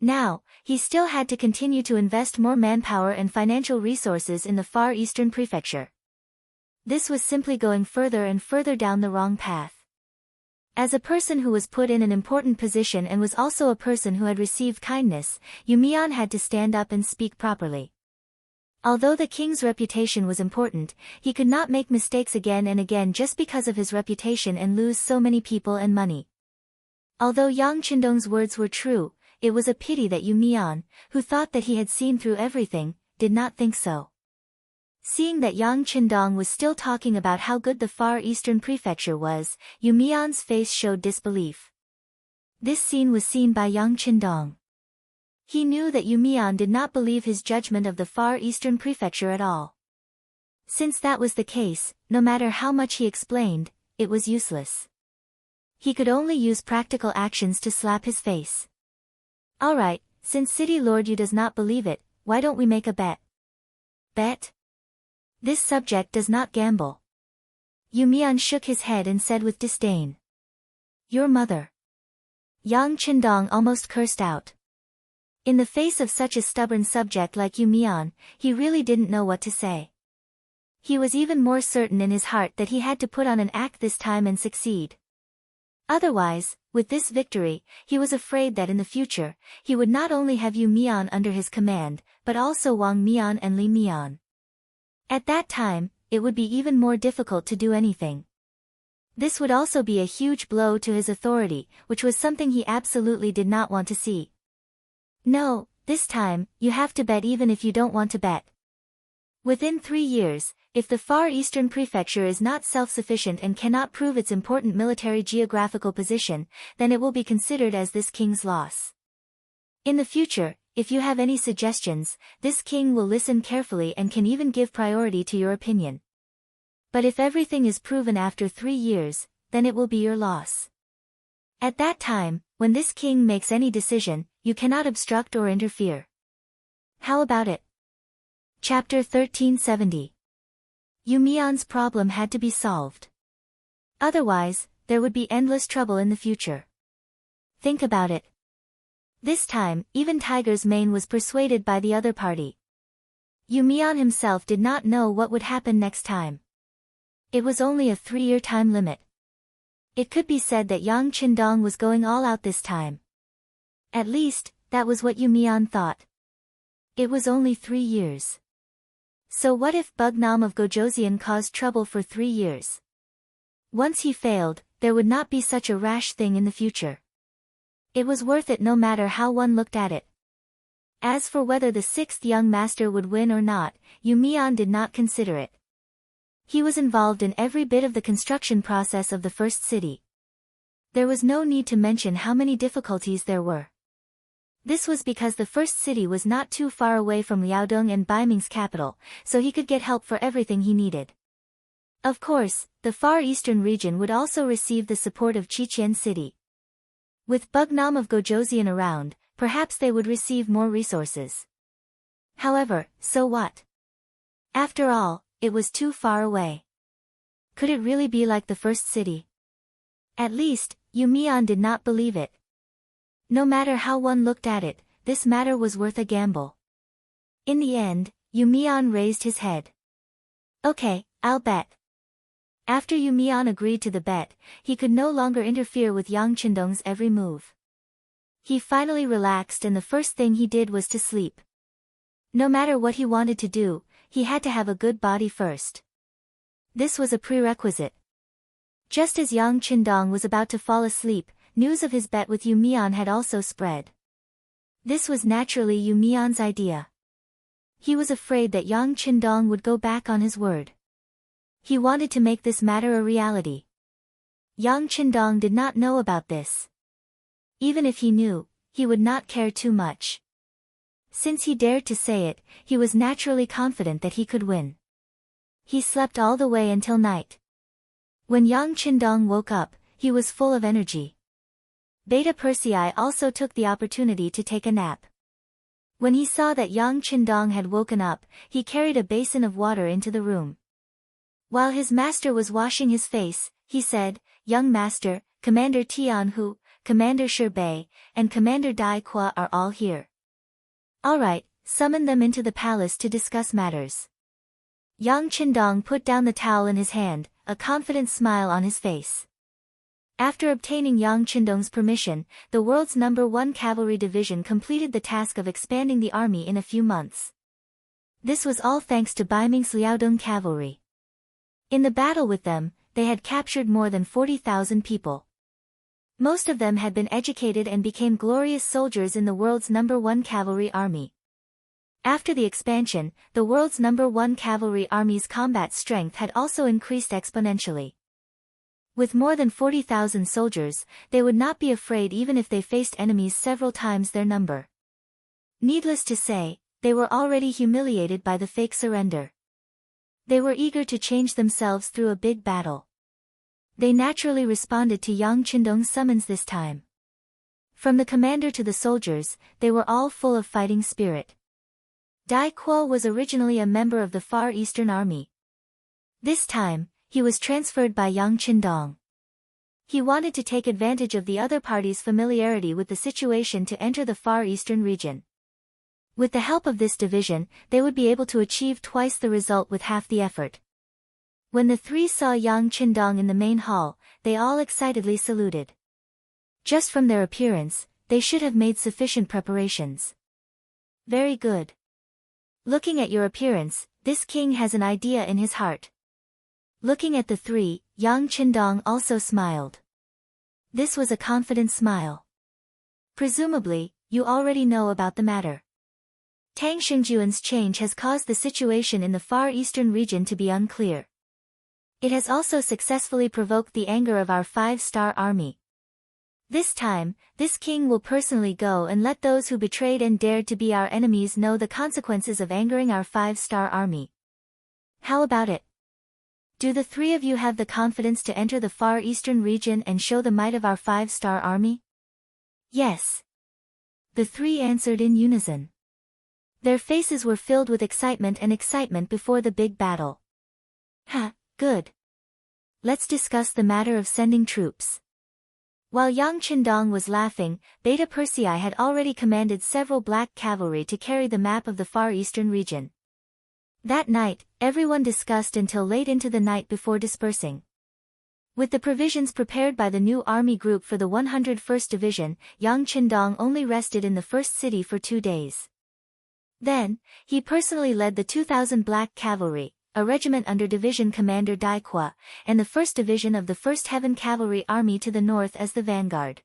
S1: Now, he still had to continue to invest more manpower and financial resources in the far eastern prefecture. This was simply going further and further down the wrong path. As a person who was put in an important position and was also a person who had received kindness, Yu Mian had to stand up and speak properly. Although the king's reputation was important, he could not make mistakes again and again just because of his reputation and lose so many people and money. Although Yang Qindong's words were true, it was a pity that Yu Mian, who thought that he had seen through everything, did not think so. Seeing that Yang Qindong was still talking about how good the far eastern prefecture was, Yu Mian's face showed disbelief. This scene was seen by Yang Qindong. He knew that Yu Mian did not believe his judgment of the far eastern prefecture at all. Since that was the case, no matter how much he explained, it was useless. He could only use practical actions to slap his face. Alright, since City Lord Yu does not believe it, why don't we make a bet? Bet? This subject does not gamble. Yu Mian shook his head and said with disdain. Your mother. Yang Qindong almost cursed out. In the face of such a stubborn subject like Yu Mian, he really didn't know what to say. He was even more certain in his heart that he had to put on an act this time and succeed. Otherwise, with this victory, he was afraid that in the future, he would not only have Yu Mian under his command, but also Wang Mian and Li Mian. At that time, it would be even more difficult to do anything. This would also be a huge blow to his authority, which was something he absolutely did not want to see. No, this time, you have to bet even if you don't want to bet. Within 3 years, if the Far Eastern Prefecture is not self-sufficient and cannot prove its important military geographical position, then it will be considered as this king's loss. In the future, if you have any suggestions, this king will listen carefully and can even give priority to your opinion. But if everything is proven after 3 years, then it will be your loss. At that time, when this king makes any decision, you cannot obstruct or interfere. How about it? Chapter 1370. Yu Mian's problem had to be solved. Otherwise, there would be endless trouble in the future. Think about it. This time, even Tiger's mane was persuaded by the other party. Yu Mian himself did not know what would happen next time. It was only a 3-year time limit. It could be said that Yang Qindong was going all out this time. At least, that was what Yu Mian thought. It was only 3 years. So what if Bugnam of Gojoseon caused trouble for 3 years? Once he failed, there would not be such a rash thing in the future. It was worth it no matter how one looked at it. As for whether the 6th young master would win or not, Yu Mian did not consider it. He was involved in every bit of the construction process of the first city. There was no need to mention how many difficulties there were. This was because the first city was not too far away from Liaodong and Baiming's capital, so he could get help for everything he needed. Of course, the Far Eastern region would also receive the support of Qiqian City. With Bugnam of Gojoseon around, perhaps they would receive more resources. However, so what? After all, it was too far away. Could it really be like the first city? At least, Yu Mian did not believe it. No matter how one looked at it, this matter was worth a gamble. In the end, Yu Mian raised his head. Okay, I'll bet. After Yu Mian agreed to the bet, he could no longer interfere with Yang Qindong's every move. He finally relaxed and the first thing he did was to sleep. No matter what he wanted to do, he had to have a good body first. This was a prerequisite. Just as Yang Qindong was about to fall asleep, news of his bet with Yu Mian had also spread. This was naturally Yu Mian's idea. He was afraid that Yang Qindong would go back on his word. He wanted to make this matter a reality. Yang Qindong did not know about this. Even if he knew, he would not care too much. Since he dared to say it, he was naturally confident that he could win. He slept all the way until night. When Yang Qindong woke up, he was full of energy. Beta Persei also took the opportunity to take a nap. When he saw that Yang Qindong had woken up, he carried a basin of water into the room. While his master was washing his face, he said, "Young master, Commander Tianhu, Commander Sherbei, and Commander Dai Qua are all here. All right, summon them into the palace to discuss matters." Yang Qindong put down the towel in his hand, a confident smile on his face. After obtaining Yang Qindong's permission, the world's #1 cavalry division completed the task of expanding the army in a few months. This was all thanks to Baiming's Liaodong cavalry. In the battle with them, they had captured more than 40,000 people. Most of them had been educated and became glorious soldiers in the world's #1 cavalry army. After the expansion, the world's #1 cavalry army's combat strength had also increased exponentially. With more than 40,000 soldiers, they would not be afraid even if they faced enemies several times their number. Needless to say, they were already humiliated by the fake surrender. They were eager to change themselves through a big battle. They naturally responded to Yang Qindong's summons this time. From the commander to the soldiers, they were all full of fighting spirit. Dai Kuo was originally a member of the Far Eastern Army. This time, he was transferred by Yang Qindong. He wanted to take advantage of the other party's familiarity with the situation to enter the Far Eastern region. With the help of this division, they would be able to achieve twice the result with half the effort. When the three saw Yang Qindong in the main hall, they all excitedly saluted. Just from their appearance, they should have made sufficient preparations. Very good. Looking at your appearance, this king has an idea in his heart. Looking at the three, Yang Qindong also smiled. This was a confident smile. Presumably, you already know about the matter. Tang Xingjuan's change has caused the situation in the Far Eastern region to be unclear. It has also successfully provoked the anger of our 5-star army. This time, this king will personally go and let those who betrayed and dared to be our enemies know the consequences of angering our 5-star army. How about it? Do the three of you have the confidence to enter the Far Eastern region and show the might of our 5-star army? Yes. The three answered in unison. Their faces were filled with excitement before the big battle. Good. Let's discuss the matter of sending troops. While Yang Qindong was laughing, Beta Persei had already commanded several black cavalry to carry the map of the Far Eastern region. That night, everyone discussed until late into the night before dispersing. With the provisions prepared by the new army group for the 101st Division, Yang Qindong only rested in the first city for 2 days. Then, he personally led the 2,000 Black Cavalry, a regiment under Division Commander Dai Qua, and the 1st Division of the 1st Heaven Cavalry Army to the north as the vanguard.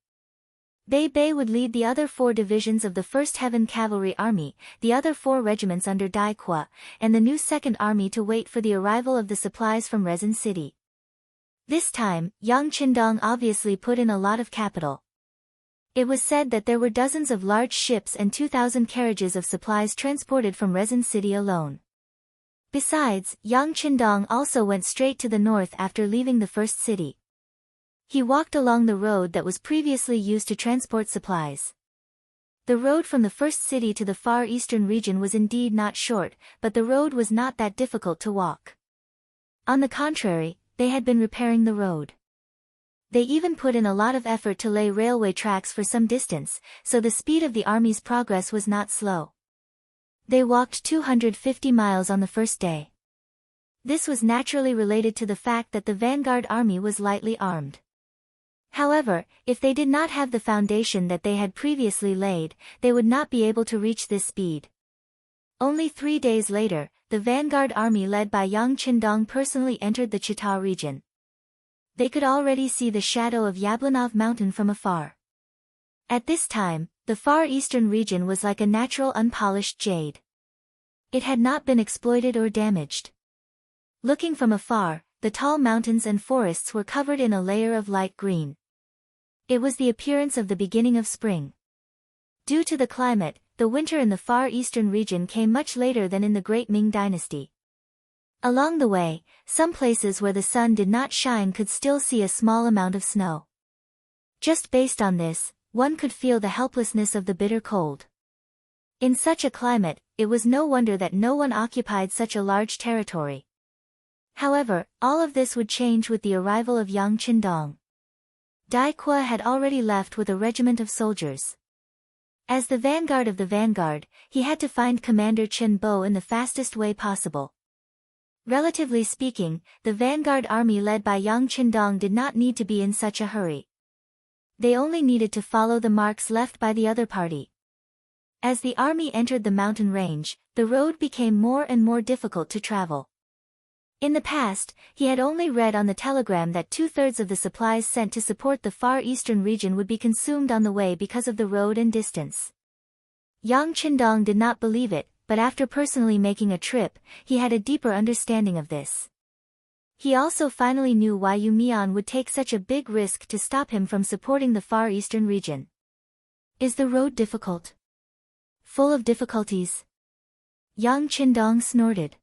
S1: Bei would lead the other 4 divisions of the 1st Heaven Cavalry Army, the other 4 regiments under Dai Qua, and the new 2nd Army to wait for the arrival of the supplies from Resin City. This time, Yang Qindong obviously put in a lot of capital. It was said that there were dozens of large ships and 2,000 carriages of supplies transported from Resin City alone. Besides, Yang Qindong also went straight to the north after leaving the first city. He walked along the road that was previously used to transport supplies. The road from the first city to the Far Eastern region was indeed not short, but the road was not that difficult to walk. On the contrary, they had been repairing the road. They even put in a lot of effort to lay railway tracks for some distance, so the speed of the army's progress was not slow. They walked 250 miles on the first day. This was naturally related to the fact that the vanguard army was lightly armed. However, if they did not have the foundation that they had previously laid, they would not be able to reach this speed. Only 3 days later, the vanguard army led by Yang Qindong personally entered the Chita region. They could already see the shadow of Yablonov Mountain from afar. At this time, the Far Eastern region was like a natural unpolished jade. It had not been exploited or damaged. Looking from afar, the tall mountains and forests were covered in a layer of light green. It was the appearance of the beginning of spring. Due to the climate, the winter in the Far Eastern region came much later than in the Great Ming Dynasty. Along the way, some places where the sun did not shine could still see a small amount of snow. Just based on this, one could feel the helplessness of the bitter cold. In such a climate, it was no wonder that no one occupied such a large territory. However, all of this would change with the arrival of Yang Qindong. Dai Qua had already left with a regiment of soldiers. As the vanguard of the vanguard, he had to find Commander Chen Bo in the fastest way possible. Relatively speaking, the vanguard army led by Yang Qindong did not need to be in such a hurry. They only needed to follow the marks left by the other party. As the army entered the mountain range, the road became more and more difficult to travel. In the past, he had only read on the telegram that 2/3 of the supplies sent to support the Far Eastern region would be consumed on the way because of the road and distance. Yang Qindong did not believe it, but after personally making a trip, he had a deeper understanding of this. He also finally knew why Yu Mian would take such a big risk to stop him from supporting the Far Eastern region. Is the road difficult? Full of difficulties? Yang Qindong snorted.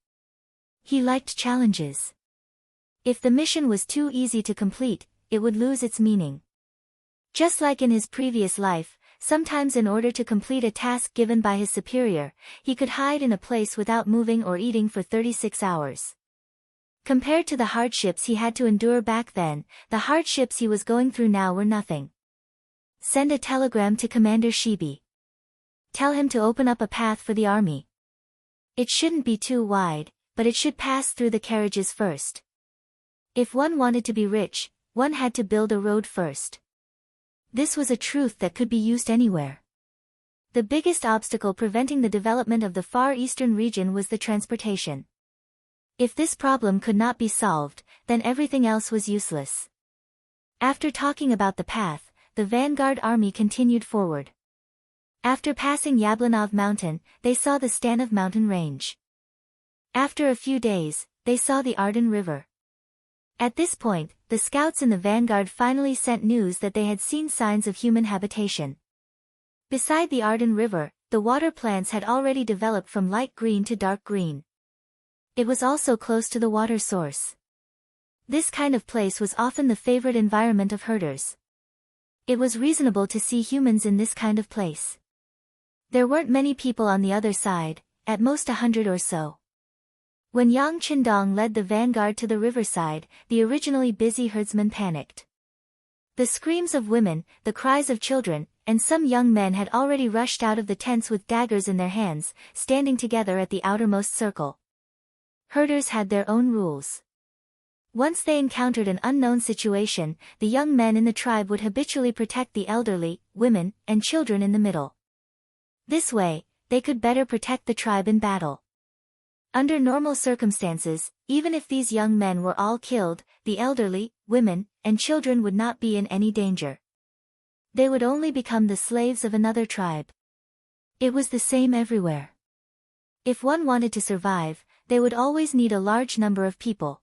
S1: He liked challenges. If the mission was too easy to complete, it would lose its meaning. Just like in his previous life, sometimes in order to complete a task given by his superior, he could hide in a place without moving or eating for 36 hours. Compared to the hardships he had to endure back then, the hardships he was going through now were nothing. Send a telegram to Commander Shibi. Tell him to open up a path for the army. It shouldn't be too wide, but it should pass through the carriages first. If one wanted to be rich, one had to build a road first. This was a truth that could be used anywhere. The biggest obstacle preventing the development of the Far Eastern region was the transportation. If this problem could not be solved, then everything else was useless. After talking about the path, the vanguard army continued forward. After passing Yablonov Mountain, they saw the Stanov mountain range. After a few days, they saw the Arden River. At this point, the scouts in the vanguard finally sent news that they had seen signs of human habitation. Beside the Arden River, the water plants had already developed from light green to dark green. It was also close to the water source. This kind of place was often the favorite environment of herders. It was reasonable to see humans in this kind of place. There weren't many people on the other side, at most 100 or so. When Yang Qindong led the vanguard to the riverside, the originally busy herdsmen panicked. The screams of women, the cries of children, and some young men had already rushed out of the tents with daggers in their hands, standing together at the outermost circle. Herders had their own rules. Once they encountered an unknown situation, the young men in the tribe would habitually protect the elderly, women, and children in the middle. This way, they could better protect the tribe in battle. Under normal circumstances, even if these young men were all killed, the elderly, women, and children would not be in any danger. They would only become the slaves of another tribe. It was the same everywhere. If one wanted to survive, they would always need a large number of people.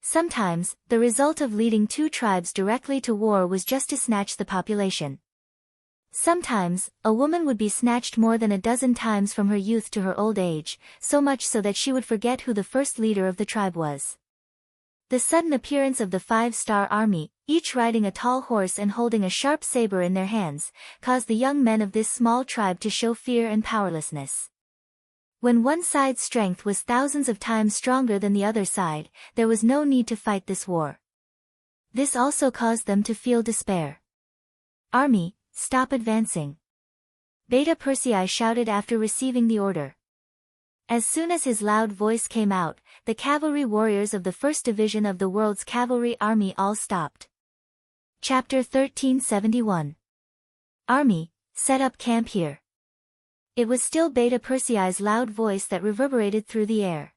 S1: Sometimes, the result of leading two tribes directly to war was just to snatch the population. Sometimes, a woman would be snatched more than a dozen times from her youth to her old age, so much so that she would forget who the first leader of the tribe was. The sudden appearance of the 5-star army, each riding a tall horse and holding a sharp saber in their hands, caused the young men of this small tribe to show fear and powerlessness. When one side's strength was thousands of times stronger than the other side, there was no need to fight this war. This also caused them to feel despair. Army, stop advancing. Beta Persei shouted after receiving the order. As soon as his loud voice came out, the cavalry warriors of the 1st Division of the World's Cavalry Army all stopped. Chapter 1371. Army, set up camp here. It was still Beta Persei's loud voice that reverberated through the air.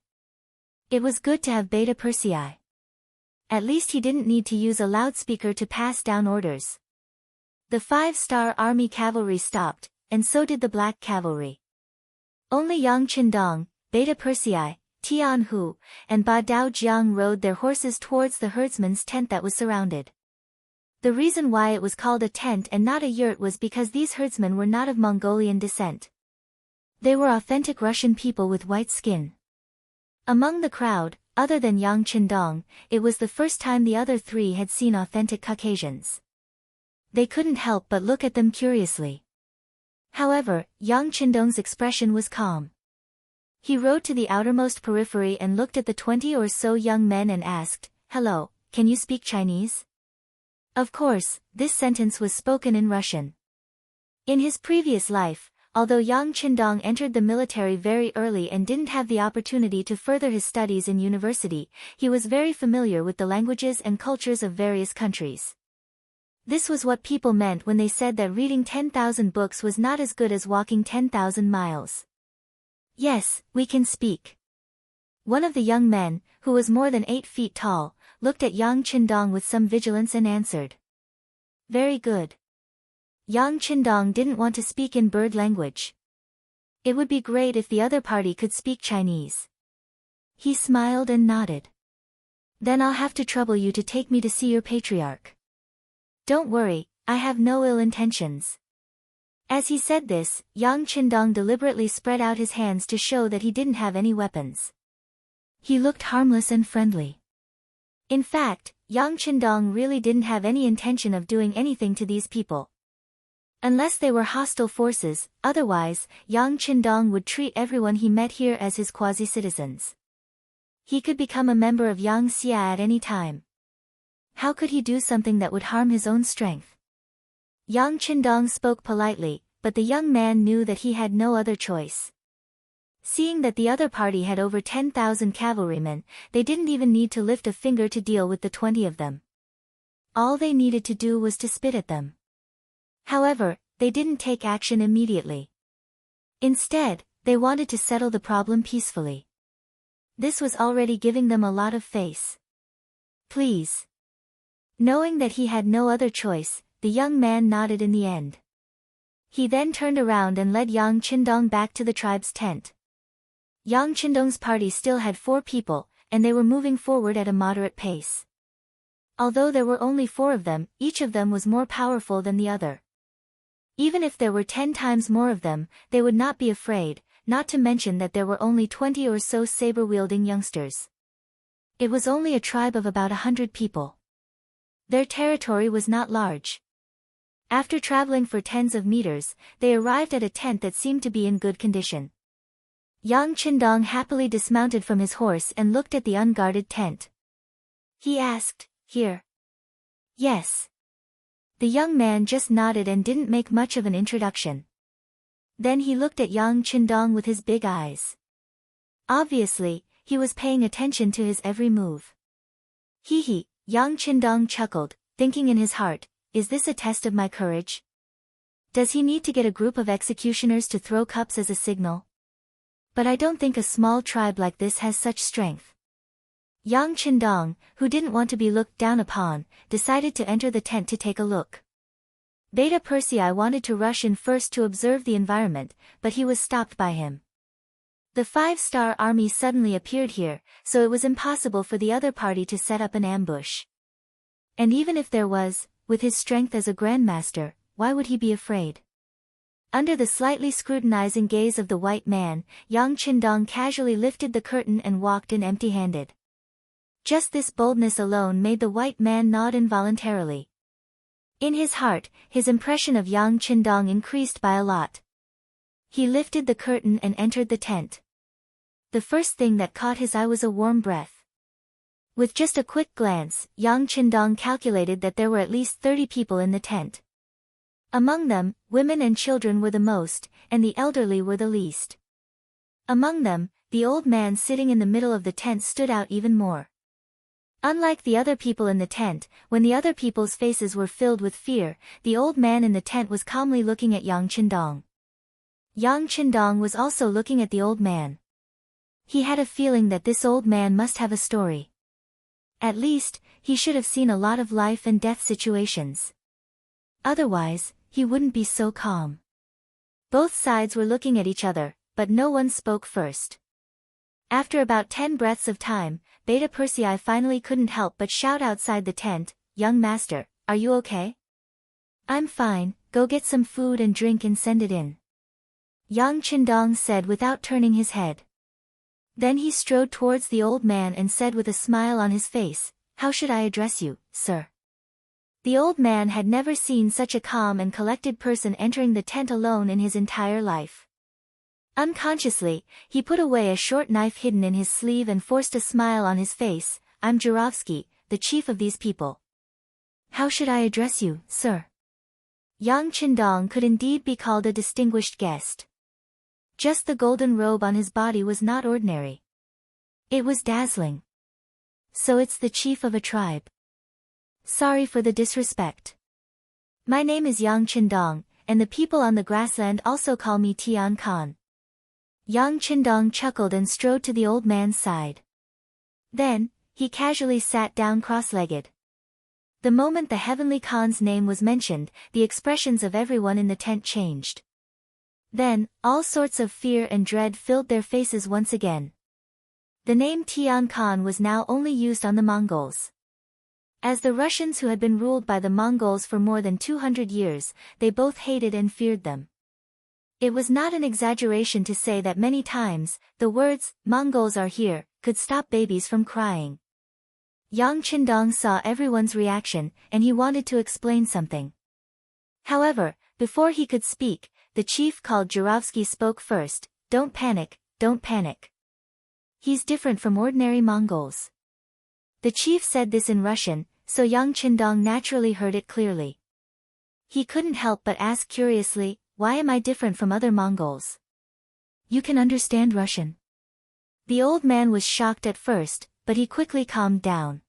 S1: It was good to have Beta Persei. At least he didn't need to use a loudspeaker to pass down orders. The 5-star army cavalry stopped, and so did the black cavalry. Only Yang Qindong, Beta Persei, Tian Hu, and Ba Dao Jiang rode their horses towards the herdsman's tent that was surrounded. The reason why it was called a tent and not a yurt was because these herdsmen were not of Mongolian descent. They were authentic Russian people with white skin. Among the crowd, other than Yang Qindong, it was the first time the other three had seen authentic Caucasians. They couldn't help but look at them curiously. However, Yang Qindong's expression was calm. He rode to the outermost periphery and looked at the 20 or so young men and asked, "Hello, can you speak Chinese?" Of course, this sentence was spoken in Russian. In his previous life, although Yang Qindong entered the military very early and didn't have the opportunity to further his studies in university, he was very familiar with the languages and cultures of various countries. This was what people meant when they said that reading 10,000 books was not as good as walking 10,000 miles. Yes, we can speak. One of the young men, who was more than 8 feet tall, looked at Yang Qindong with some vigilance and answered. Very good. Yang Qindong didn't want to speak in bird language. It would be great if the other party could speak Chinese. He smiled and nodded. Then I'll have to trouble you to take me to see your patriarch. Don't worry, I have no ill intentions. As he said this, Yang Qindong deliberately spread out his hands to show that he didn't have any weapons. He looked harmless and friendly. In fact, Yang Qindong really didn't have any intention of doing anything to these people. Unless they were hostile forces, otherwise, Yang Qindong would treat everyone he met here as his quasi-citizens. He could become a member of Yang Xia at any time. How could he do something that would harm his own strength? Yang Qindong spoke politely, but the young man knew that he had no other choice. Seeing that the other party had over 10,000 cavalrymen, they didn't even need to lift a finger to deal with the 20 of them. All they needed to do was to spit at them. However, they didn't take action immediately. Instead, they wanted to settle the problem peacefully. This was already giving them a lot of face. Please. Knowing that he had no other choice, the young man nodded in the end. He then turned around and led Yang Qindong back to the tribe's tent. Yang Qindong's party still had 4 people, and they were moving forward at a moderate pace. Although there were only 4 of them, each of them was more powerful than the other. Even if there were 10 times more of them, they would not be afraid, not to mention that there were only 20 or so saber-wielding youngsters. It was only a tribe of about 100 people. Their territory was not large. After traveling for tens of meters, they arrived at a tent that seemed to be in good condition. Yang Qindong happily dismounted from his horse and looked at the unguarded tent. He asked, "Here?" "Yes." The young man just nodded and didn't make much of an introduction. Then he looked at Yang Qindong with his big eyes. Obviously, he was paying attention to his every move. Hee hee, Yang Qindong chuckled, thinking in his heart, is this a test of my courage? Does he need to get a group of executioners to throw cups as a signal? But I don't think a small tribe like this has such strength. Yang Qindong, who didn't want to be looked down upon, decided to enter the tent to take a look. Beta Persei wanted to rush in first to observe the environment, but he was stopped by him. The 5-star army suddenly appeared here, so it was impossible for the other party to set up an ambush. And even if there was, with his strength as a grandmaster, why would he be afraid? Under the slightly scrutinizing gaze of the white man, Yang Qindong casually lifted the curtain and walked in empty-handed. Just this boldness alone made the white man nod involuntarily. In his heart, his impression of Yang Qindong increased by a lot. He lifted the curtain and entered the tent. The first thing that caught his eye was a warm breath. With just a quick glance, Yang Qindong calculated that there were at least 30 people in the tent. Among them, women and children were the most, and the elderly were the least. Among them, the old man sitting in the middle of the tent stood out even more. Unlike the other people in the tent, when the other people's faces were filled with fear, the old man in the tent was calmly looking at Yang Qindong. Yang Qindong was also looking at the old man. He had a feeling that this old man must have a story. At least, he should have seen a lot of life and death situations. Otherwise, he wouldn't be so calm. Both sides were looking at each other, but no one spoke first. After about 10 breaths of time, Beta Persei finally couldn't help but shout outside the tent, "Young master, are you okay?" "I'm fine, go get some food and drink and send it in," Yang Qindong said without turning his head. Then he strode towards the old man and said with a smile on his face, "How should I address you, sir?" The old man had never seen such a calm and collected person entering the tent alone in his entire life. Unconsciously, he put away a short knife hidden in his sleeve and forced a smile on his face. "I'm Jurovsky, the chief of these people." "How should I address you, sir?" Yang Qindong could indeed be called a distinguished guest. Just the golden robe on his body was not ordinary. It was dazzling. "So it's the chief of a tribe. Sorry for the disrespect. My name is Yang Qindong, and the people on the grassland also call me Tian Khan." Yang Qindong chuckled and strode to the old man's side. Then, he casually sat down cross-legged. The moment the Heavenly Khan's name was mentioned, the expressions of everyone in the tent changed. Then, all sorts of fear and dread filled their faces once again. The name Tian Khan was now only used on the Mongols. As the Russians who had been ruled by the Mongols for more than 200 years, they both hated and feared them. It was not an exaggeration to say that many times, the words, "Mongols are here," could stop babies from crying. Yang Qindong saw everyone's reaction, and he wanted to explain something. However, before he could speak, the chief called Jurovsky spoke first. "Don't panic, don't panic. He's different from ordinary Mongols." The chief said this in Russian, so Yang Qindong naturally heard it clearly. He couldn't help but ask curiously, "Why am I different from other Mongols?" "You can understand Russian?" The old man was shocked at first, but he quickly calmed down.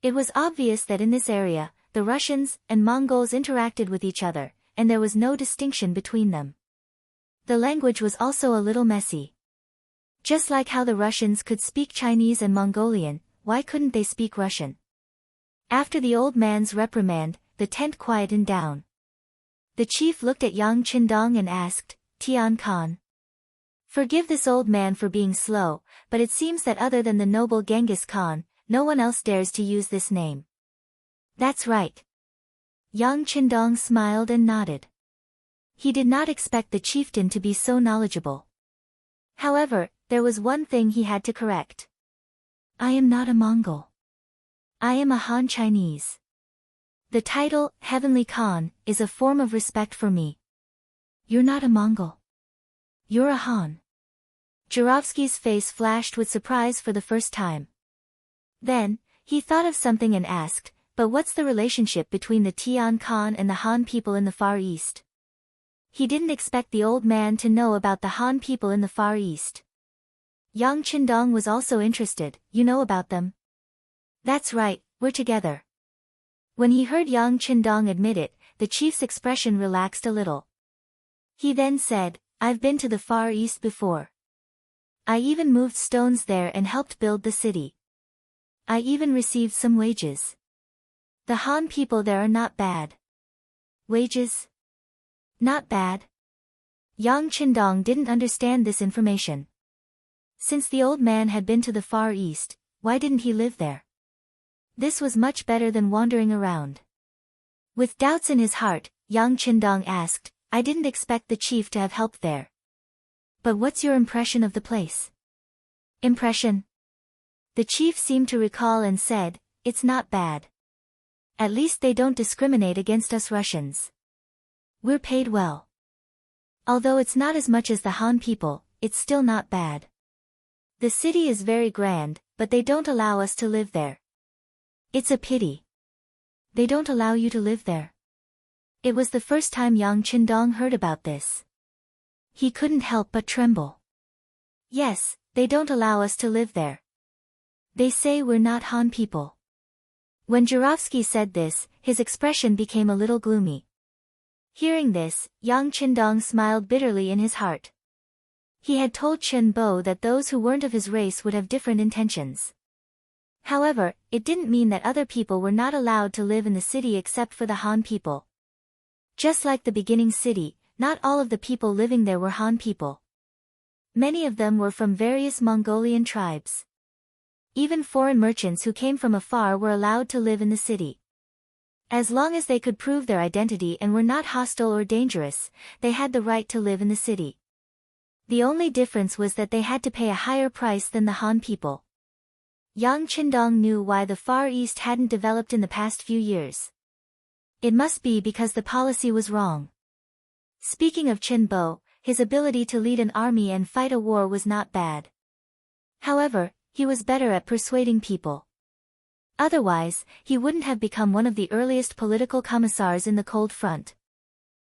S1: It was obvious that in this area, the Russians and Mongols interacted with each other, and there was no distinction between them. The language was also a little messy. Just like how the Russians could speak Chinese and Mongolian, why couldn't they speak Russian? After the old man's reprimand, the tent quietened down. The chief looked at Yang Qindong and asked, "Tian Khan. Forgive this old man for being slow, but it seems that other than the noble Genghis Khan, no one else dares to use this name." "That's right." Yang Qindong smiled and nodded. He did not expect the chieftain to be so knowledgeable. However, there was one thing he had to correct. "I am not a Mongol. I am a Han Chinese. The title, Heavenly Khan, is a form of respect for me." "You're not a Mongol. You're a Han." Jurovsky's face flashed with surprise for the first time. Then, he thought of something and asked, "But what's the relationship between the Tian Khan and the Han people in the Far East?" He didn't expect the old man to know about the Han people in the Far East. Yang Qindong was also interested. "You know about them?" "That's right, we're together." When he heard Yang Qindong admit it, the chief's expression relaxed a little. He then said, "I've been to the Far East before. I even moved stones there and helped build the city. I even received some wages. The Han people there are not bad." "Wages? Not bad?" Yang Qindong didn't understand this information. Since the old man had been to the Far East, why didn't he live there? This was much better than wandering around. With doubts in his heart, Yang Qindong asked, "I didn't expect the chief to have helped there. But what's your impression of the place?" "Impression?" The chief seemed to recall and said, "It's not bad. At least they don't discriminate against us Russians. We're paid well. Although it's not as much as the Han people, it's still not bad. The city is very grand, but they don't allow us to live there." "It's a pity. They don't allow you to live there?" It was the first time Yang Qindong heard about this. He couldn't help but tremble. "Yes, they don't allow us to live there. They say we're not Han people." When Jurovsky said this, his expression became a little gloomy. Hearing this, Yang Qindong smiled bitterly in his heart. He had told Chen Bo that those who weren't of his race would have different intentions. However, it didn't mean that other people were not allowed to live in the city except for the Han people. Just like the beginning city, not all of the people living there were Han people. Many of them were from various Mongolian tribes. Even foreign merchants who came from afar were allowed to live in the city. As long as they could prove their identity and were not hostile or dangerous, they had the right to live in the city. The only difference was that they had to pay a higher price than the Han people. Yang Qindong knew why the Far East hadn't developed in the past few years. It must be because the policy was wrong. Speaking of Chen Bo, his ability to lead an army and fight a war was not bad. However, he was better at persuading people. Otherwise, he wouldn't have become one of the earliest political commissars in the Cold Front.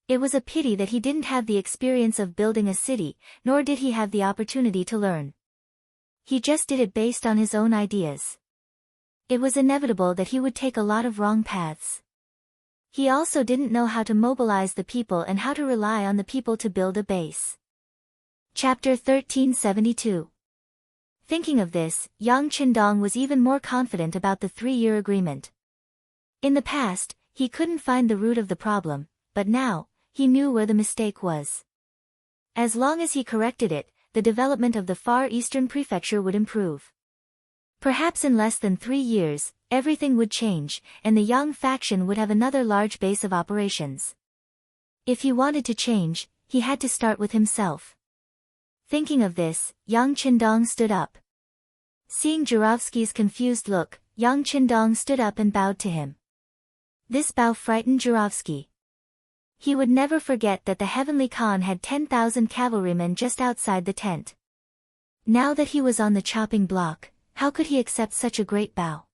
S1: It was a pity that he didn't have the experience of building a city, nor did he have the opportunity to learn. He just did it based on his own ideas. It was inevitable that he would take a lot of wrong paths. He also didn't know how to mobilize the people and how to rely on the people to build a base. Chapter 1372. Thinking of this, Yang Qindong was even more confident about the 3-year agreement. In the past, he couldn't find the root of the problem, but now, he knew where the mistake was. As long as he corrected it, the development of the Far Eastern Prefecture would improve. Perhaps in less than 3 years, everything would change, and the Yang faction would have another large base of operations. If he wanted to change, he had to start with himself. Thinking of this, Yang Qindong stood up. Seeing Jurovsky's confused look, Yang Qindong stood up and bowed to him. This bow frightened Jurovsky. He would never forget that the Heavenly Khan had 10,000 cavalrymen just outside the tent. Now that he was on the chopping block, how could he accept such a great bow?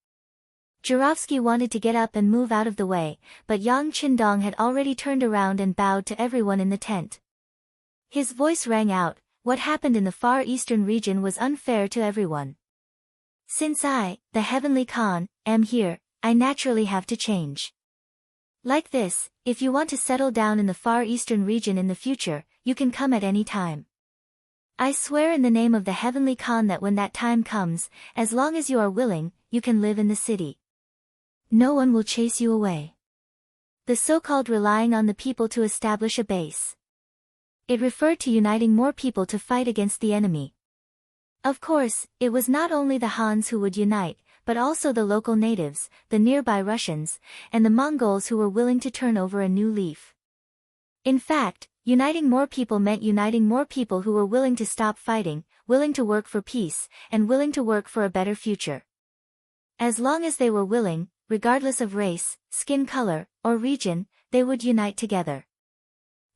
S1: Jurovsky wanted to get up and move out of the way, but Yang Qindong had already turned around and bowed to everyone in the tent. His voice rang out, "What happened in the Far Eastern region was unfair to everyone. Since I, the Heavenly Khan, am here, I naturally have to change. Like this, if you want to settle down in the Far Eastern region in the future, you can come at any time. I swear in the name of the Heavenly Khan that when that time comes, as long as you are willing, you can live in the city. No one will chase you away. The so-called relying on the people to establish a base. It referred to uniting more people to fight against the enemy. Of course, it was not only the Hans who would unite, but also the local natives, the nearby Russians, and the Mongols who were willing to turn over a new leaf. In fact, uniting more people meant uniting more people who were willing to stop fighting, willing to work for peace, and willing to work for a better future. As long as they were willing, regardless of race, skin color, or region, they would unite together.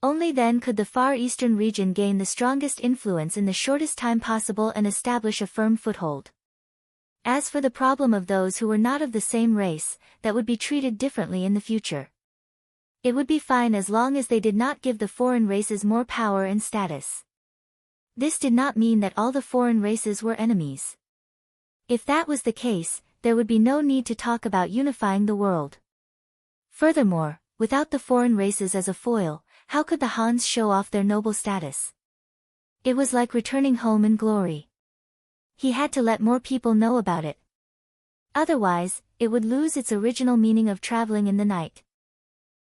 S1: Only then could the Far Eastern region gain the strongest influence in the shortest time possible and establish a firm foothold. As for the problem of those who were not of the same race, that would be treated differently in the future. It would be fine as long as they did not give the foreign races more power and status. This did not mean that all the foreign races were enemies. If that was the case, there would be no need to talk about unifying the world. Furthermore, without the foreign races as a foil, how could the Hans show off their noble status? It was like returning home in glory. He had to let more people know about it. Otherwise, it would lose its original meaning of traveling in the night.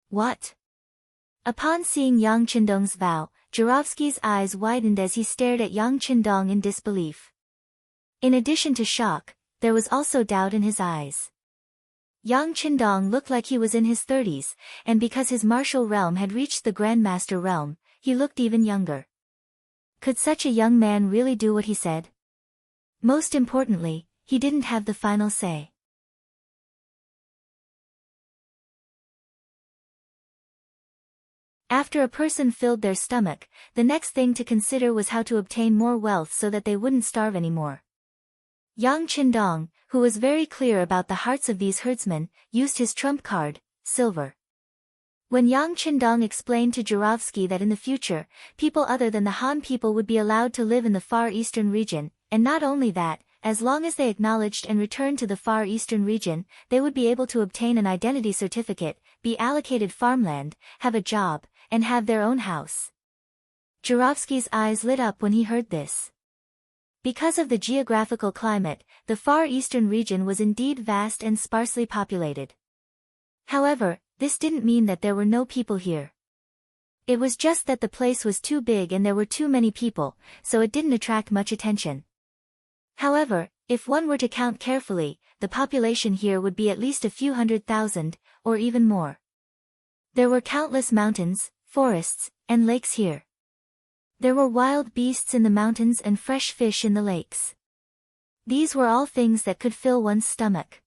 S1: What? Upon seeing Yang Qindong's vow, Jurovsky's eyes widened as he stared at Yang Qindong in disbelief. In addition to shock, there was also doubt in his eyes. Yang Qindong looked like he was in his 30s, and because his martial realm had reached the Grandmaster realm, he looked even younger. Could such a young man really do what he said? Most importantly, he didn't have the final say. After a person filled their stomach, the next thing to consider was how to obtain more wealth so that they wouldn't starve anymore. Yang Qindong, who was very clear about the hearts of these herdsmen, used his trump card, silver. When Yang Qindong explained to Jurovsky that in the future, people other than the Han people would be allowed to live in the Far Eastern region, and not only that, as long as they acknowledged and returned to the Far Eastern region, they would be able to obtain an identity certificate, be allocated farmland, have a job, and have their own house. Jurovsky's eyes lit up when he heard this. Because of the geographical climate, the Far Eastern region was indeed vast and sparsely populated. However, this didn't mean that there were no people here. It was just that the place was too big and there were too many people, so it didn't attract much attention. However, if one were to count carefully, the population here would be at least a few 100,000, or even more. There were countless mountains, forests, and lakes here. There were wild beasts in the mountains and fresh fish in the lakes. These were all things that could fill one's stomach.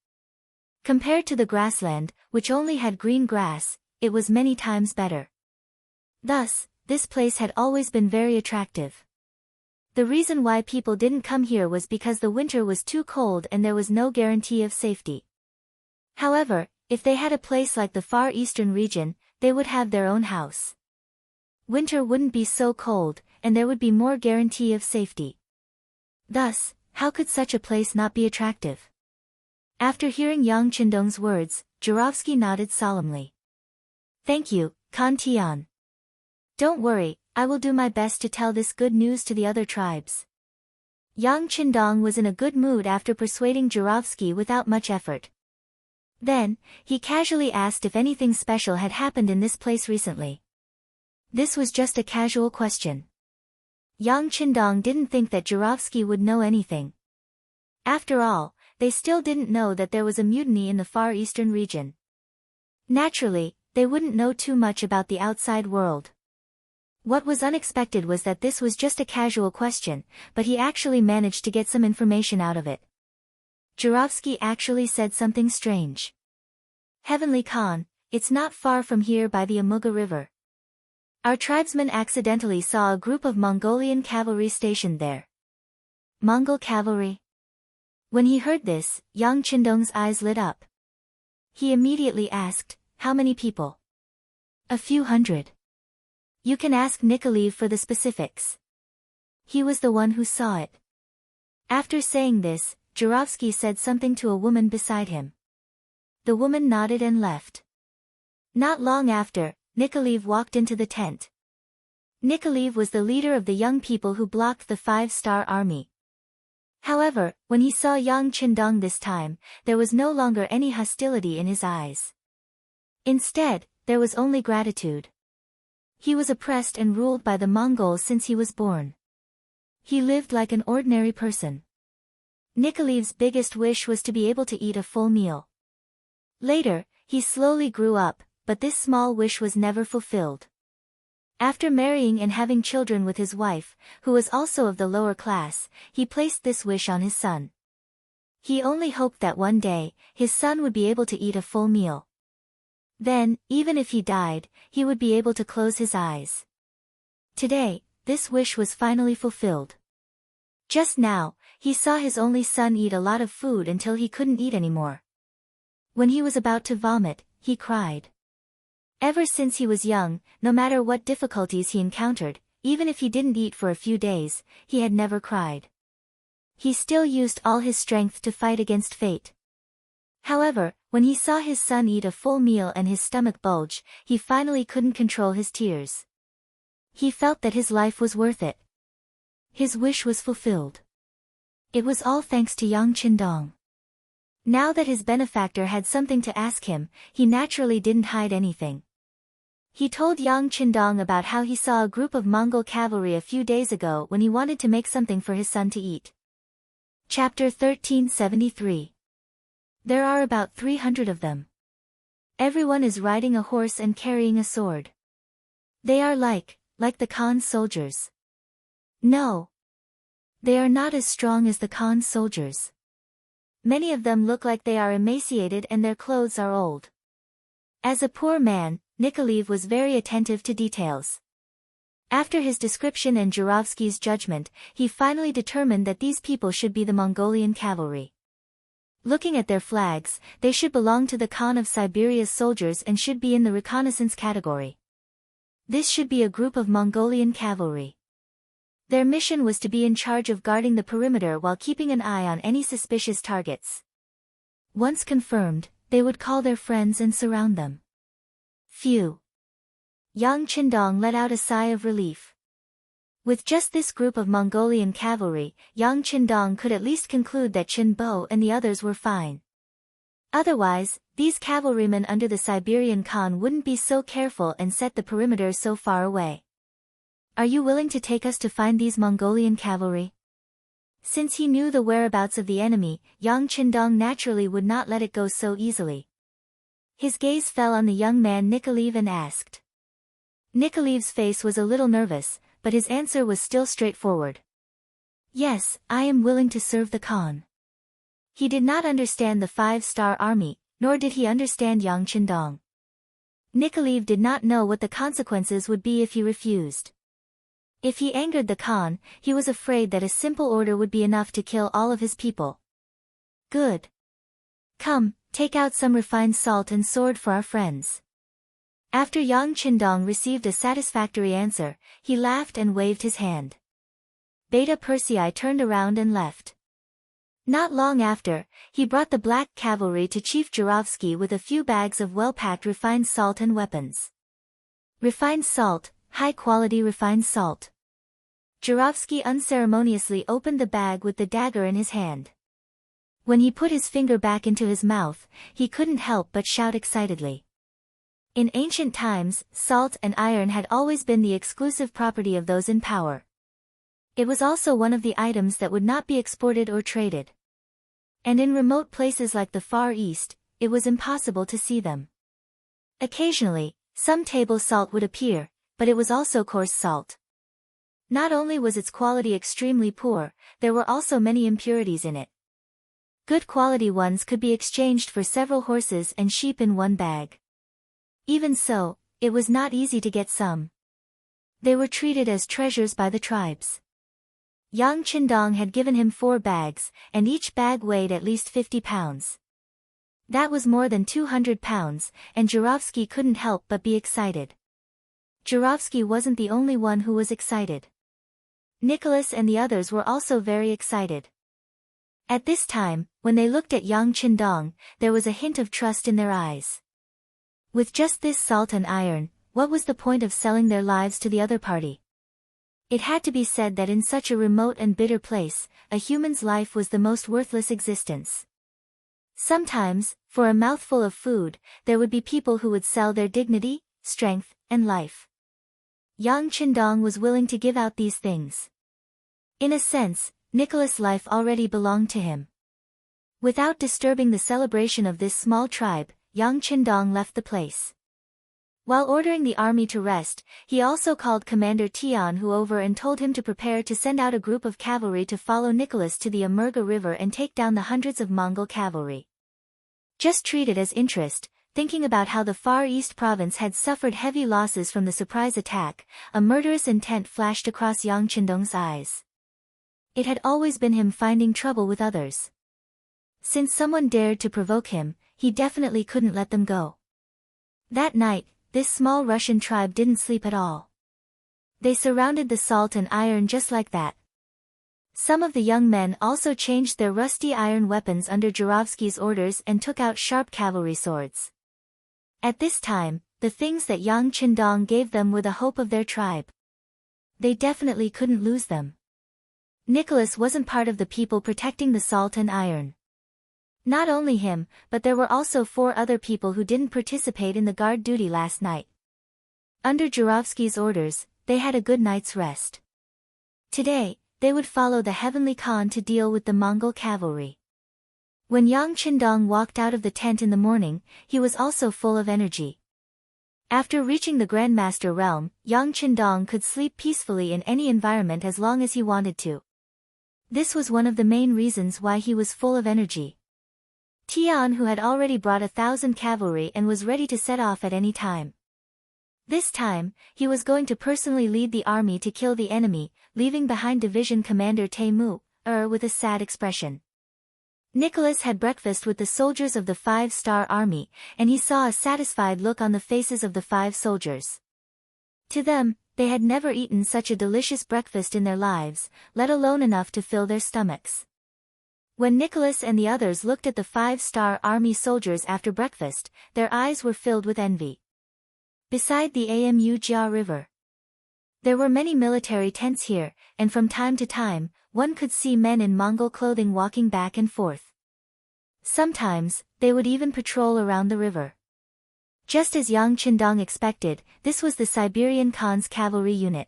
S1: Compared to the grassland, which only had green grass, it was many times better. Thus, this place had always been very attractive. The reason why people didn't come here was because the winter was too cold and there was no guarantee of safety. However, if they had a place like the Far Eastern region, they would have their own house. Winter wouldn't be so cold, and there would be more guarantee of safety. Thus, how could such a place not be attractive? After hearing Yang Qindong's words, Jurovsky nodded solemnly. Thank you, Khan Tian. Don't worry, I will do my best to tell this good news to the other tribes. Yang Qindong was in a good mood after persuading Jurovsky without much effort. Then, he casually asked if anything special had happened in this place recently. This was just a casual question. Yang Qindong didn't think that Jurovsky would know anything. After all, they still didn't know that there was a mutiny in the Far Eastern region. Naturally, they wouldn't know too much about the outside world. What was unexpected was that this was just a casual question, but he actually managed to get some information out of it. Jurovsky actually said something strange. Heavenly Khan, it's not far from here by the Amuga River. Our tribesmen accidentally saw a group of Mongolian cavalry stationed there. Mongol cavalry? When he heard this, Yang Qindong's eyes lit up. He immediately asked, how many people? A few hundred. You can ask Nikolaev for the specifics. He was the one who saw it. After saying this, Jurovsky said something to a woman beside him. The woman nodded and left. Not long after, Nikolaev walked into the tent. Nikolaev was the leader of the young people who blocked the 5-star army. However, when he saw Yang Qindong this time, there was no longer any hostility in his eyes. Instead, there was only gratitude. He was oppressed and ruled by the Mongols since he was born. He lived like an ordinary person. Nikolaev's biggest wish was to be able to eat a full meal. Later, he slowly grew up, but this small wish was never fulfilled. After marrying and having children with his wife, who was also of the lower class, he placed this wish on his son. He only hoped that one day, his son would be able to eat a full meal. Then, even if he died, he would be able to close his eyes. Today, this wish was finally fulfilled. Just now, he saw his only son eat a lot of food until he couldn't eat anymore. When he was about to vomit, he cried. Ever since he was young, no matter what difficulties he encountered, even if he didn't eat for a few days, he had never cried. He still used all his strength to fight against fate. However, when he saw his son eat a full meal and his stomach bulge, he finally couldn't control his tears. He felt that his life was worth it. His wish was fulfilled. It was all thanks to Yang Qindong. Now that his benefactor had something to ask him, he naturally didn't hide anything. He told Yang Qindong about how he saw a group of Mongol cavalry a few days ago when he wanted to make something for his son to eat. Chapter 1373. There are about 300 of them. Everyone is riding a horse and carrying a sword. They are like the Khan's soldiers. No. They are not as strong as the Khan's soldiers. Many of them look like they are emaciated and their clothes are old. As a poor man, Nikolaev was very attentive to details. After his description and Jurovsky's judgment, he finally determined that these people should be the Mongolian cavalry. Looking at their flags, they should belong to the Khan of Siberia's soldiers and should be in the reconnaissance category. This should be a group of Mongolian cavalry. Their mission was to be in charge of guarding the perimeter while keeping an eye on any suspicious targets. Once confirmed, they would call their friends and surround them. Phew! Yang Qindong let out a sigh of relief. With just this group of Mongolian cavalry, Yang Qindong could at least conclude that Qin Bo and the others were fine. Otherwise, these cavalrymen under the Siberian Khan wouldn't be so careful and set the perimeter so far away. Are you willing to take us to find these Mongolian cavalry? Since he knew the whereabouts of the enemy, Yang Qindong naturally would not let it go so easily. His gaze fell on the young man Nikolaev and asked. Nikolaev's face was a little nervous, but his answer was still straightforward. Yes, I am willing to serve the Khan. He did not understand the 5-star army, nor did he understand Yang Qindong. Nikolaev did not know what the consequences would be if he refused. If he angered the Khan, he was afraid that a simple order would be enough to kill all of his people. Good. Come, take out some refined salt and sword for our friends. After Yang Qindong received a satisfactory answer, he laughed and waved his hand. Beta Persei turned around and left. Not long after, he brought the Black Cavalry to Chief Jurovsky with a few bags of well-packed refined salt and weapons. Refined salt, high-quality refined salt. Jurovsky unceremoniously opened the bag with the dagger in his hand. When he put his finger back into his mouth, he couldn't help but shout excitedly. In ancient times, salt and iron had always been the exclusive property of those in power. It was also one of the items that would not be exported or traded. And in remote places like the Far East, it was impossible to see them. Occasionally, some table salt would appear, but it was also coarse salt. Not only was its quality extremely poor, there were also many impurities in it. Good quality ones could be exchanged for several horses and sheep in one bag. Even so, it was not easy to get some. They were treated as treasures by the tribes. Yang Qindong had given him 4 bags, and each bag weighed at least 50 pounds. That was more than 200 pounds, and Jurovsky couldn't help but be excited. Jurovsky wasn't the only one who was excited. Nicholas and the others were also very excited. At this time, when they looked at Yang Qindong, there was a hint of trust in their eyes. With just this salt and iron, what was the point of selling their lives to the other party? It had to be said that in such a remote and bitter place, a human's life was the most worthless existence. Sometimes, for a mouthful of food, there would be people who would sell their dignity, strength, and life. Yang Qindong was willing to give out these things. In a sense, Nicholas' life already belonged to him. Without disturbing the celebration of this small tribe, Yang Qindong left the place. While ordering the army to rest, he also called Commander Tian over and told him to prepare to send out a group of cavalry to follow Nicholas to the Amurga River and take down the hundreds of Mongol cavalry. Just treat it as interest, thinking about how the Far East province had suffered heavy losses from the surprise attack, a murderous intent flashed across Yang Qindong's eyes. It had always been him finding trouble with others. Since someone dared to provoke him, he definitely couldn't let them go. That night, this small Russian tribe didn't sleep at all. They surrounded the salt and iron just like that. Some of the young men also changed their rusty iron weapons under Jurovsky's orders and took out sharp cavalry swords. At this time, the things that Yang Qindong gave them were the hope of their tribe. They definitely couldn't lose them. Nicholas wasn't part of the people protecting the salt and iron. Not only him, but there were also 4 other people who didn't participate in the guard duty last night. Under Jurovsky's orders, they had a good night's rest. Today, they would follow the Heavenly Khan to deal with the Mongol cavalry. When Yang Qindong walked out of the tent in the morning, he was also full of energy. After reaching the Grandmaster realm, Yang Qindong could sleep peacefully in any environment as long as he wanted to. This was one of the main reasons why he was full of energy. Tian had already brought 1,000 cavalry and was ready to set off at any time. This time, he was going to personally lead the army to kill the enemy, leaving behind Division Commander Taimu, with a sad expression. Nicholas had breakfast with the soldiers of the 5-star army, and he saw a satisfied look on the faces of the 5 soldiers. To them, they had never eaten such a delicious breakfast in their lives, let alone enough to fill their stomachs. When Nicholas and the others looked at the 5-star army soldiers after breakfast, their eyes were filled with envy. Beside the Amurga River, there were many military tents here, and from time to time, one could see men in Mongol clothing walking back and forth. Sometimes, they would even patrol around the river. Just as Yang Qindong expected, this was the Siberian Khan's cavalry unit.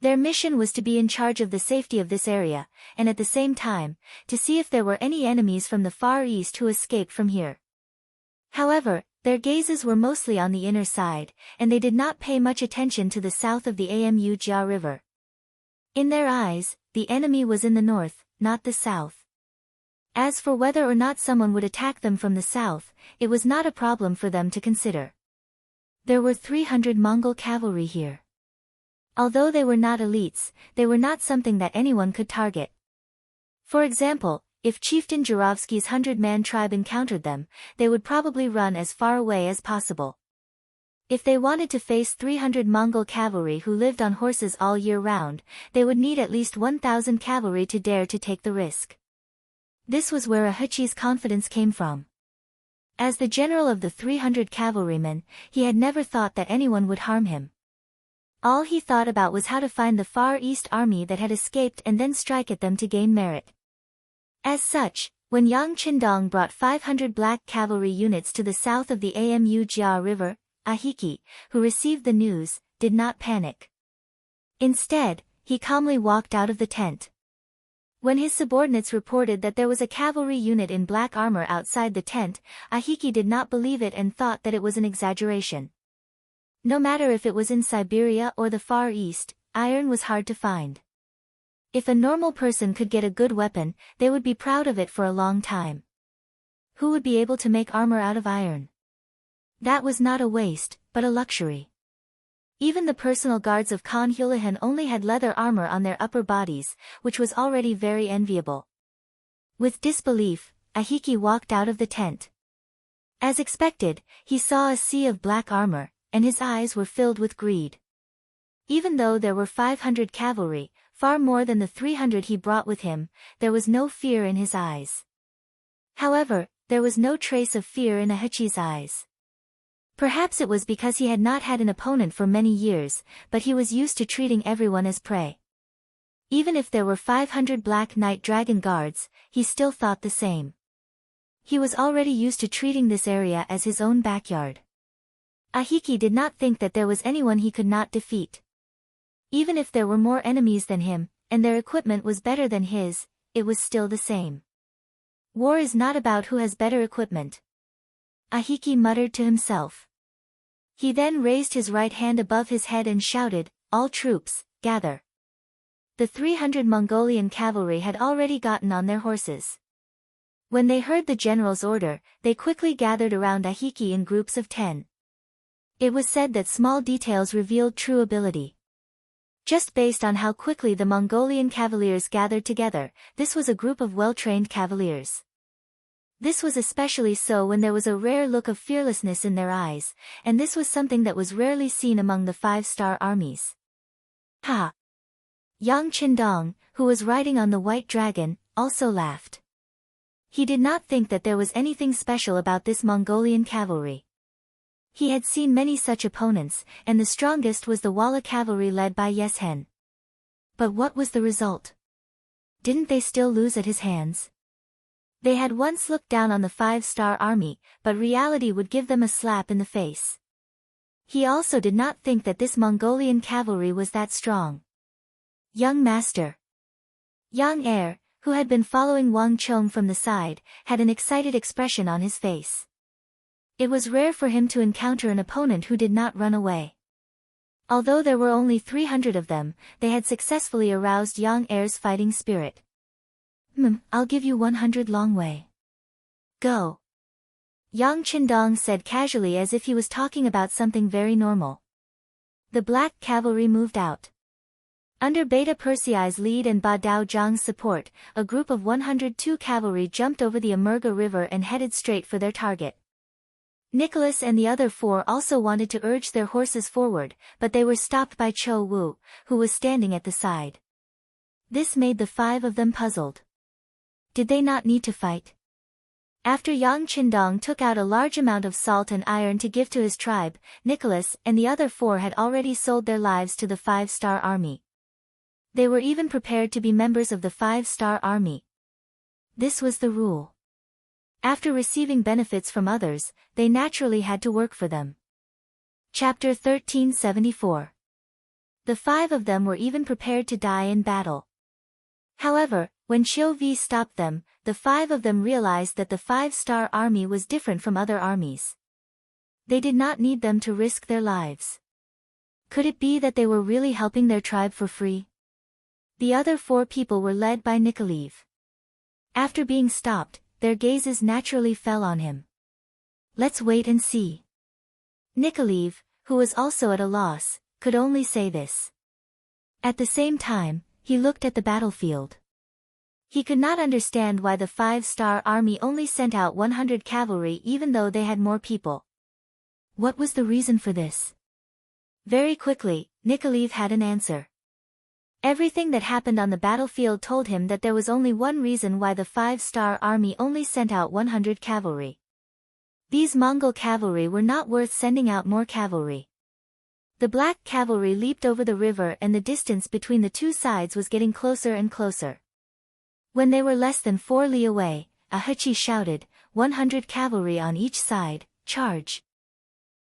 S1: Their mission was to be in charge of the safety of this area, and at the same time, to see if there were any enemies from the Far East who escaped from here. However, their gazes were mostly on the inner side, and they did not pay much attention to the south of the Amurga River. In their eyes, the enemy was in the north, not the south. As for whether or not someone would attack them from the south, it was not a problem for them to consider. There were 300 Mongol cavalry here. Although they were not elites, they were not something that anyone could target. For example, if Chieftain Jurovsky's 100-man tribe encountered them, they would probably run as far away as possible. If they wanted to face 300 Mongol cavalry who lived on horses all year round, they would need at least 1,000 cavalry to dare to take the risk. This was where Ahichi's confidence came from. As the general of the 300 cavalrymen, he had never thought that anyone would harm him. All he thought about was how to find the Far East army that had escaped and then strike at them to gain merit. As such, when Yang Qindong brought 500 black cavalry units to the south of the Amurga River, Ahiki, who received the news, did not panic. Instead, he calmly walked out of the tent. When his subordinates reported that there was a cavalry unit in black armor outside the tent, Ahiki did not believe it and thought that it was an exaggeration. No matter if it was in Siberia or the Far East, iron was hard to find. If a normal person could get a good weapon, they would be proud of it for a long time. Who would be able to make armor out of iron? That was not a waste, but a luxury. Even the personal guards of Khan Hulahan only had leather armor on their upper bodies, which was already very enviable. With disbelief, Ahiki walked out of the tent. As expected, he saw a sea of black armor, and his eyes were filled with greed. Even though there were 500 cavalry, far more than the 300 he brought with him, there was no fear in his eyes. However, there was no trace of fear in Ahichi's eyes. Perhaps it was because he had not had an opponent for many years, but he was used to treating everyone as prey. Even if there were 500 Black Knight Dragon Guards, he still thought the same. He was already used to treating this area as his own backyard. Ahiki did not think that there was anyone he could not defeat. Even if there were more enemies than him, and their equipment was better than his, it was still the same. War is not about who has better equipment. Ahiki muttered to himself. He then raised his right hand above his head and shouted, "All troops, gather." The 300 Mongolian cavalry had already gotten on their horses. When they heard the general's order, they quickly gathered around Ahiki in groups of 10. It was said that small details revealed true ability. Just based on how quickly the Mongolian cavaliers gathered together, this was a group of well-trained cavaliers. This was especially so when there was a rare look of fearlessness in their eyes, and this was something that was rarely seen among the 5-star armies. Ha! Yang Qindong, who was riding on the white dragon, also laughed. He did not think that there was anything special about this Mongolian cavalry. He had seen many such opponents, and the strongest was the Walla cavalry led by Yeshen. But what was the result? Didn't they still lose at his hands? They had once looked down on the 5-star army, but reality would give them a slap in the face. He also did not think that this Mongolian cavalry was that strong. Young master. Yang Er, who had been following Wang Chong from the side, had an excited expression on his face. It was rare for him to encounter an opponent who did not run away. Although there were only 300 of them, they had successfully aroused Yang Er's fighting spirit. I'll give you 100 long way. Go. Yang Qindong said casually as if he was talking about something very normal. The black cavalry moved out. Under Beta Persei's lead and Ba Dao Zhang's support, a group of 102 cavalry jumped over the Amerga River and headed straight for their target. Nicholas and the other 4 also wanted to urge their horses forward, but they were stopped by Cho Wu, who was standing at the side. This made the 5 of them puzzled. Did they not need to fight? After Yang Qindong took out a large amount of salt and iron to give to his tribe, Nicholas and the other 4 had already sold their lives to the 5-star army. They were even prepared to be members of the 5-star army. This was the rule. After receiving benefits from others, they naturally had to work for them. Chapter 1374. The 5 of them were even prepared to die in battle. However, when Qiu Vi stopped them, the 5 of them realized that the 5-star army was different from other armies. They did not need them to risk their lives. Could it be that they were really helping their tribe for free? The other 4 people were led by Nikoliv. After being stopped, their gazes naturally fell on him. Let's wait and see. Nikoliv, who was also at a loss, could only say this. At the same time, he looked at the battlefield. He could not understand why the 5-star army only sent out 100 cavalry even though they had more people. What was the reason for this? Very quickly, Nikoliv had an answer. Everything that happened on the battlefield told him that there was only one reason why the 5-star army only sent out 100 cavalry. These Mongol cavalry were not worth sending out more cavalry. The black cavalry leaped over the river and the distance between the two sides was getting closer and closer. When they were less than 4 li away, Ahichi shouted, 100 cavalry on each side, charge.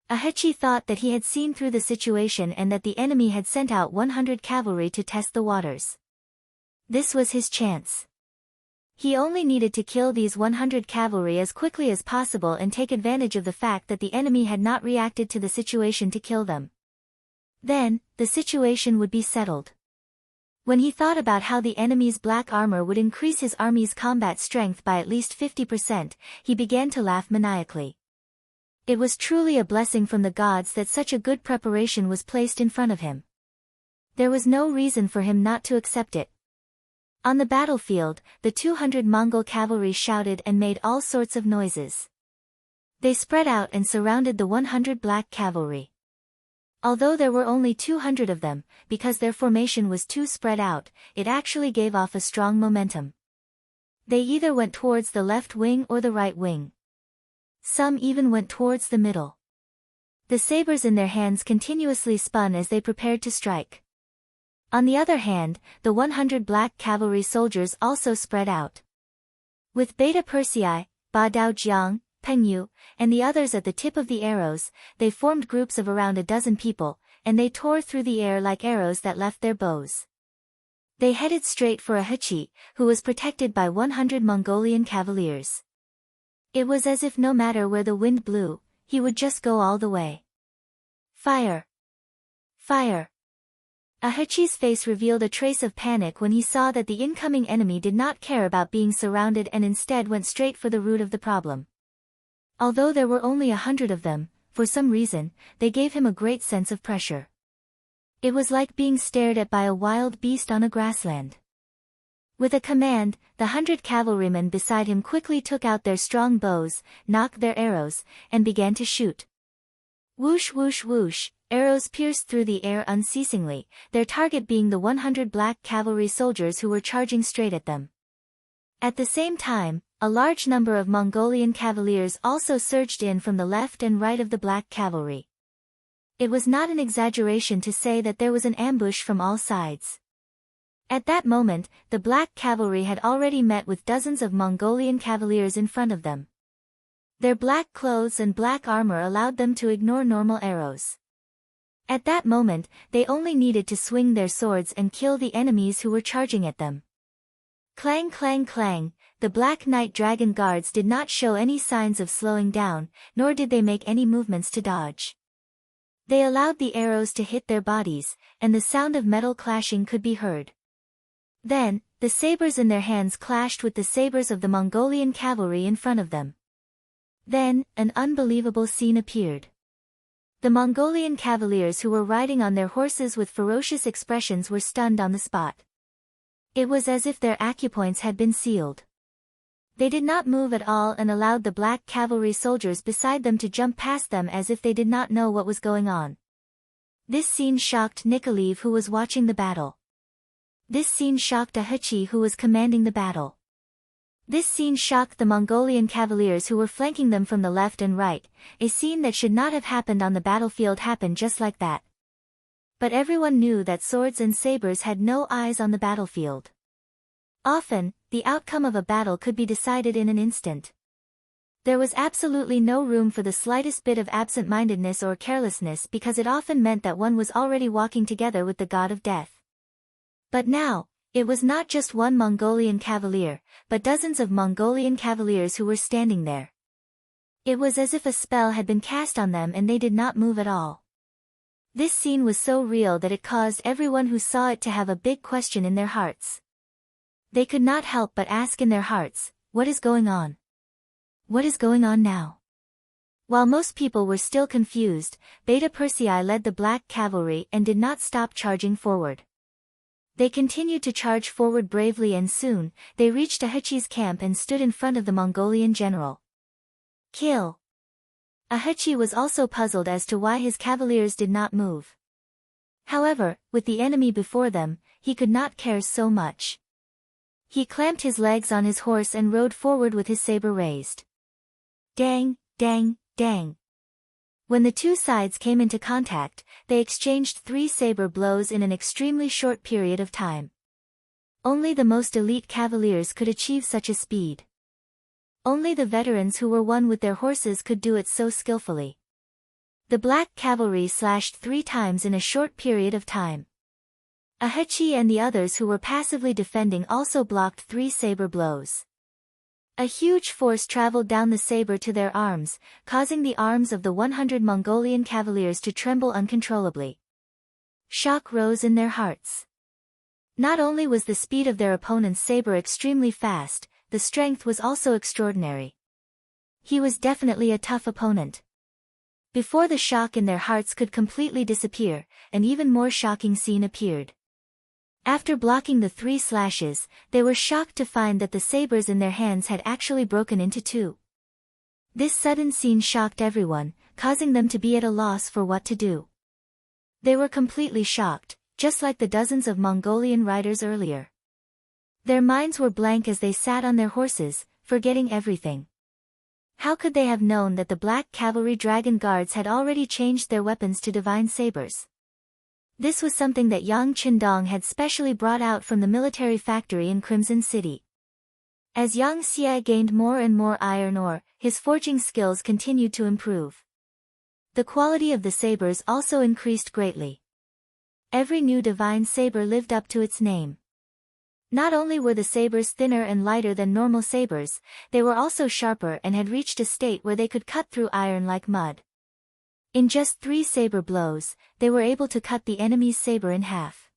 S1: Ahichi thought that he had seen through the situation and that the enemy had sent out 100 cavalry to test the waters. This was his chance. He only needed to kill these 100 cavalry as quickly as possible and take advantage of the fact that the enemy had not reacted to the situation to kill them. Then, the situation would be settled. When he thought about how the enemy's black armor would increase his army's combat strength by at least 50%, he began to laugh maniacally. It was truly a blessing from the gods that such a good preparation was placed in front of him. There was no reason for him not to accept it. On the battlefield, the 200 Mongol cavalry shouted and made all sorts of noises. They spread out and surrounded the 100 black cavalry. Although there were only 200 of them, because their formation was too spread out, it actually gave off a strong momentum. They either went towards the left wing or the right wing. Some even went towards the middle. The sabers in their hands continuously spun as they prepared to strike. On the other hand, the 100 black cavalry soldiers also spread out. With Beta Persei, Ba Daojiang, Peng Yu, and the others at the tip of the arrows, they formed groups of around a dozen people, and they tore through the air like arrows that left their bows. They headed straight for a Hechi, who was protected by 100 Mongolian cavaliers. It was as if no matter where the wind blew, he would just go all the way. Fire! Fire! Ahechi's face revealed a trace of panic when he saw that the incoming enemy did not care about being surrounded and instead went straight for the root of the problem. Although there were only 100 of them, for some reason, they gave him a great sense of pressure. It was like being stared at by a wild beast on a grassland. With a command, the 100 cavalrymen beside him quickly took out their strong bows, nocked their arrows, and began to shoot. Whoosh whoosh whoosh, arrows pierced through the air unceasingly, their target being the 100 black cavalry soldiers who were charging straight at them. At the same time, a large number of Mongolian cavaliers also surged in from the left and right of the black cavalry. It was not an exaggeration to say that there was an ambush from all sides. At that moment, the black cavalry had already met with dozens of Mongolian cavaliers in front of them. Their black clothes and black armor allowed them to ignore normal arrows. At that moment, they only needed to swing their swords and kill the enemies who were charging at them. Clang clang clang, the Black Knight Dragon Guards did not show any signs of slowing down, nor did they make any movements to dodge. They allowed the arrows to hit their bodies, and the sound of metal clashing could be heard. Then, the sabers in their hands clashed with the sabers of the Mongolian cavalry in front of them. Then, an unbelievable scene appeared. The Mongolian cavaliers who were riding on their horses with ferocious expressions were stunned on the spot. It was as if their acupoints had been sealed. They did not move at all and allowed the black cavalry soldiers beside them to jump past them as if they did not know what was going on. This scene shocked Nikolaev, who was watching the battle. This scene shocked Ahechi, who was commanding the battle. This scene shocked the Mongolian cavaliers who were flanking them from the left and right. A scene that should not have happened on the battlefield happened just like that. But everyone knew that swords and sabers had no eyes on the battlefield. Often, the outcome of a battle could be decided in an instant. There was absolutely no room for the slightest bit of absent-mindedness or carelessness because it often meant that one was already walking together with the god of death. But now, it was not just one Mongolian cavalier, but dozens of Mongolian cavaliers who were standing there. It was as if a spell had been cast on them and they did not move at all. This scene was so real that it caused everyone who saw it to have a big question in their hearts. They could not help but ask in their hearts, what is going on? What is going on now? While most people were still confused, Beta Persei led the black cavalry and did not stop charging forward. They continued to charge forward bravely and soon, they reached Ahechi's camp and stood in front of the Mongolian general. Kill! Ahechi was also puzzled as to why his cavaliers did not move. However, with the enemy before them, he could not care so much. He clamped his legs on his horse and rode forward with his saber raised. Dang, dang, dang. When the two sides came into contact, they exchanged 3 saber blows in an extremely short period of time. Only the most elite cavaliers could achieve such a speed. Only the veterans who were one with their horses could do it so skillfully. The black cavalry slashed 3 times in a short period of time. Ahechi and the others who were passively defending also blocked 3 saber blows. A huge force traveled down the saber to their arms, causing the arms of the 100 Mongolian cavaliers to tremble uncontrollably. Shock rose in their hearts. Not only was the speed of their opponent's saber extremely fast, the strength was also extraordinary. He was definitely a tough opponent. Before the shock in their hearts could completely disappear, an even more shocking scene appeared. After blocking the 3 slashes, they were shocked to find that the sabers in their hands had actually broken into 2. This sudden scene shocked everyone, causing them to be at a loss for what to do. They were completely shocked, just like the dozens of Mongolian riders earlier. Their minds were blank as they sat on their horses, forgetting everything. How could they have known that the black cavalry dragon guards had already changed their weapons to divine sabers? This was something that Yang Qindong had specially brought out from the military factory in Crimson City. As Yang Xie gained more and more iron ore, his forging skills continued to improve. The quality of the sabers also increased greatly. Every new divine saber lived up to its name. Not only were the sabers thinner and lighter than normal sabers, they were also sharper and had reached a state where they could cut through iron like mud. In just 3 saber blows, they were able to cut the enemy's saber in half.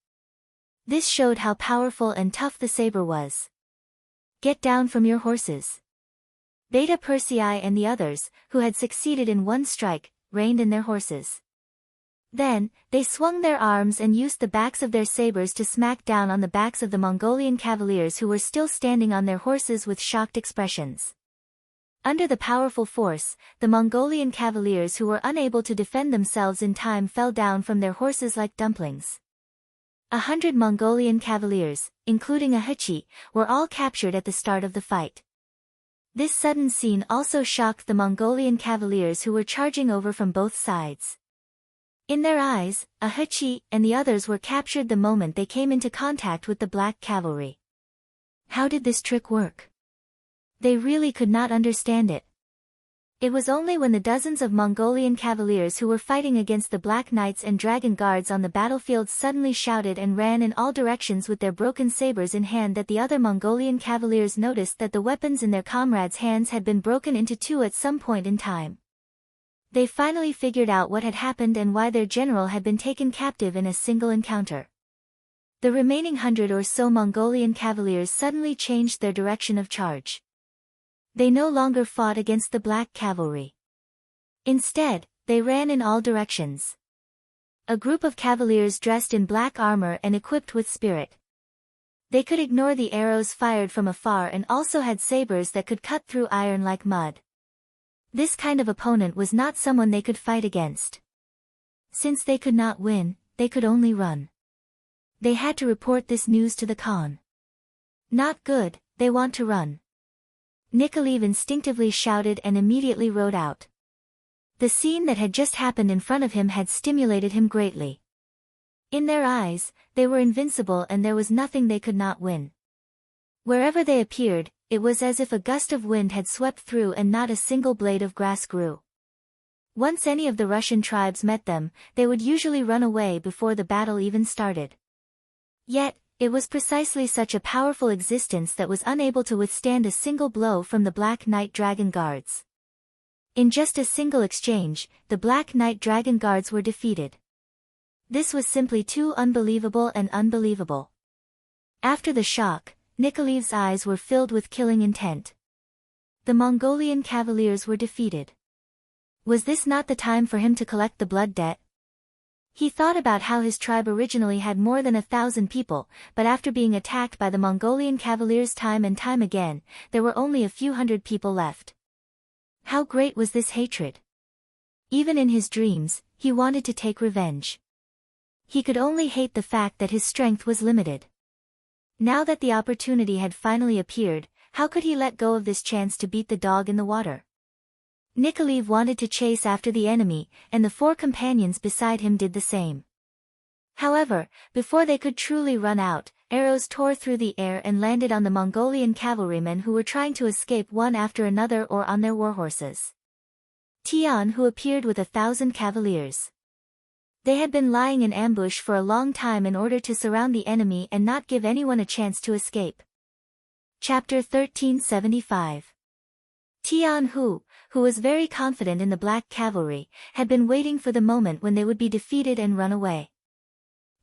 S1: This showed how powerful and tough the saber was. Get down from your horses. Beta Persei and the others, who had succeeded in one strike, reined in their horses. Then, they swung their arms and used the backs of their sabers to smack down on the backs of the Mongolian cavaliers who were still standing on their horses with shocked expressions. Under the powerful force, the Mongolian cavaliers who were unable to defend themselves in time fell down from their horses like dumplings. 100 Mongolian cavaliers, including a Hechi, were all captured at the start of the fight. This sudden scene also shocked the Mongolian cavaliers who were charging over from both sides. In their eyes, a Hechi and the others were captured the moment they came into contact with the black cavalry. How did this trick work? They really could not understand it. It was only when the dozens of Mongolian cavaliers who were fighting against the Black Knights and Dragon Guards on the battlefield suddenly shouted and ran in all directions with their broken sabers in hand that the other Mongolian cavaliers noticed that the weapons in their comrades' hands had been broken into 2 at some point in time. They finally figured out what had happened and why their general had been taken captive in a single encounter. The remaining 100 or so Mongolian cavaliers suddenly changed their direction of charge. They no longer fought against the black cavalry. Instead, they ran in all directions. A group of cavaliers dressed in black armor and equipped with spirit. They could ignore the arrows fired from afar and also had sabers that could cut through iron like mud. This kind of opponent was not someone they could fight against. Since they could not win, they could only run. They had to report this news to the Khan. Not good, they want to run. Nikolaev instinctively shouted and immediately rode out. The scene that had just happened in front of him had stimulated him greatly. In their eyes, they were invincible and there was nothing they could not win. Wherever they appeared, it was as if a gust of wind had swept through and not a single blade of grass grew. Once any of the Russian tribes met them, they would usually run away before the battle even started. Yet, it was precisely such a powerful existence that was unable to withstand a single blow from the Black Knight Dragon Guards. In just a single exchange, the Black Knight Dragon Guards were defeated. This was simply too unbelievable and unbelievable. After the shock, Nikolaev's eyes were filled with killing intent. The Mongolian cavaliers were defeated. Was this not the time for him to collect the blood debt? He thought about how his tribe originally had more than 1,000 people, but after being attacked by the Mongolian cavaliers time and time again, there were only a few hundred people left. How great was this hatred? Even in his dreams, he wanted to take revenge. He could only hate the fact that his strength was limited. Now that the opportunity had finally appeared, how could he let go of this chance to beat the dog in the water? Nikolaev wanted to chase after the enemy, and the 4 companions beside him did the same. However, before they could truly run out, arrows tore through the air and landed on the Mongolian cavalrymen who were trying to escape one after another or on their warhorses. Tian who appeared with 1,000 cavaliers. They had been lying in ambush for a long time in order to surround the enemy and not give anyone a chance to escape. Chapter 1375. Tian Hu, who was very confident in the black cavalry, had been waiting for the moment when they would be defeated and run away.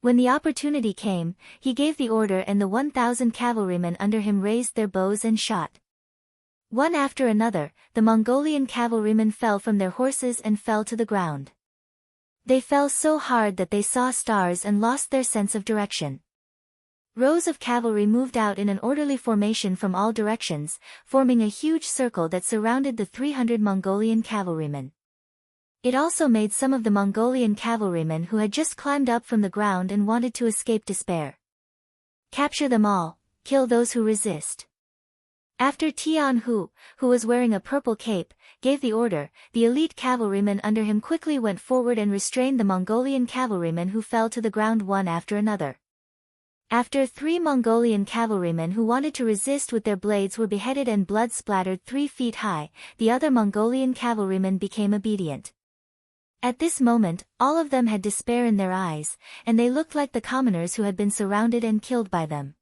S1: When the opportunity came, he gave the order and the 1,000 cavalrymen under him raised their bows and shot. One after another, the Mongolian cavalrymen fell from their horses and fell to the ground. They fell so hard that they saw stars and lost their sense of direction. Rows of cavalry moved out in an orderly formation from all directions, forming a huge circle that surrounded the 300 Mongolian cavalrymen. It also made some of the Mongolian cavalrymen who had just climbed up from the ground and wanted to escape despair. Capture them all, kill those who resist. After Tian Hu, who was wearing a purple cape, gave the order, the elite cavalrymen under him quickly went forward and restrained the Mongolian cavalrymen who fell to the ground one after another. After 3 Mongolian cavalrymen who wanted to resist with their blades were beheaded and blood splattered 3 feet high, the other Mongolian cavalrymen became obedient. At this moment, all of them had despair in their eyes, and they looked like the commoners who had been surrounded and killed by them.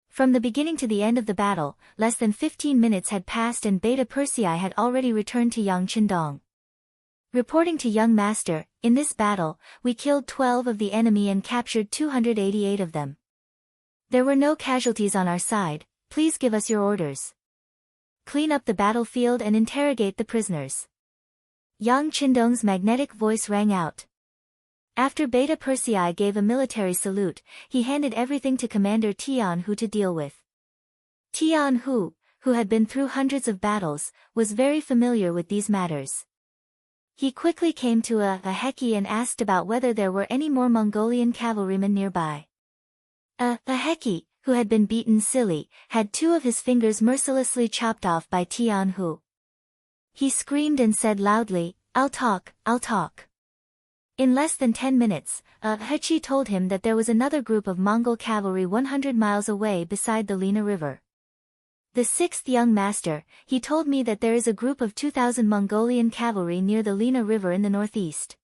S1: From the beginning to the end of the battle, less than 15 minutes had passed and Beta Persei had already returned to Yang Qindong. Reporting to young master, in this battle, we killed 12 of the enemy and captured 288 of them. There were no casualties on our side, please give us your orders. Clean up the battlefield and interrogate the prisoners. Yang Qindong's magnetic voice rang out. After Beta Persei gave a military salute, he handed everything to Commander Tian Hu to deal with. Tian Hu, who had been through hundreds of battles, was very familiar with these matters. He quickly came to a Heki and asked about whether there were any more Mongolian cavalrymen nearby. A Heki, who had been beaten silly, had 2 of his fingers mercilessly chopped off by Tian Hu. He screamed and said loudly, I'll talk. In less than 10 minutes, a Hechi told him that there was another group of Mongol cavalry 100 miles away beside the Lena River. The 6th young master, he told me that there is a group of 2,000 Mongolian cavalry near the Lena River in the northeast.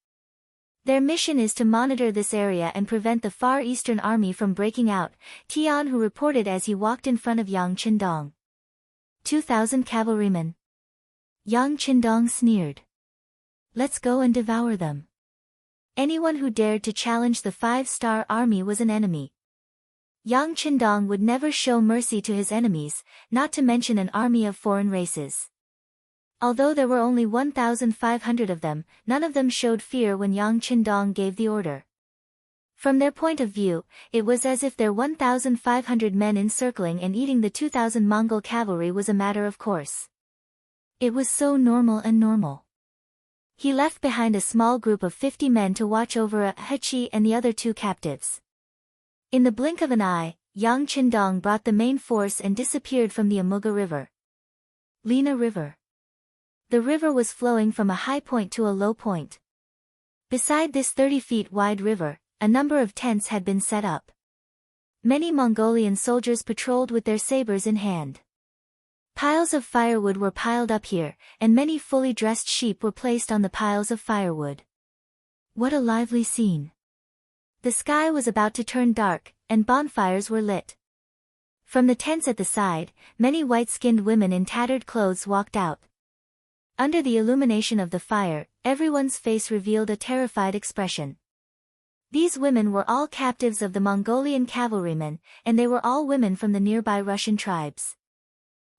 S1: Their mission is to monitor this area and prevent the Far Eastern Army from breaking out, Tian Hu reported as he walked in front of Yang Qindong. 2,000 cavalrymen. Yang Qindong sneered. Let's go and devour them. Anyone who dared to challenge the 5-star army was an enemy. Yang Qindong would never show mercy to his enemies, not to mention an army of foreign races. Although there were only 1,500 of them, none of them showed fear when Yang Qindong gave the order. From their point of view, it was as if their 1,500 men encircling and eating the 2,000 Mongol cavalry was a matter of course. It was so normal. He left behind a small group of 50 men to watch over a Hechi and the other 2 captives. In the blink of an eye, Yang Qindong brought the main force and disappeared from the Amuga River. Lena River. The river was flowing from a high point to a low point. Beside this 30 feet wide river, a number of tents had been set up. Many Mongolian soldiers patrolled with their sabers in hand. Piles of firewood were piled up here, and many fully dressed sheep were placed on the piles of firewood. What a lively scene! The sky was about to turn dark, and bonfires were lit. From the tents at the side, many white-skinned women in tattered clothes walked out. Under the illumination of the fire, everyone's face revealed a terrified expression. These women were all captives of the Mongolian cavalrymen, and they were all women from the nearby Russian tribes.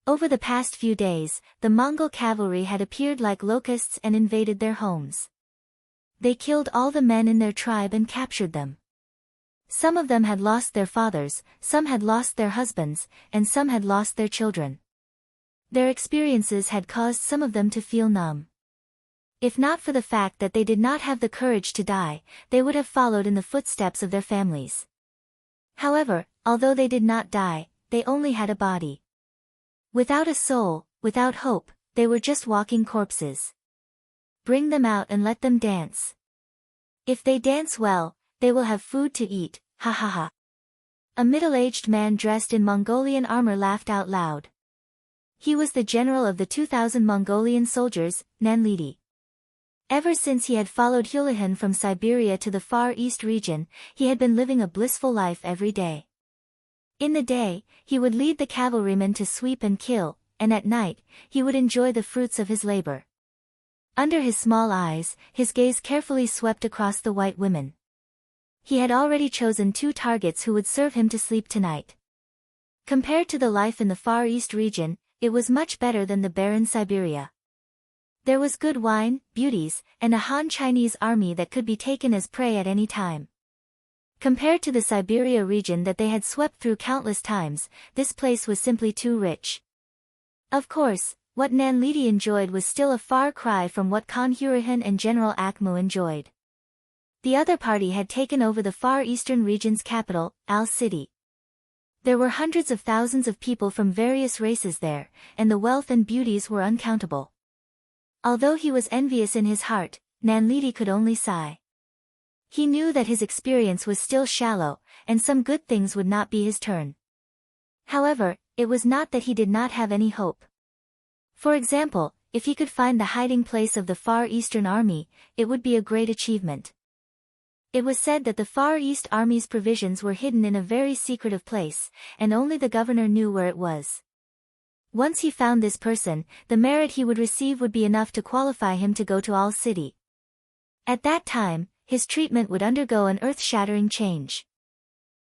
S1: Over the past few days, the Mongol cavalry had appeared like locusts and invaded their homes. They killed all the men in their tribe and captured them. Some of them had lost their fathers, some had lost their husbands, and some had lost their children. Their experiences had caused some of them to feel numb. If not for the fact that they did not have the courage to die, they would have followed in the footsteps of their families. However, although they did not die, they only had a body. Without a soul, without hope, they were just walking corpses. Bring them out and let them dance. If they dance well, they will have food to eat, ha ha ha. A middle-aged man dressed in Mongolian armor laughed out loud. He was the general of the 2,000 Mongolian soldiers, Nanlidi. Ever since he had followed Hulahan from Siberia to the Far East region, he had been living a blissful life every day. In the day, he would lead the cavalrymen to sweep and kill, and at night, he would enjoy the fruits of his labor. Under his small eyes, his gaze carefully swept across the white women. He had already chosen 2 targets who would serve him to sleep tonight. Compared to the life in the Far East region, it was much better than the barren Siberia. There was good wine, beauties, and a Han Chinese army that could be taken as prey at any time. Compared to the Siberia region that they had swept through countless times, this place was simply too rich. Of course, what Nanlidi enjoyed was still a far cry from what Khan Hurahan and General Akmu enjoyed. The other party had taken over the Far Eastern region's capital, Al City. There were hundreds of thousands of people from various races there, and the wealth and beauties were uncountable. Although he was envious in his heart, Nanlidi could only sigh. He knew that his experience was still shallow, and some good things would not be his turn. However, it was not that he did not have any hope. For example, if he could find the hiding place of the Far Eastern Army, it would be a great achievement. It was said that the Far East Army's provisions were hidden in a very secretive place, and only the governor knew where it was. Once he found this person, the merit he would receive would be enough to qualify him to go to All City. At that time, his treatment would undergo an earth-shattering change.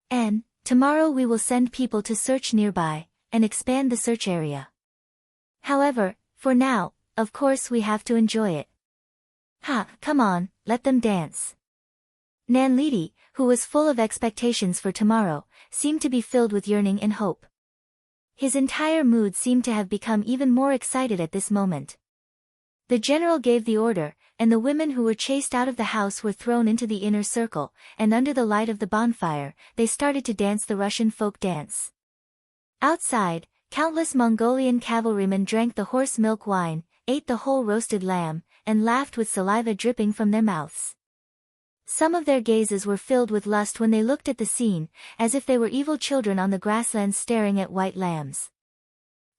S1: And, tomorrow we will send people to search nearby, and expand the search area. However, for now, of course we have to enjoy it. Come on, let them dance. Nanlidi, who was full of expectations for tomorrow, seemed to be filled with yearning and hope. His entire mood seemed to have become even more excited at this moment. The general gave the order, and the women who were chased out of the house were thrown into the inner circle, and under the light of the bonfire, they started to dance the Russian folk dance. Outside, countless Mongolian cavalrymen drank the horse milk wine, ate the whole roasted lamb, and laughed with saliva dripping from their mouths. Some of their gazes were filled with lust when they looked at the scene, as if they were evil children on the grasslands staring at white lambs.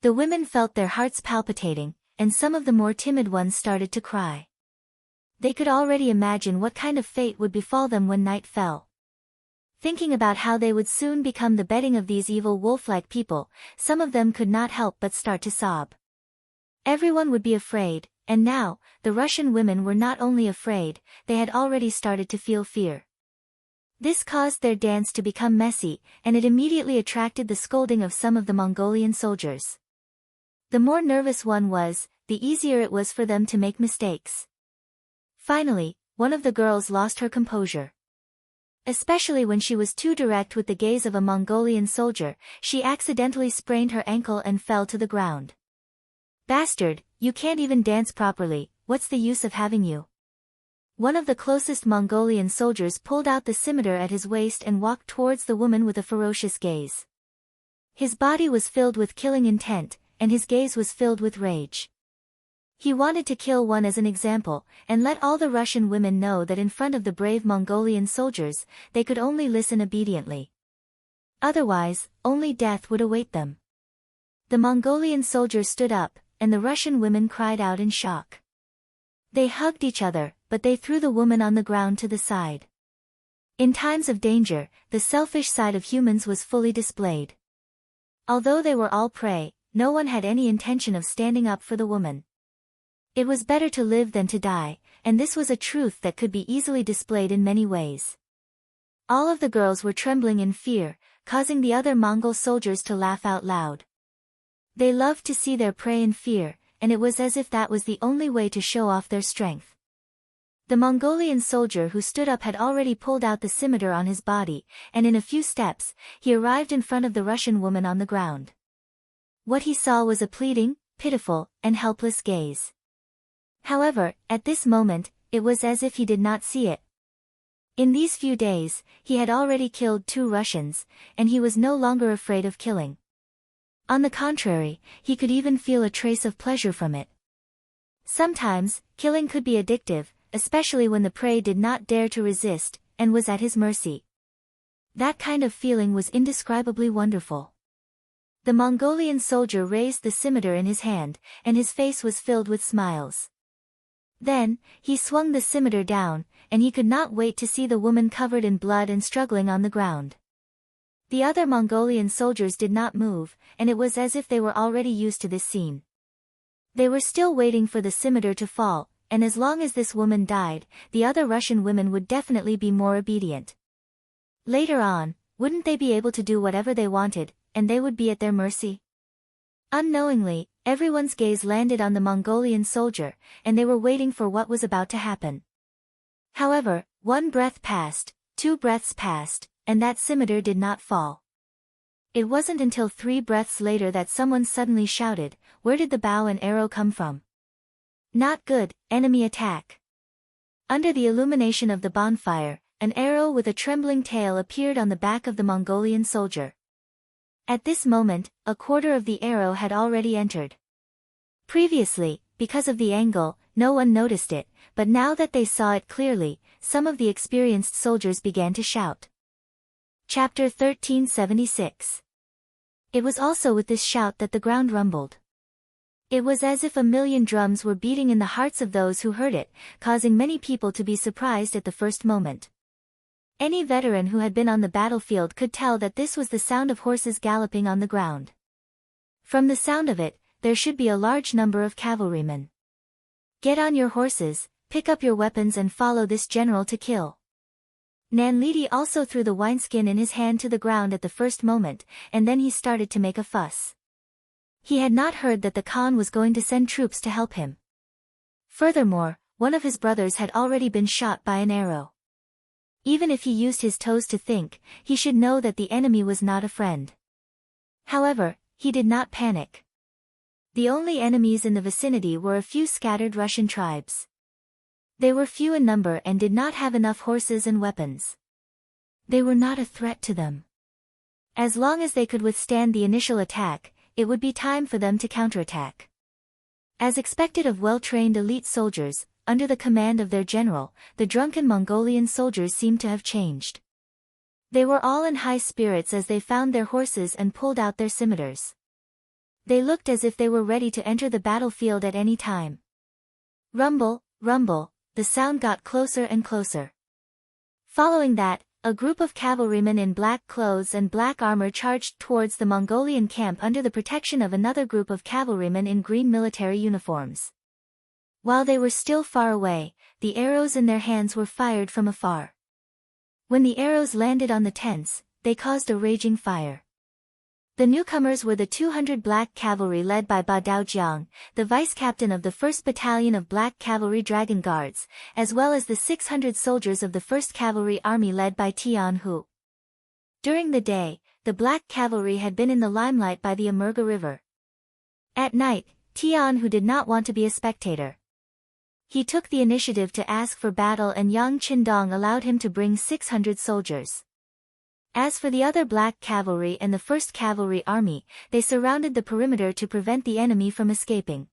S1: The women felt their hearts palpitating, and some of the more timid ones started to cry. They could already imagine what kind of fate would befall them when night fell. Thinking about how they would soon become the bedding of these evil wolf-like people, some of them could not help but start to sob. Everyone would be afraid, and now, the Russian women were not only afraid, they had already started to feel fear. This caused their dance to become messy, and it immediately attracted the scolding of some of the Mongolian soldiers. The more nervous one was, the easier it was for them to make mistakes. Finally, one of the girls lost her composure. Especially when she was too direct with the gaze of a Mongolian soldier, she accidentally sprained her ankle and fell to the ground. "Bastard, you can't even dance properly, what's the use of having you?" One of the closest Mongolian soldiers pulled out the scimitar at his waist and walked towards the woman with a ferocious gaze. His body was filled with killing intent, and his gaze was filled with rage. He wanted to kill one as an example, and let all the Russian women know that in front of the brave Mongolian soldiers, they could only listen obediently. Otherwise, only death would await them. The Mongolian soldier stood up, and the Russian women cried out in shock. They hugged each other, but they threw the woman on the ground to the side. In times of danger, the selfish side of humans was fully displayed. Although they were all prey, no one had any intention of standing up for the woman. It was better to live than to die, and this was a truth that could be easily displayed in many ways. All of the girls were trembling in fear, causing the other Mongol soldiers to laugh out loud. They loved to see their prey in fear, and it was as if that was the only way to show off their strength. The Mongolian soldier who stood up had already pulled out the scimitar on his body, and in a few steps, he arrived in front of the Russian woman on the ground. What he saw was a pleading, pitiful, and helpless gaze. However, at this moment, it was as if he did not see it. In these few days, he had already killed 2 Russians, and he was no longer afraid of killing. On the contrary, he could even feel a trace of pleasure from it. Sometimes, killing could be addictive, especially when the prey did not dare to resist, and was at his mercy. That kind of feeling was indescribably wonderful. The Mongolian soldier raised the scimitar in his hand, and his face was filled with smiles. Then, he swung the scimitar down, and he could not wait to see the woman covered in blood and struggling on the ground. The other Mongolian soldiers did not move, and it was as if they were already used to this scene. They were still waiting for the scimitar to fall, and as long as this woman died, the other Russian women would definitely be more obedient. Later on, wouldn't they be able to do whatever they wanted, and they would be at their mercy? Unknowingly, everyone's gaze landed on the Mongolian soldier, and they were waiting for what was about to happen. However, 1 breath passed, 2 breaths passed, and that scimitar did not fall. It wasn't until 3 breaths later that someone suddenly shouted, "Where did the bow and arrow come from?" "Not good, enemy attack." Under the illumination of the bonfire, an arrow with a trembling tail appeared on the back of the Mongolian soldier. At this moment, a quarter of the arrow had already entered. Previously, because of the angle, no one noticed it, but now that they saw it clearly, some of the experienced soldiers began to shout. Chapter 1376. It was also with this shout that the ground rumbled. It was as if a million drums were beating in the hearts of those who heard it, causing many people to be surprised at the first moment. Any veteran who had been on the battlefield could tell that this was the sound of horses galloping on the ground. From the sound of it, there should be a large number of cavalrymen. Get on your horses, pick up your weapons and follow this general to kill. Nanlidi also threw the wineskin in his hand to the ground at the first moment, and then he started to make a fuss. He had not heard that the Khan was going to send troops to help him. Furthermore, one of his brothers had already been shot by an arrow. Even if he used his toes to think, he should know that the enemy was not a friend. However, he did not panic. The only enemies in the vicinity were a few scattered Russian tribes. They were few in number and did not have enough horses and weapons. They were not a threat to them. As long as they could withstand the initial attack, it would be time for them to counterattack. As expected of well-trained elite soldiers, under the command of their general, the drunken Mongolian soldiers seemed to have changed. They were all in high spirits as they found their horses and pulled out their scimitars. They looked as if they were ready to enter the battlefield at any time. Rumble, rumble, the sound got closer and closer. Following that, a group of cavalrymen in black clothes and black armor charged towards the Mongolian camp under the protection of another group of cavalrymen in green military uniforms. While they were still far away, the arrows in their hands were fired from afar. When the arrows landed on the tents, they caused a raging fire. The newcomers were the 200 black cavalry led by Ba Daojiang, the vice-captain of the 1st Battalion of Black Cavalry Dragon Guards, as well as the 600 soldiers of the 1st Cavalry Army led by Tian Hu. During the day, the black cavalry had been in the limelight by the Amurga River. At night, Tian Hu did not want to be a spectator. He took the initiative to ask for battle and Yang Qindong allowed him to bring 600 soldiers. As for the other black cavalry and the 1st Cavalry Army, they surrounded the perimeter to prevent the enemy from escaping.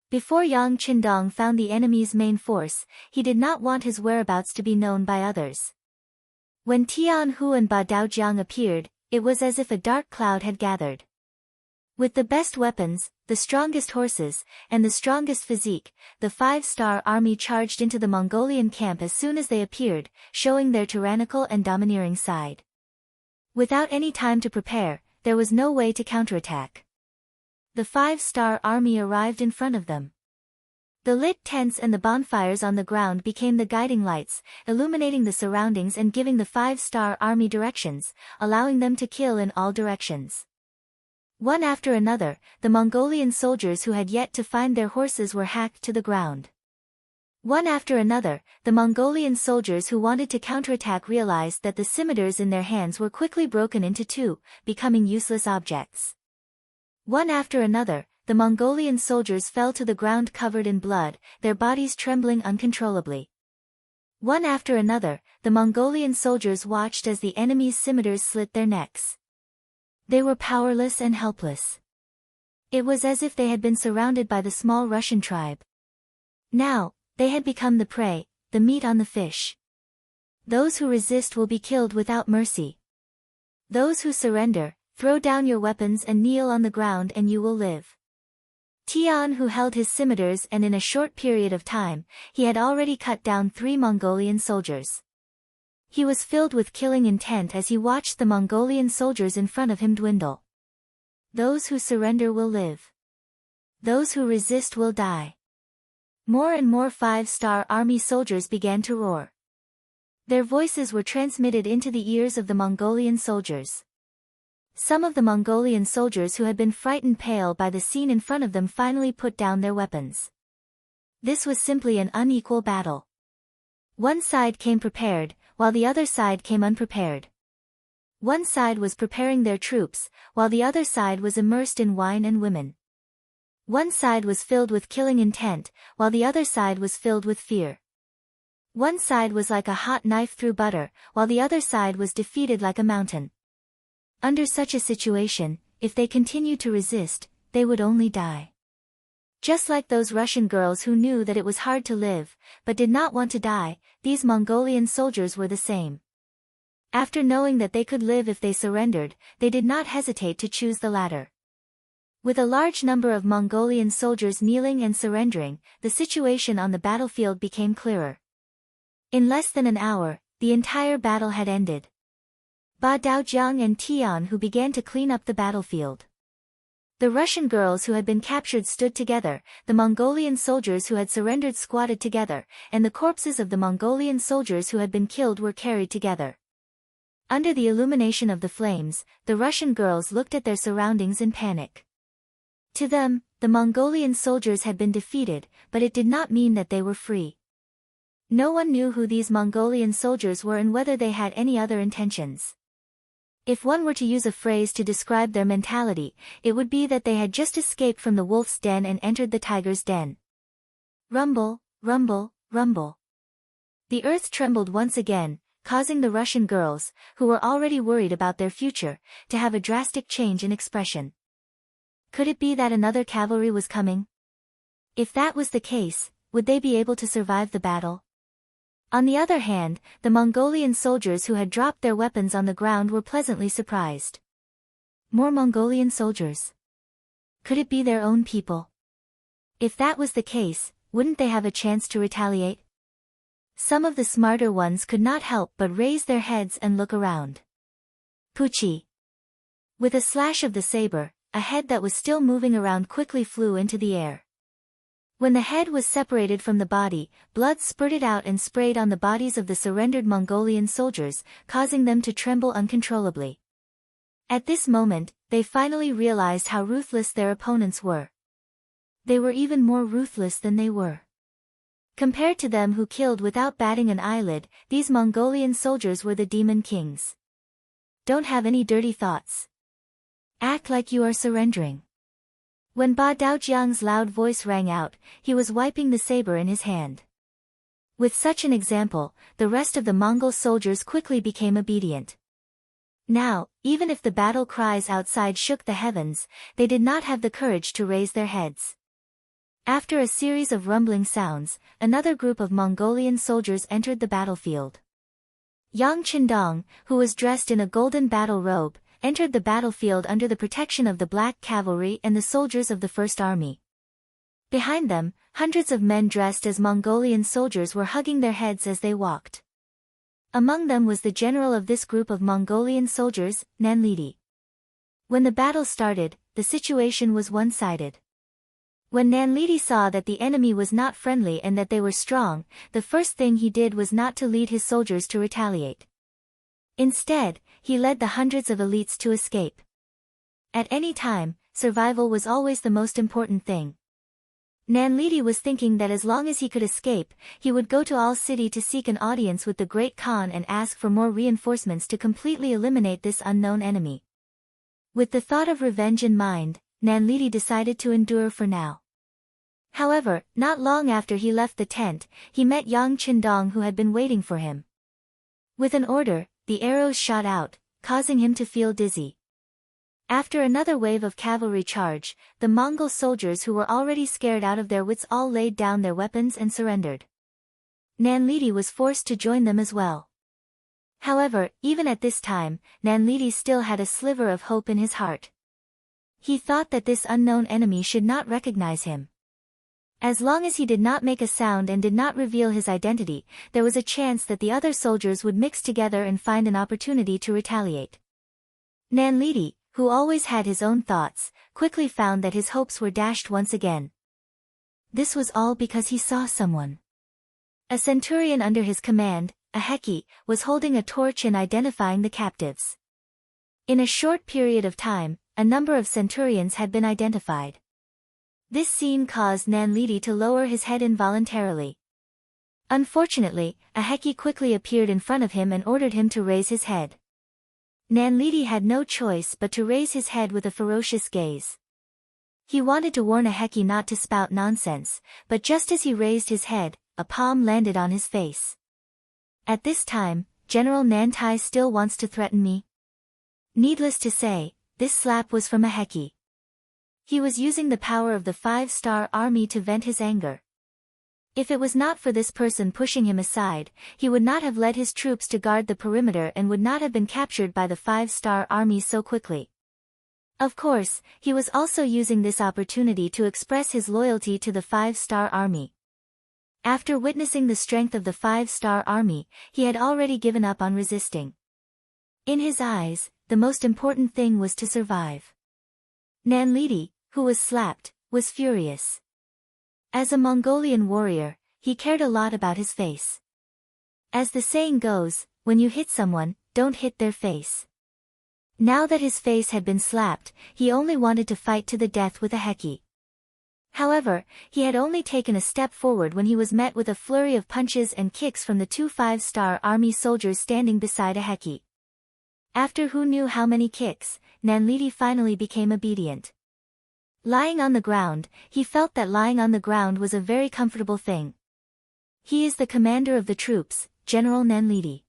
S1: Before Yang Qindong found the enemy's main force, he did not want his whereabouts to be known by others. When Tian Hu and Ba Daojiang appeared, it was as if a dark cloud had gathered. With the best weapons, the strongest horses, and the strongest physique, the 5-star army charged into the Mongolian camp as soon as they appeared, showing their tyrannical and domineering side. Without any time to prepare, there was no way to counterattack. The 5-star army arrived in front of them. The lit tents and the bonfires on the ground became the guiding lights, illuminating the surroundings and giving the 5-star army directions, allowing them to kill in all directions. One after another, the Mongolian soldiers who had yet to find their horses were hacked to the ground. One after another, the Mongolian soldiers who wanted to counterattack realized that the scimitars in their hands were quickly broken into two, becoming useless objects. One after another, the Mongolian soldiers fell to the ground covered in blood, their bodies trembling uncontrollably. One after another, the Mongolian soldiers watched as the enemy's scimitars slit their necks. They were powerless and helpless. It was as if they had been surrounded by the small Russian tribe. Now, they had become the prey, the meat on the fish. Those who resist will be killed without mercy. Those who surrender, throw down your weapons and kneel on the ground and you will live. Tian Hu held his scimitars and in a short period of time, he had already cut down 3 Mongolian soldiers. He was filled with killing intent as he watched the Mongolian soldiers in front of him dwindle. Those who surrender will live. Those who resist will die. More and more 5-star army soldiers began to roar. Their voices were transmitted into the ears of the Mongolian soldiers. Some of the Mongolian soldiers who had been frightened pale by the scene in front of them finally put down their weapons. This was simply an unequal battle. One side came prepared, while the other side came unprepared. One side was preparing their troops, while the other side was immersed in wine and women. One side was filled with killing intent, while the other side was filled with fear. One side was like a hot knife through butter, while the other side was defeated like a mountain. Under such a situation, if they continued to resist, they would only die. Just like those Russian girls who knew that it was hard to live, but did not want to die, these Mongolian soldiers were the same. After knowing that they could live if they surrendered, they did not hesitate to choose the latter. With a large number of Mongolian soldiers kneeling and surrendering, the situation on the battlefield became clearer. In less than an hour, the entire battle had ended. Ba Daojiang and Tian who began to clean up the battlefield. The Russian girls who had been captured stood together, the Mongolian soldiers who had surrendered squatted together, and the corpses of the Mongolian soldiers who had been killed were carried together. Under the illumination of the flames, the Russian girls looked at their surroundings in panic. To them, the Mongolian soldiers had been defeated, but it did not mean that they were free. No one knew who these Mongolian soldiers were and whether they had any other intentions. If one were to use a phrase to describe their mentality, it would be that they had just escaped from the wolf's den and entered the tiger's den. Rumble, rumble, rumble. The earth trembled once again, causing the Russian girls, who were already worried about their future, to have a drastic change in expression. Could it be that another cavalry was coming? If that was the case, would they be able to survive the battle? On the other hand, the Mongolian soldiers who had dropped their weapons on the ground were pleasantly surprised. More Mongolian soldiers. Could it be their own people? If that was the case, wouldn't they have a chance to retaliate? Some of the smarter ones could not help but raise their heads and look around. Puchi. With a slash of the saber, a head that was still moving around quickly flew into the air. When the head was separated from the body, blood spurted out and sprayed on the bodies of the surrendered Mongolian soldiers, causing them to tremble uncontrollably. At this moment, they finally realized how ruthless their opponents were. They were even more ruthless than they were. Compared to them who killed without batting an eyelid, these Mongolian soldiers were the demon kings. Don't have any dirty thoughts. Act like you are surrendering. When Ba Daojiang's loud voice rang out, he was wiping the saber in his hand. With such an example, the rest of the Mongol soldiers quickly became obedient. Now, even if the battle cries outside shook the heavens, they did not have the courage to raise their heads. After a series of rumbling sounds, another group of Mongolian soldiers entered the battlefield. Yang Qindong, who was dressed in a golden battle robe, entered the battlefield under the protection of the Black Cavalry and the soldiers of the First Army. Behind them, hundreds of men dressed as Mongolian soldiers were hugging their heads as they walked. Among them was the general of this group of Mongolian soldiers, Nanlidi. When the battle started, the situation was one-sided. When Nanlidi saw that the enemy was not friendly and that they were strong, the first thing he did was not to lead his soldiers to retaliate. Instead, he led the hundreds of elites to escape. At any time, survival was always the most important thing. Nanlidi was thinking that as long as he could escape, he would go to All City to seek an audience with the Great Khan and ask for more reinforcements to completely eliminate this unknown enemy. With the thought of revenge in mind, Nanlidi decided to endure for now. However, not long after he left the tent, he met Yang Qindong who had been waiting for him. With an order, the arrows shot out, causing him to feel dizzy. After another wave of cavalry charge, the Mongol soldiers who were already scared out of their wits all laid down their weapons and surrendered. Nanlidi was forced to join them as well. However, even at this time, Nanlidi still had a sliver of hope in his heart. He thought that this unknown enemy should not recognize him. As long as he did not make a sound and did not reveal his identity, there was a chance that the other soldiers would mix together and find an opportunity to retaliate. Nanlidi, who always had his own thoughts, quickly found that his hopes were dashed once again. This was all because he saw someone. A centurion under his command, a Heki, was holding a torch and identifying the captives. In a short period of time, a number of centurions had been identified. This scene caused Nanlidi to lower his head involuntarily. Unfortunately, a Heki quickly appeared in front of him and ordered him to raise his head. Nanlidi had no choice but to raise his head with a ferocious gaze. He wanted to warn a Heki not to spout nonsense, but just as he raised his head, a palm landed on his face. At this time, General Nantai still wants to threaten me? Needless to say, this slap was from a Heki. He was using the power of the 5-star army to vent his anger. If it was not for this person pushing him aside, he would not have led his troops to guard the perimeter and would not have been captured by the 5-star army so quickly. Of course, he was also using this opportunity to express his loyalty to the 5-star army. After witnessing the strength of the 5-star army, he had already given up on resisting. In his eyes, the most important thing was to survive. Nanlidi, who was slapped, was furious. As a Mongolian warrior, he cared a lot about his face. As the saying goes, when you hit someone, don't hit their face. Now that his face had been slapped, he only wanted to fight to the death with a Heki. However, he had only taken a step forward when he was met with a flurry of punches and kicks from the 2 5-star army soldiers standing beside a Heki. After who knew how many kicks, Nanlidi finally became obedient. Lying on the ground, he felt that lying on the ground was a very comfortable thing. He is the commander of the troops, General Nanlidi.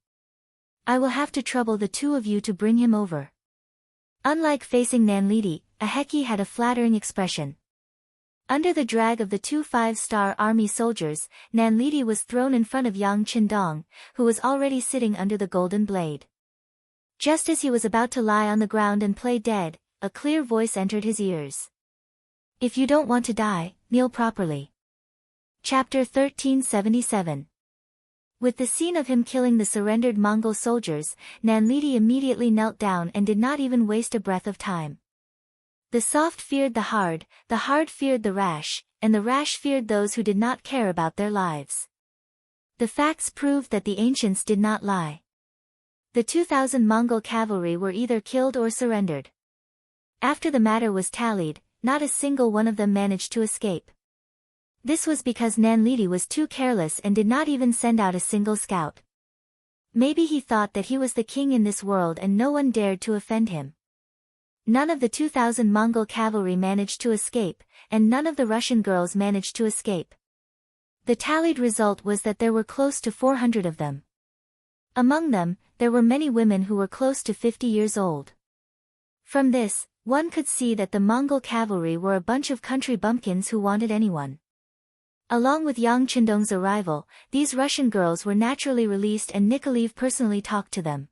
S1: I will have to trouble the two of you to bring him over. Unlike facing Nanlidi, a Heki had a flattering expression. Under the drag of the 2 5-star army soldiers, Nanlidi was thrown in front of Yang Qindong, who was already sitting under the golden blade. Just as he was about to lie on the ground and play dead, a clear voice entered his ears. If you don't want to die, kneel properly. Chapter 1377. With the scene of him killing the surrendered Mongol soldiers, Nanlidi immediately knelt down and did not even waste a breath of time. The soft feared the hard feared the rash, and the rash feared those who did not care about their lives. The facts proved that the ancients did not lie. The 2,000 Mongol cavalry were either killed or surrendered. After the matter was tallied, not a single one of them managed to escape. This was because Nanlidi was too careless and did not even send out a single scout. Maybe he thought that he was the king in this world and no one dared to offend him. None of the 2,000 Mongol cavalry managed to escape, and none of the Russian girls managed to escape. The tallied result was that there were close to 400 of them. Among them, there were many women who were close to 50 years old. From this, one could see that the Mongol cavalry were a bunch of country bumpkins who wanted anyone. Along with Yang Qindong's arrival, these Russian girls were naturally released and Nikolaev personally talked to them.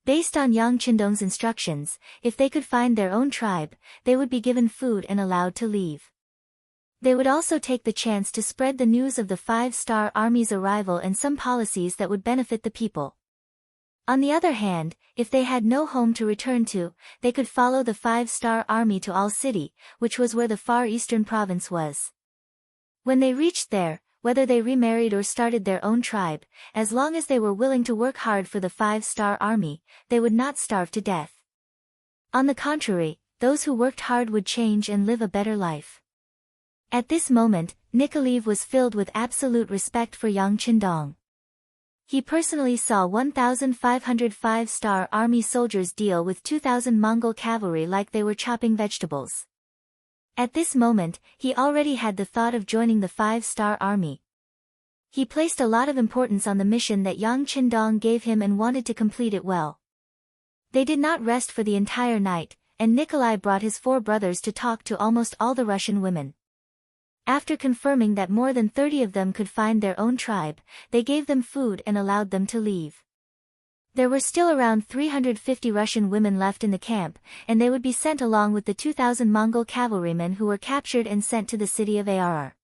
S1: Based on Yang Qindong's instructions, if they could find their own tribe, they would be given food and allowed to leave. They would also take the chance to spread the news of the 5-star army's arrival and some policies that would benefit the people. On the other hand, if they had no home to return to, they could follow the 5-star army to Al City, which was where the far eastern province was. When they reached there, whether they remarried or started their own tribe, as long as they were willing to work hard for the 5-star army, they would not starve to death. On the contrary, those who worked hard would change and live a better life. At this moment, Nikolaev was filled with absolute respect for Yang Qindong. He personally saw 1,500 5-star army soldiers deal with 2,000 Mongol cavalry like they were chopping vegetables. At this moment, he already had the thought of joining the 5-star army. He placed a lot of importance on the mission that Yang Qindong gave him and wanted to complete it well. They did not rest for the entire night, and Nikolai brought his 4 brothers to talk to almost all the Russian women. After confirming that more than 30 of them could find their own tribe, they gave them food and allowed them to leave. There were still around 350 Russian women left in the camp, and they would be sent along with the 2,000 Mongol cavalrymen who were captured and sent to the city of Arr.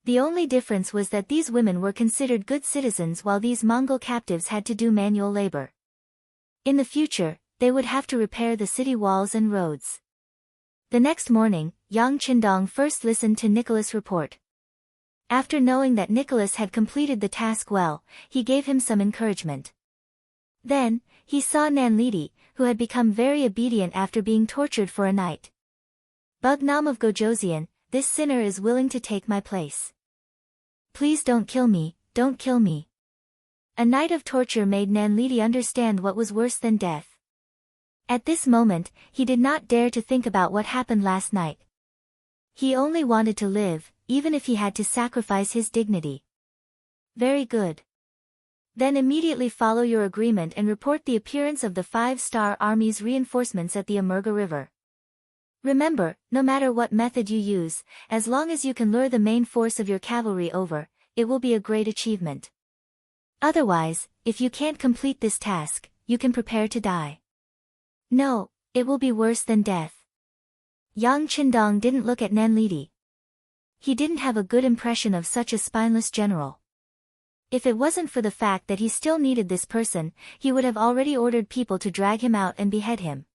S1: The only difference was that these women were considered good citizens while these Mongol captives had to do manual labor. In the future, they would have to repair the city walls and roads. The next morning, Yang Qindong first listened to Nicholas' report. After knowing that Nicholas had completed the task well, he gave him some encouragement. Then, he saw Nanlidi, who had become very obedient after being tortured for a night. Bugnam of Gojoseon, this sinner is willing to take my place. Please don't kill me, don't kill me. A night of torture made Nanlidi understand what was worse than death. At this moment, he did not dare to think about what happened last night. He only wanted to live, even if he had to sacrifice his dignity. Very good. Then immediately follow your agreement and report the appearance of the 5-star Army's reinforcements at the Amurga River. Remember, no matter what method you use, as long as you can lure the main force of your cavalry over, it will be a great achievement. Otherwise, if you can't complete this task, you can prepare to die. No, it will be worse than death. Yang Qindong didn't look at Nanlidi. He didn't have a good impression of such a spineless general. If it wasn't for the fact that he still needed this person, he would have already ordered people to drag him out and behead him.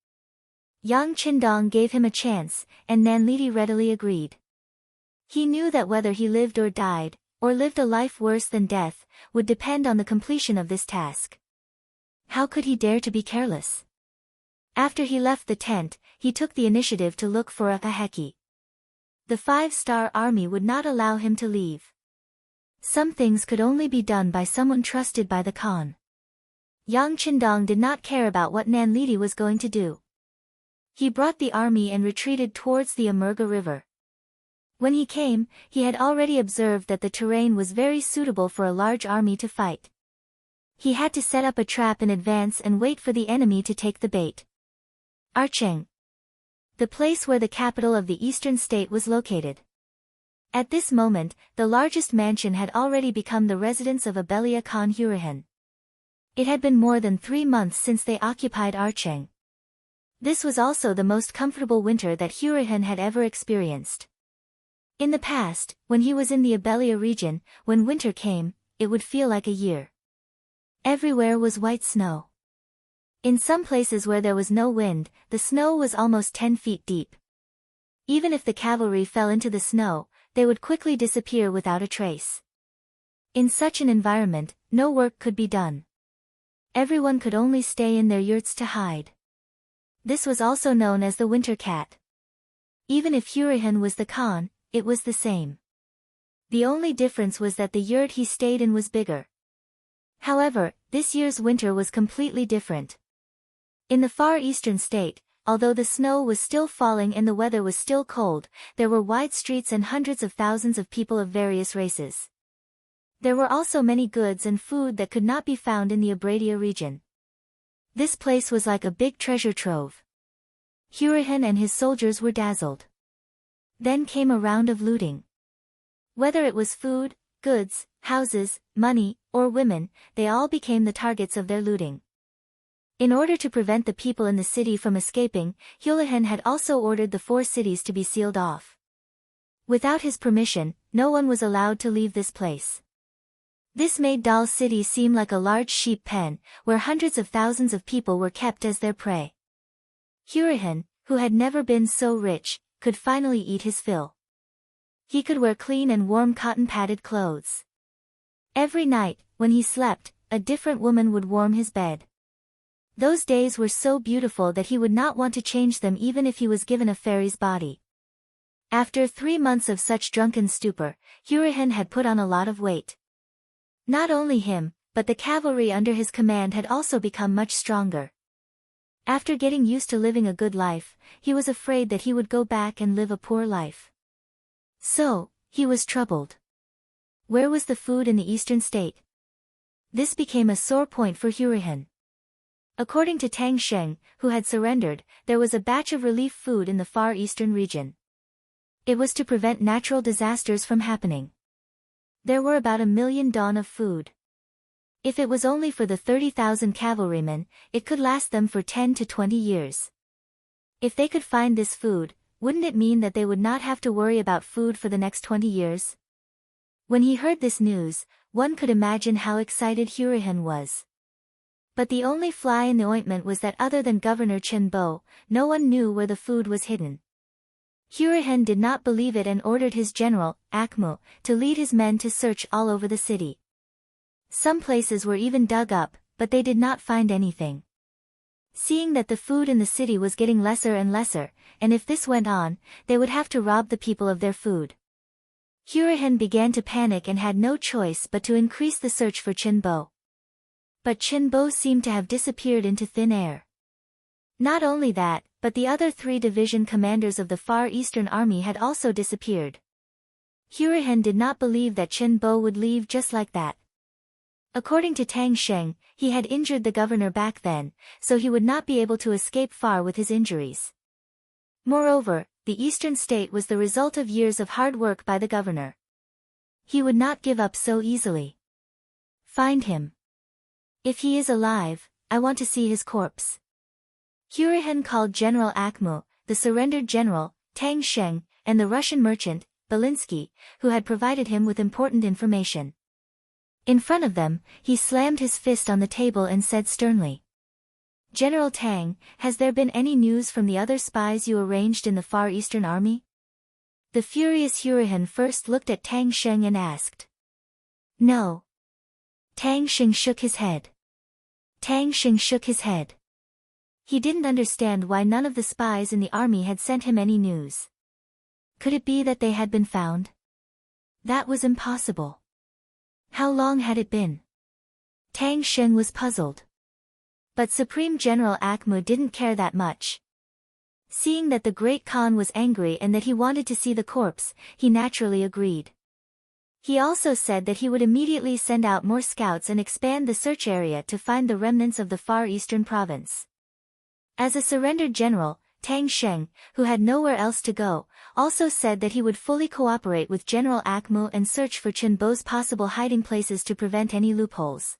S1: Yang Qindong gave him a chance, and Nanlidi readily agreed. He knew that whether he lived or died, or lived a life worse than death, would depend on the completion of this task. How could he dare to be careless? After he left the tent, he took the initiative to look for a Heki. The 5-star Army would not allow him to leave. Some things could only be done by someone trusted by the Khan. Yang Qindong did not care about what Nanlidi was going to do. He brought the army and retreated towards the Amurga River. When he came, he had already observed that the terrain was very suitable for a large army to fight. He had to set up a trap in advance and wait for the enemy to take the bait. Archeng, the place where the capital of the eastern state was located. At this moment, the largest mansion had already become the residence of Abelia Khan Hurahan. It had been more than 3 months since they occupied Archeng. This was also the most comfortable winter that Hurahan had ever experienced. In the past, when he was in the Abelia region, when winter came, it would feel like a year. Everywhere was white snow. In some places where there was no wind, the snow was almost 10 feet deep. Even if the cavalry fell into the snow, they would quickly disappear without a trace. In such an environment, no work could be done. Everyone could only stay in their yurts to hide. This was also known as the winter cat. Even if Hurahan was the Khan, it was the same. The only difference was that the yurt he stayed in was bigger. However, this year's winter was completely different. In the far eastern state, although the snow was still falling and the weather was still cold, there were wide streets and hundreds of thousands of people of various races. There were also many goods and food that could not be found in the Abradia region. This place was like a big treasure trove. Hurahan and his soldiers were dazzled. Then came a round of looting. Whether it was food, goods, houses, money, or women, they all became the targets of their looting. In order to prevent the people in the city from escaping, Hurahan had also ordered the 4 cities to be sealed off. Without his permission, no one was allowed to leave this place. This made Dal City seem like a large sheep pen, where hundreds of thousands of people were kept as their prey. Hurahan, who had never been so rich, could finally eat his fill. He could wear clean and warm cotton-padded clothes. Every night, when he slept, a different woman would warm his bed. Those days were so beautiful that he would not want to change them even if he was given a fairy's body. After 3 months of such drunken stupor, Hurahan had put on a lot of weight. Not only him, but the cavalry under his command had also become much stronger. After getting used to living a good life, he was afraid that he would go back and live a poor life. So, he was troubled. Where was the food in the eastern state? This became a sore point for Hurahan. According to Tang Sheng, who had surrendered, there was a batch of relief food in the far eastern region. It was to prevent natural disasters from happening. There were about 1 million dawn of food. If it was only for the 30,000 cavalrymen, it could last them for 10 to 20 years. If they could find this food, wouldn't it mean that they would not have to worry about food for the next 20 years? When he heard this news, one could imagine how excited Hurahan was. But the only fly in the ointment was that other than Governor Chen Bo, no one knew where the food was hidden. Hurahan did not believe it and ordered his general, Akmu, to lead his men to search all over the city. Some places were even dug up, but they did not find anything. Seeing that the food in the city was getting lesser and lesser, and if this went on, they would have to rob the people of their food. Hurahan began to panic and had no choice but to increase the search for Chen Bo. But Chen Bo seemed to have disappeared into thin air. Not only that, but the other 3 division commanders of the Far Eastern Army had also disappeared. Hurahan did not believe that Chen Bo would leave just like that. According to Tang Sheng, he had injured the governor back then, so he would not be able to escape far with his injuries. Moreover, the eastern state was the result of years of hard work by the governor. He would not give up so easily. Find him. If he is alive, I want to see his corpse. Hurihan called General Akmu, the surrendered general, Tang Sheng, and the Russian merchant, Belinsky, who had provided him with important information. In front of them, he slammed his fist on the table and said sternly, "General Tang, has there been any news from the other spies you arranged in the Far Eastern Army?" The furious Hurihan first looked at Tang Sheng and asked. "No." Tang Sheng shook his head. He didn't understand why none of the spies in the army had sent him any news. Could it be that they had been found? That was impossible. How long had it been? Tang Sheng was puzzled. But Supreme General Akmu didn't care that much. Seeing that the Great Khan was angry and that he wanted to see the corpse, he naturally agreed. He also said that he would immediately send out more scouts and expand the search area to find the remnants of the Far Eastern province. As a surrendered general, Tang Sheng, who had nowhere else to go, also said that he would fully cooperate with General Akmu and search for Chen Bo's possible hiding places to prevent any loopholes.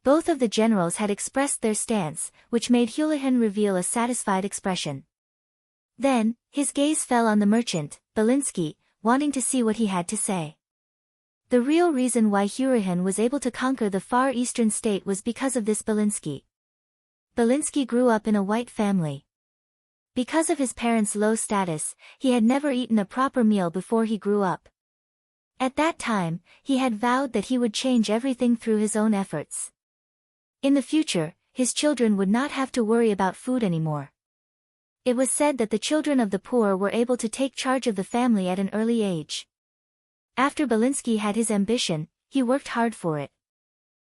S1: Both of the generals had expressed their stance, which made Hulahan reveal a satisfied expression. Then, his gaze fell on the merchant, Belinsky, wanting to see what he had to say. The real reason why Hurahan was able to conquer the Far Eastern state was because of this Belinsky. Belinsky grew up in a white family. Because of his parents' low status, he had never eaten a proper meal before he grew up. At that time, he had vowed that he would change everything through his own efforts. In the future, his children would not have to worry about food anymore. It was said that the children of the poor were able to take charge of the family at an early age. After Belinsky had his ambition, he worked hard for it.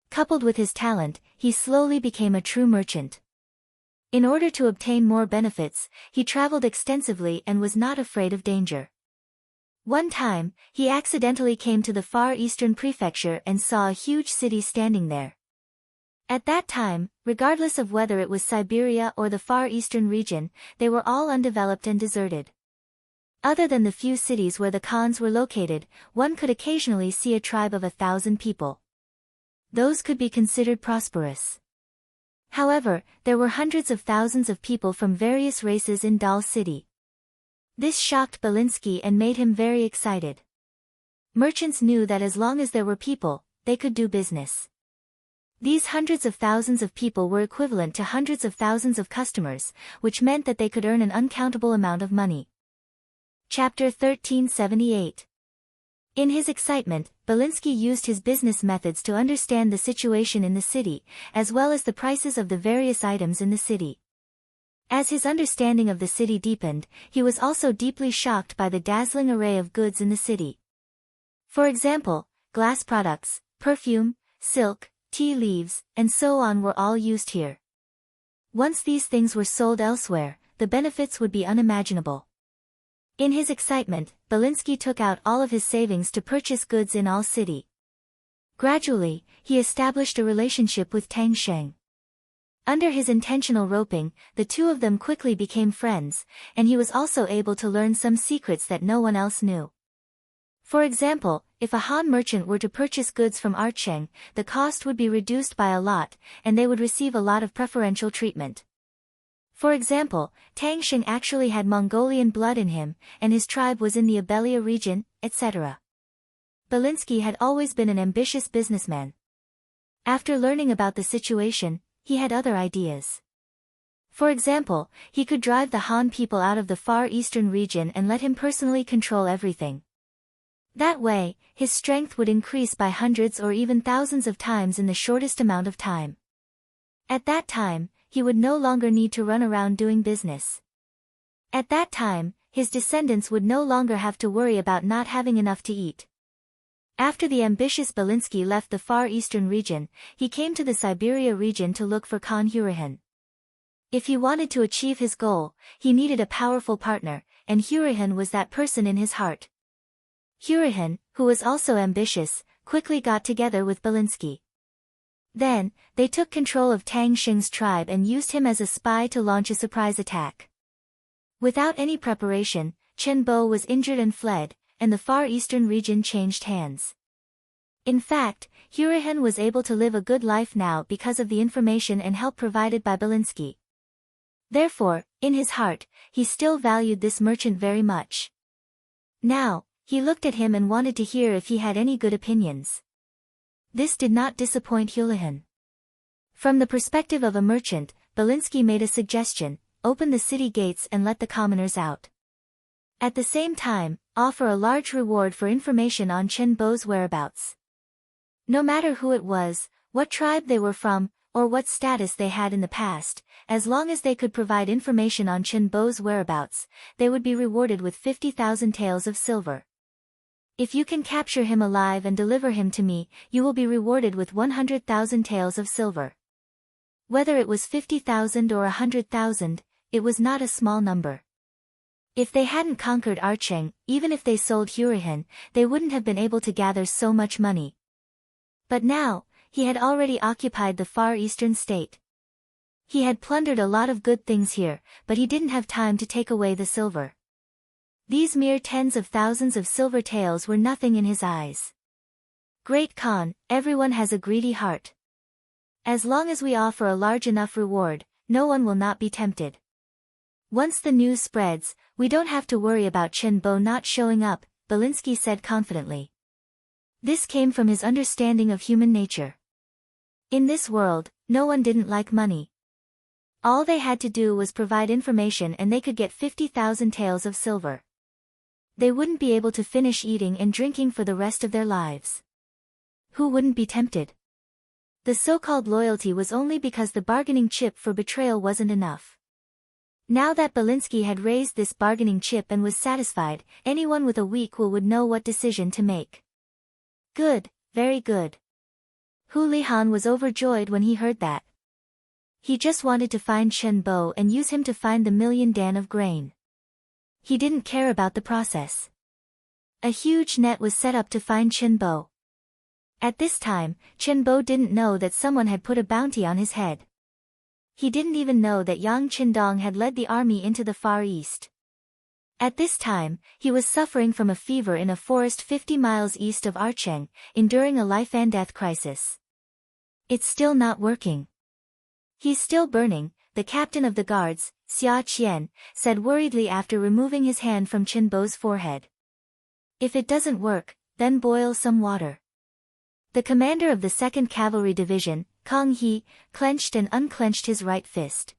S1: Coupled with his talent, he slowly became a true merchant. In order to obtain more benefits, he traveled extensively and was not afraid of danger. One time, he accidentally came to the Far Eastern Prefecture and saw a huge city standing there. At that time, regardless of whether it was Siberia or the Far Eastern region, they were all undeveloped and deserted. Other than the few cities where the Khans were located, one could occasionally see a tribe of 1,000 people. Those could be considered prosperous. However, there were hundreds of thousands of people from various races in Dal City. This shocked Belinsky and made him very excited. Merchants knew that as long as there were people, they could do business. These hundreds of thousands of people were equivalent to hundreds of thousands of customers, which meant that they could earn an uncountable amount of money. Chapter 1378. In his excitement, Belinsky used his business methods to understand the situation in the city, as well as the prices of the various items in the city. As his understanding of the city deepened, he was also deeply shocked by the dazzling array of goods in the city. For example, glass products, perfume, silk, tea leaves, and so on were all used here. Once these things were sold elsewhere, the benefits would be unimaginable. In his excitement, Belinsky took out all of his savings to purchase goods in all city. Gradually, he established a relationship with Tang Sheng. Under his intentional roping, the two of them quickly became friends, and he was also able to learn some secrets that no one else knew. For example, if a Han merchant were to purchase goods from Archeng, the cost would be reduced by a lot, and they would receive a lot of preferential treatment. For example, Tang Sheng actually had Mongolian blood in him, and his tribe was in the Abelia region, etc. Belinsky had always been an ambitious businessman. After learning about the situation, he had other ideas. For example, he could drive the Han people out of the Far Eastern region and let him personally control everything. That way, his strength would increase by hundreds or even thousands of times in the shortest amount of time. At that time, he would no longer need to run around doing business. At that time, his descendants would no longer have to worry about not having enough to eat. After the ambitious Belinsky left the Far Eastern region, he came to the Siberia region to look for Khan Hurahan. If he wanted to achieve his goal, he needed a powerful partner, and Hurahan was that person in his heart. Hurahan, who was also ambitious, quickly got together with Belinsky. Then, they took control of Tang Xing's tribe and used him as a spy to launch a surprise attack. Without any preparation, Chen Bo was injured and fled, and the Far Eastern region changed hands. In fact, Hurahan was able to live a good life now because of the information and help provided by Belinsky. Therefore, in his heart, he still valued this merchant very much. Now, he looked at him and wanted to hear if he had any good opinions. This did not disappoint Hurahan. From the perspective of a merchant, Belinsky made a suggestion: open the city gates and let the commoners out. At the same time, offer a large reward for information on Chen Bo's whereabouts. No matter who it was, what tribe they were from, or what status they had in the past, as long as they could provide information on Chen Bo's whereabouts, they would be rewarded with 50,000 taels of silver. If you can capture him alive and deliver him to me, you will be rewarded with 100,000 taels of silver. Whether it was 50,000 or 100,000, it was not a small number. If they hadn't conquered Archeng, even if they sold Hurahan, they wouldn't have been able to gather so much money. But now, he had already occupied the Far Eastern state. He had plundered a lot of good things here, but he didn't have time to take away the silver. These mere tens of thousands of silver taels were nothing in his eyes. Great Khan, everyone has a greedy heart. As long as we offer a large enough reward, no one will not be tempted. Once the news spreads, we don't have to worry about Chen Bo not showing up, Belinsky said confidently. This came from his understanding of human nature. In this world, no one didn't like money. All they had to do was provide information and they could get 50,000 taels of silver. They wouldn't be able to finish eating and drinking for the rest of their lives. Who wouldn't be tempted? The so-called loyalty was only because the bargaining chip for betrayal wasn't enough. Now that Belinsky had raised this bargaining chip and was satisfied, anyone with a weak will would know what decision to make. Good, very good. Hu Lihan was overjoyed when he heard that. He just wanted to find Chen Bo and use him to find the 1,000,000 dan of grain. He didn't care about the process. A huge net was set up to find Chen Bo. At this time, Chen Bo didn't know that someone had put a bounty on his head. He didn't even know that Yang Qindong had led the army into the Far East. At this time, he was suffering from a fever in a forest 50 miles east of Archeng, enduring a life-and-death crisis. It's still not working. He's still burning, the captain of the guards, Xia Qian, said worriedly after removing his hand from Chen Bo's forehead. If it doesn't work, then boil some water. The commander of the 2nd Cavalry Division, Kang He, clenched and unclenched his right fist.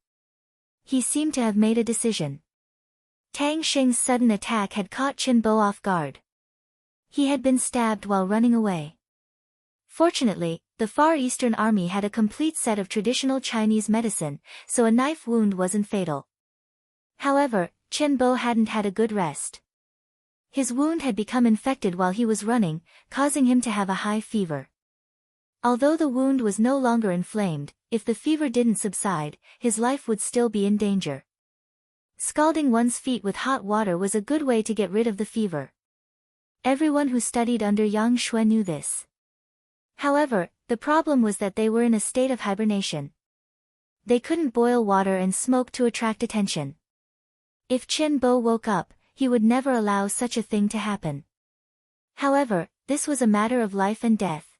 S1: He seemed to have made a decision. Tang Xing's sudden attack had caught Chen Bo off guard. He had been stabbed while running away. Fortunately, the Far Eastern Army had a complete set of traditional Chinese medicine, so a knife wound wasn't fatal. However, Chen Bo hadn't had a good rest. His wound had become infected while he was running, causing him to have a high fever. Although the wound was no longer inflamed, if the fever didn't subside, his life would still be in danger. Scalding one's feet with hot water was a good way to get rid of the fever. Everyone who studied under Yang Shui knew this. However, the problem was that they were in a state of hibernation. They couldn't boil water and smoke to attract attention. If Chen Bo woke up, he would never allow such a thing to happen. However, this was a matter of life and death.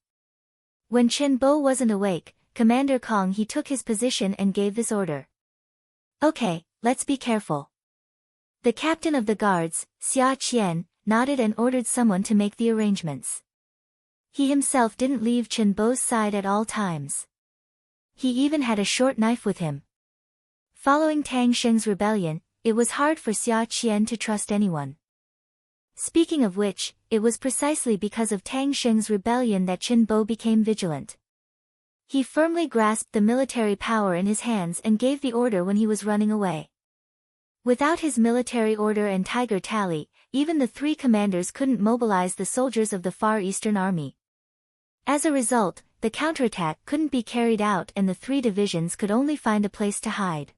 S1: When Chen Bo wasn't awake, Commander Kong he took his position and gave this order. Okay, let's be careful. The captain of the guards, Xia Qian, nodded and ordered someone to make the arrangements. He himself didn't leave Chen Bo's side at all times. He even had a short knife with him. Following Tang Xing's rebellion, it was hard for Xia Qian to trust anyone. Speaking of which, it was precisely because of Tang Xing's rebellion that Chen Bo became vigilant. He firmly grasped the military power in his hands and gave the order when he was running away. Without his military order and tiger tally, even the 3 commanders couldn't mobilize the soldiers of the Far Eastern Army. As a result, the counterattack couldn't be carried out and the 3 divisions could only find a place to hide.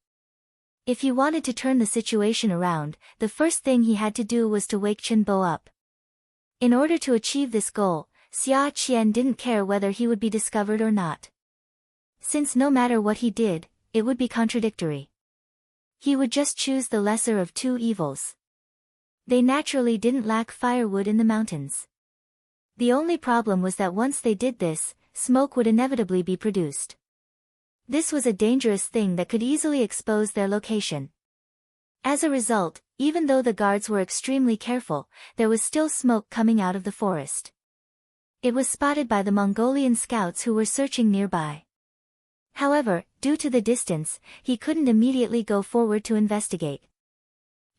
S1: If he wanted to turn the situation around, the first thing he had to do was to wake Chen Bo up. In order to achieve this goal, Xia Qian didn't care whether he would be discovered or not. Since no matter what he did, it would be contradictory. He would just choose the lesser of two evils. They naturally didn't lack firewood in the mountains. The only problem was that once they did this, smoke would inevitably be produced. This was a dangerous thing that could easily expose their location. As a result, even though the guards were extremely careful, there was still smoke coming out of the forest. It was spotted by the Mongolian scouts who were searching nearby. However, due to the distance, he couldn't immediately go forward to investigate.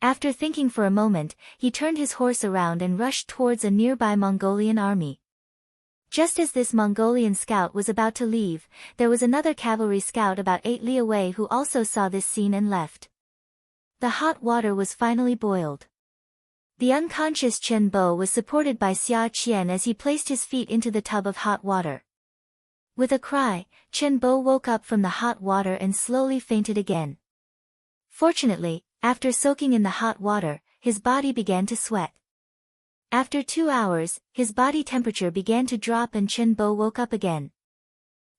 S1: After thinking for a moment, he turned his horse around and rushed towards a nearby Mongolian army. Just as this Mongolian scout was about to leave, there was another cavalry scout about 8 li away who also saw this scene and left. The hot water was finally boiled. The unconscious Chen Bo was supported by Xia Qian as he placed his feet into the tub of hot water. With a cry, Chen Bo woke up from the hot water and slowly fainted again. Fortunately, after soaking in the hot water, his body began to sweat. After 2 hours, his body temperature began to drop and Chen Bo woke up again.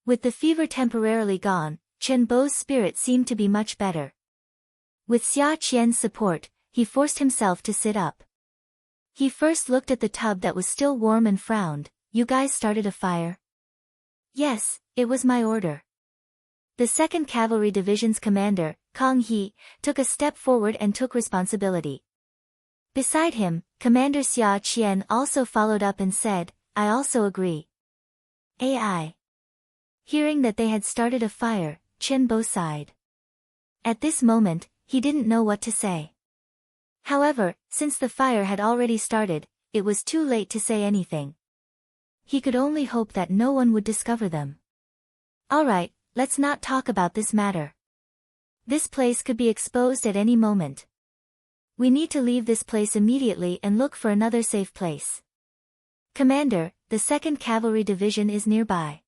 S1: With the fever temporarily gone, Chen Bo's spirit seemed to be much better. With Xia Qian's support, he forced himself to sit up. He first looked at the tub that was still warm and frowned. "You guys started a fire?" "Yes, it was my order." The 2nd Cavalry Division's commander, Kang He, took a step forward and took responsibility. Beside him, Commander Xia Qian also followed up and said, "I also agree." AI. Hearing that they had started a fire, Chen Bo sighed. At this moment, he didn't know what to say. However, since the fire had already started, it was too late to say anything. He could only hope that no one would discover them. "Alright, let's not talk about this matter. This place could be exposed at any moment. We need to leave this place immediately and look for another safe place. Commander, the 2nd Cavalry Division is nearby.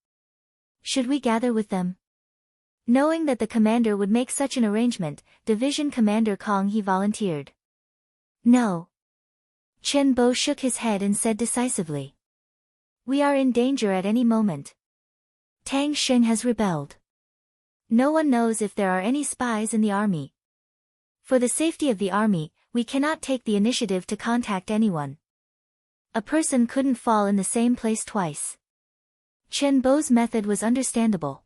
S1: Should we gather with them?" Knowing that the commander would make such an arrangement, Division Commander Kang He volunteered. "No." Chen Bo shook his head and said decisively. "We are in danger at any moment. Tang Sheng has rebelled. No one knows if there are any spies in the army. For the safety of the army, we cannot take the initiative to contact anyone. A person couldn't fall in the same place twice." Chen Bo's method was understandable.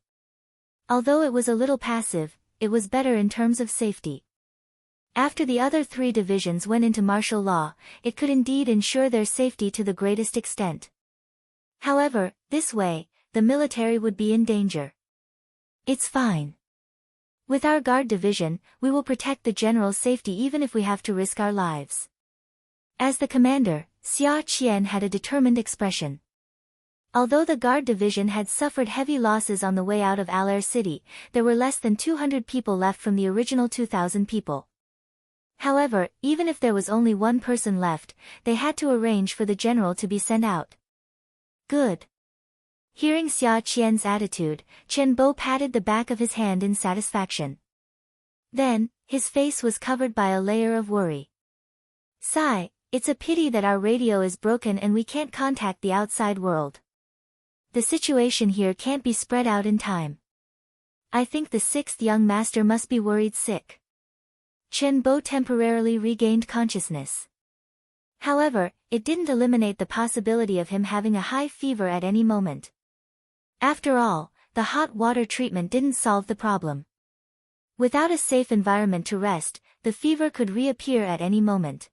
S1: Although it was a little passive, it was better in terms of safety. After the other 3 divisions went into martial law, it could indeed ensure their safety to the greatest extent. However, this way, the military would be in danger. "It's fine. With our guard division, we will protect the general's safety even if we have to risk our lives." As the commander, Xia Qian had a determined expression. Although the guard division had suffered heavy losses on the way out of Allaire City, there were less than 200 people left from the original 2,000 people. However, even if there was only one person left, they had to arrange for the general to be sent out. "Good." Hearing Xia Qian's attitude, Chen Bo patted the back of his hand in satisfaction. Then, his face was covered by a layer of worry. "Sigh, it's a pity that our radio is broken and we can't contact the outside world. The situation here can't be spread out in time. I think the 6th young master must be worried sick." Chen Bo temporarily regained consciousness. However, it didn't eliminate the possibility of him having a high fever at any moment. After all, the hot water treatment didn't solve the problem. Without a safe environment to rest, the fever could reappear at any moment.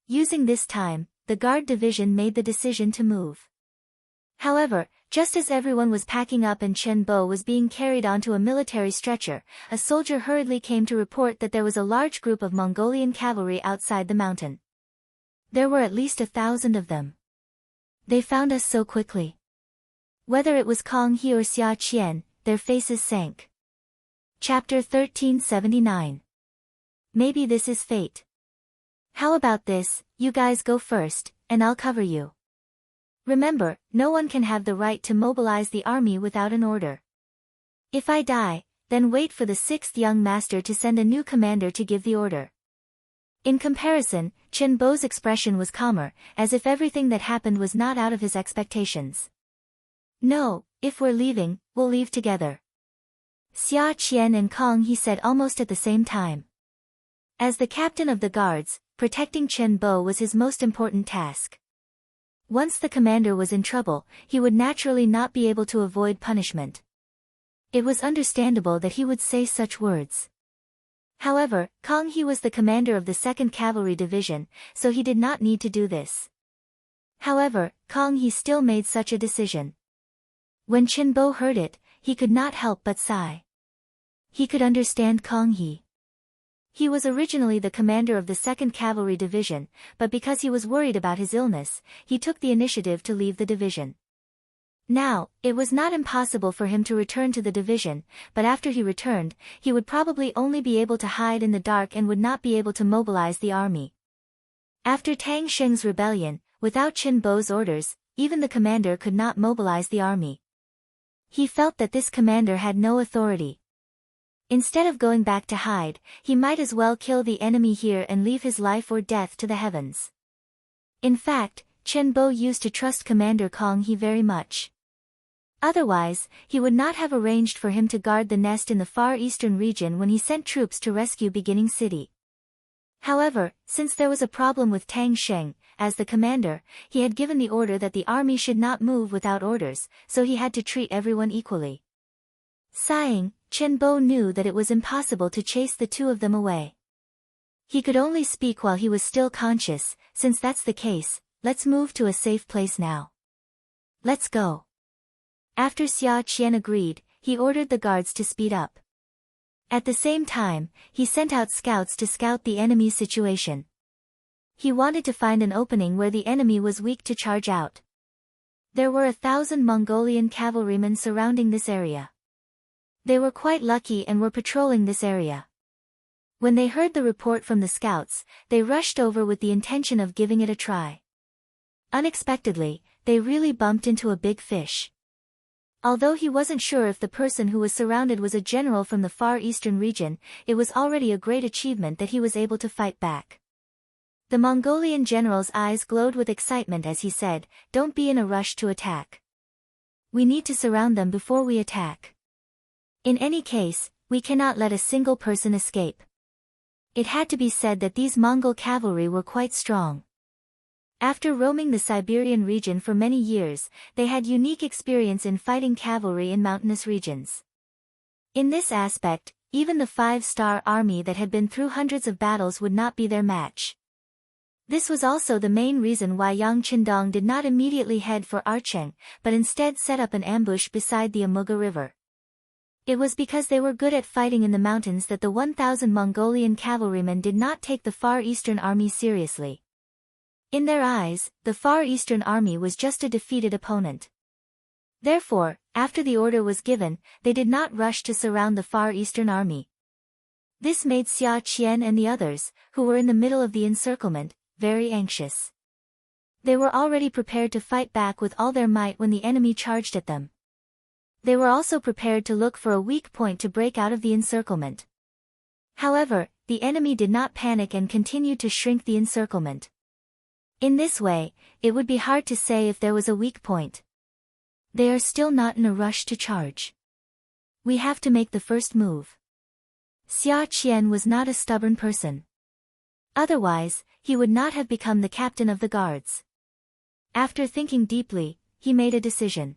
S1: Using this time, the guard division made the decision to move. However, just as everyone was packing up and Chen Bo was being carried onto a military stretcher, a soldier hurriedly came to report that there was a large group of Mongolian cavalry outside the mountain. There were at least 1,000 of them. "They found us so quickly." Whether it was Kang He or Xia Qian, their faces sank. Chapter 1379. Maybe this is fate. "How about this, you guys go first, and I'll cover you. Remember, no one can have the right to mobilize the army without an order. If I die, then wait for the 6th young master to send a new commander to give the order." In comparison, Chen Bo's expression was calmer, as if everything that happened was not out of his expectations. "No, if we're leaving, we'll leave together." Xia Qian and Kong He said almost at the same time. As the captain of the guards, protecting Chen Bo was his most important task. Once the commander was in trouble, he would naturally not be able to avoid punishment. It was understandable that he would say such words. However, Kong He was the commander of the 2nd Cavalry Division, so he did not need to do this. However, Kong He still made such a decision. When Chen Bo heard it, he could not help but sigh. He could understand Kong He. He was originally the commander of the 2nd Cavalry Division, but because he was worried about his illness, he took the initiative to leave the division. Now, it was not impossible for him to return to the division, but after he returned, he would probably only be able to hide in the dark and would not be able to mobilize the army. After Tang Sheng's rebellion, without Chen Bo's orders, even the commander could not mobilize the army. He felt that this commander had no authority. Instead of going back to hide, he might as well kill the enemy here and leave his life or death to the heavens. In fact, Chen Bo used to trust Commander Kong He very much. Otherwise, he would not have arranged for him to guard the nest in the far eastern region when he sent troops to rescue Beginning City. However, since there was a problem with Tang Sheng, as the commander, he had given the order that the army should not move without orders, so he had to treat everyone equally. Sighing, Chen Bo knew that it was impossible to chase the two of them away. He could only speak while he was still conscious. Since that's the case, let's move to a safe place now. Let's go. After Xia Qian agreed, he ordered the guards to speed up. At the same time, he sent out scouts to scout the enemy's situation. He wanted to find an opening where the enemy was weak to charge out. There were 1,000 Mongolian cavalrymen surrounding this area. They were quite lucky and were patrolling this area. When they heard the report from the scouts, they rushed over with the intention of giving it a try. Unexpectedly, they really bumped into a big fish. Although he wasn't sure if the person who was surrounded was a general from the far eastern region, it was already a great achievement that he was able to fight back. The Mongolian general's eyes glowed with excitement as he said, "Don't be in a rush to attack. We need to surround them before we attack. In any case, we cannot let a single person escape." It had to be said that these Mongol cavalry were quite strong. After roaming the Siberian region for many years, they had unique experience in fighting cavalry in mountainous regions. In this aspect, even the 5-star army that had been through hundreds of battles would not be their match. This was also the main reason why Yang Qindong did not immediately head for Archeng, but instead set up an ambush beside the Amuga River. It was because they were good at fighting in the mountains that the 1,000 Mongolian cavalrymen did not take the Far Eastern army seriously. In their eyes, the Far Eastern army was just a defeated opponent. Therefore, after the order was given, they did not rush to surround the Far Eastern army. This made Xia Qian and the others, who were in the middle of the encirclement, very anxious. They were already prepared to fight back with all their might when the enemy charged at them. They were also prepared to look for a weak point to break out of the encirclement. However, the enemy did not panic and continued to shrink the encirclement. In this way, it would be hard to say if there was a weak point. They are still not in a rush to charge. We have to make the first move. Xia Qian was not a stubborn person. Otherwise, he would not have become the captain of the guards. After thinking deeply, he made a decision.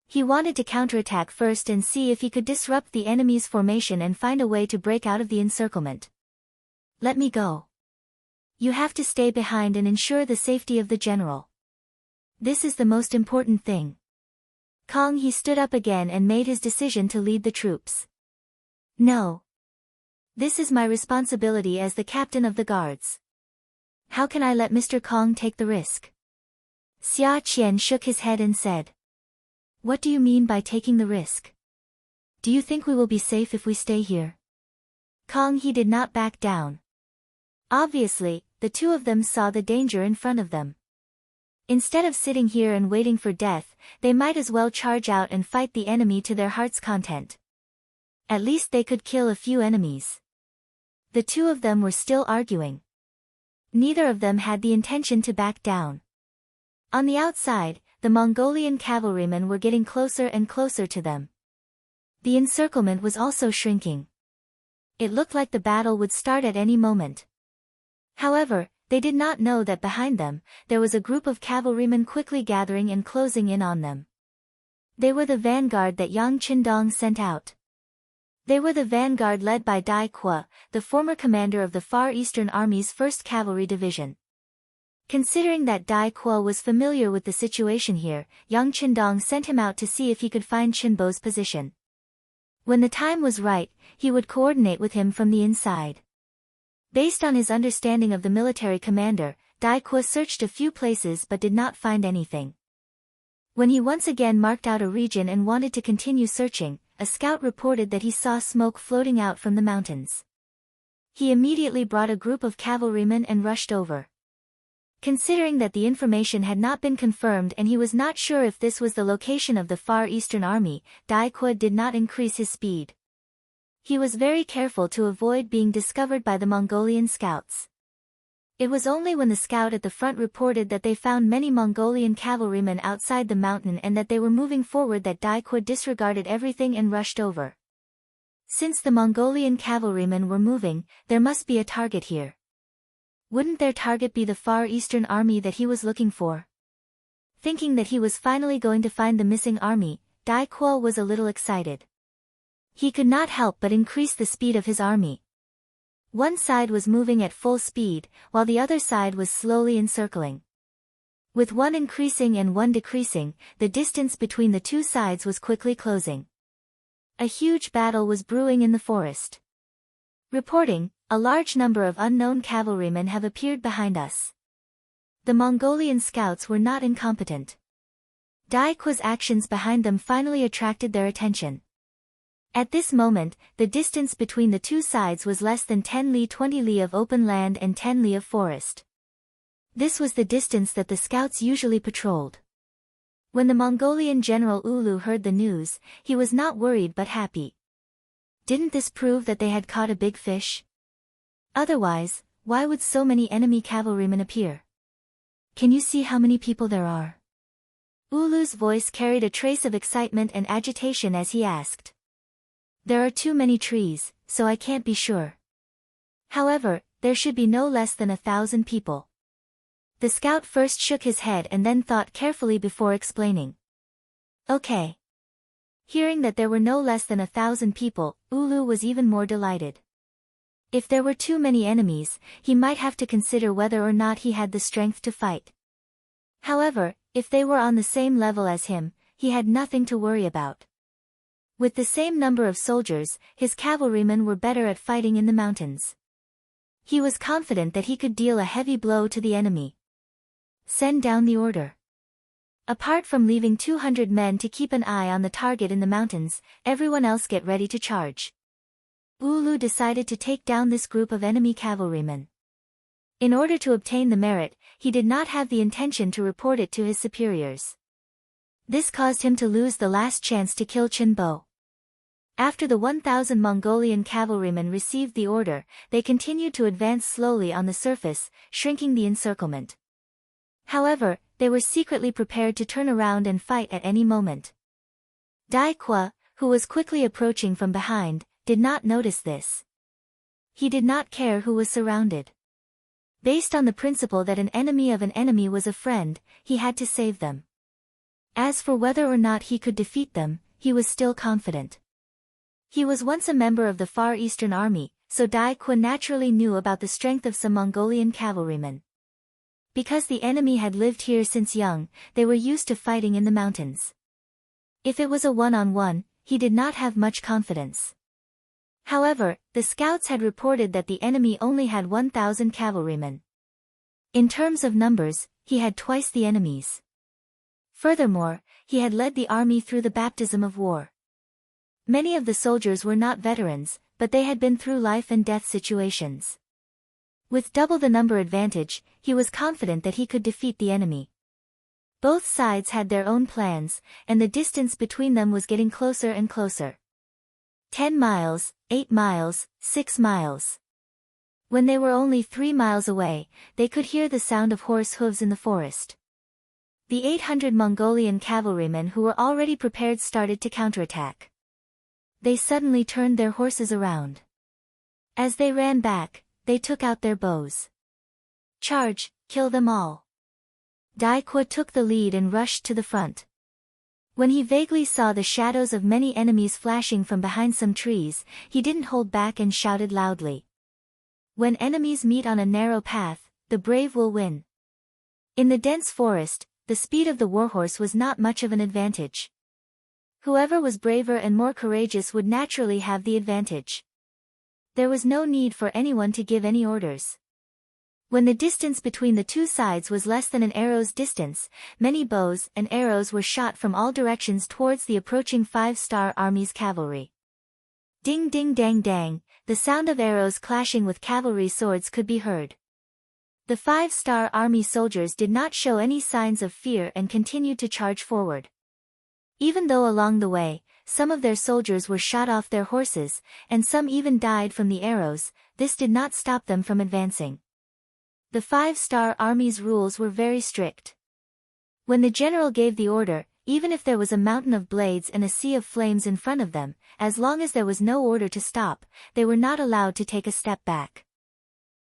S1: He wanted to counterattack first and see if he could disrupt the enemy's formation and find a way to break out of the encirclement. "Let me go. You have to stay behind and ensure the safety of the general. This is the most important thing." Kong He stood up again and made his decision to lead the troops. "No. This is my responsibility as the captain of the guards. How can I let Mr. Kong take the risk?" Xia Qian shook his head and said, "What do you mean by taking the risk? Do you think we will be safe if we stay here?" Kong He did not back down. Obviously, the two of them saw the danger in front of them. Instead of sitting here and waiting for death, they might as well charge out and fight the enemy to their heart's content. At least they could kill a few enemies. The two of them were still arguing. Neither of them had the intention to back down. On the outside, the Mongolian cavalrymen were getting closer and closer to them. The encirclement was also shrinking. It looked like the battle would start at any moment. However, they did not know that behind them, there was a group of cavalrymen quickly gathering and closing in on them. They were the vanguard that Yang Qindong sent out. They were the vanguard led by Dai Qua, the former commander of the Far Eastern Army's 1st Cavalry Division. Considering that Dai Qua was familiar with the situation here, Yang Qindong sent him out to see if he could find Qinbo's position. When the time was right, he would coordinate with him from the inside. Based on his understanding of the military commander, Dai Qua searched a few places but did not find anything. When he once again marked out a region and wanted to continue searching, a scout reported that he saw smoke floating out from the mountains. He immediately brought a group of cavalrymen and rushed over. Considering that the information had not been confirmed and he was not sure if this was the location of the Far Eastern Army, Dai Qua did not increase his speed. He was very careful to avoid being discovered by the Mongolian scouts. It was only when the scout at the front reported that they found many Mongolian cavalrymen outside the mountain and that they were moving forward that Dai Qua disregarded everything and rushed over. Since the Mongolian cavalrymen were moving, there must be a target here. Wouldn't their target be the Far Eastern Army that he was looking for? Thinking that he was finally going to find the missing army, Dai Qua was a little excited. He could not help but increase the speed of his army. One side was moving at full speed, while the other side was slowly encircling. With one increasing and one decreasing, the distance between the two sides was quickly closing. A huge battle was brewing in the forest. Reporting, a large number of unknown cavalrymen have appeared behind us. The Mongolian scouts were not incompetent. Dai Qua's actions behind them finally attracted their attention. At this moment, the distance between the two sides was less than 10 li 20 li of open land and 10 li of forest. This was the distance that the scouts usually patrolled. When the Mongolian general Ulu heard the news, he was not worried but happy. Didn't this prove that they had caught a big fish? Otherwise, why would so many enemy cavalrymen appear? Can you see how many people there are? Ulu's voice carried a trace of excitement and agitation as he asked. There are too many trees, so I can't be sure. However, there should be no less than 1,000 people. The scout first shook his head and then thought carefully before explaining. Okay. Hearing that there were no less than 1,000 people, Ulu was even more delighted. If there were too many enemies, he might have to consider whether or not he had the strength to fight. However, if they were on the same level as him, he had nothing to worry about. With the same number of soldiers, his cavalrymen were better at fighting in the mountains. He was confident that he could deal a heavy blow to the enemy. Send down the order. Apart from leaving 200 men to keep an eye on the target in the mountains, everyone else get ready to charge. Ulu decided to take down this group of enemy cavalrymen. In order to obtain the merit, he did not have the intention to report it to his superiors. This caused him to lose the last chance to kill Qinbo. After the 1,000 Mongolian cavalrymen received the order, they continued to advance slowly on the surface, shrinking the encirclement. However, they were secretly prepared to turn around and fight at any moment. Dai Qua, who was quickly approaching from behind, did not notice this. He did not care who was surrounded. Based on the principle that an enemy of an enemy was a friend, he had to save them. As for whether or not he could defeat them, he was still confident. He was once a member of the Far Eastern Army, so Dai Qua naturally knew about the strength of some Mongolian cavalrymen. Because the enemy had lived here since young, they were used to fighting in the mountains. If it was a one-on-one, he did not have much confidence. However, the scouts had reported that the enemy only had 1,000 cavalrymen. In terms of numbers, he had twice the enemy's. Furthermore, he had led the army through the baptism of war. Many of the soldiers were not veterans, but they had been through life and death situations. With double the number advantage, he was confident that he could defeat the enemy. Both sides had their own plans, and the distance between them was getting closer and closer. 10 miles, 8 miles, 6 miles. When they were only 3 miles away, they could hear the sound of horse hooves in the forest. The 800 Mongolian cavalrymen who were already prepared started to counterattack. they suddenly turned their horses around. As they ran back, they took out their bows. Charge, kill them all. Dai Qu took the lead and rushed to the front. When he vaguely saw the shadows of many enemies flashing from behind some trees, he didn't hold back and shouted loudly. When enemies meet on a narrow path, the brave will win. In the dense forest, the speed of the warhorse was not much of an advantage. Whoever was braver and more courageous would naturally have the advantage. There was no need for anyone to give any orders. When the distance between the two sides was less than an arrow's distance, many bows and arrows were shot from all directions towards the approaching 5-star army's cavalry. Ding ding dang dang, the sound of arrows clashing with cavalry swords could be heard. The 5-star army soldiers did not show any signs of fear and continued to charge forward. Even though along the way, some of their soldiers were shot off their horses, and some even died from the arrows, this did not stop them from advancing. The 5-star army's rules were very strict. When the general gave the order, even if there was a mountain of blades and a sea of flames in front of them, as long as there was no order to stop, they were not allowed to take a step back.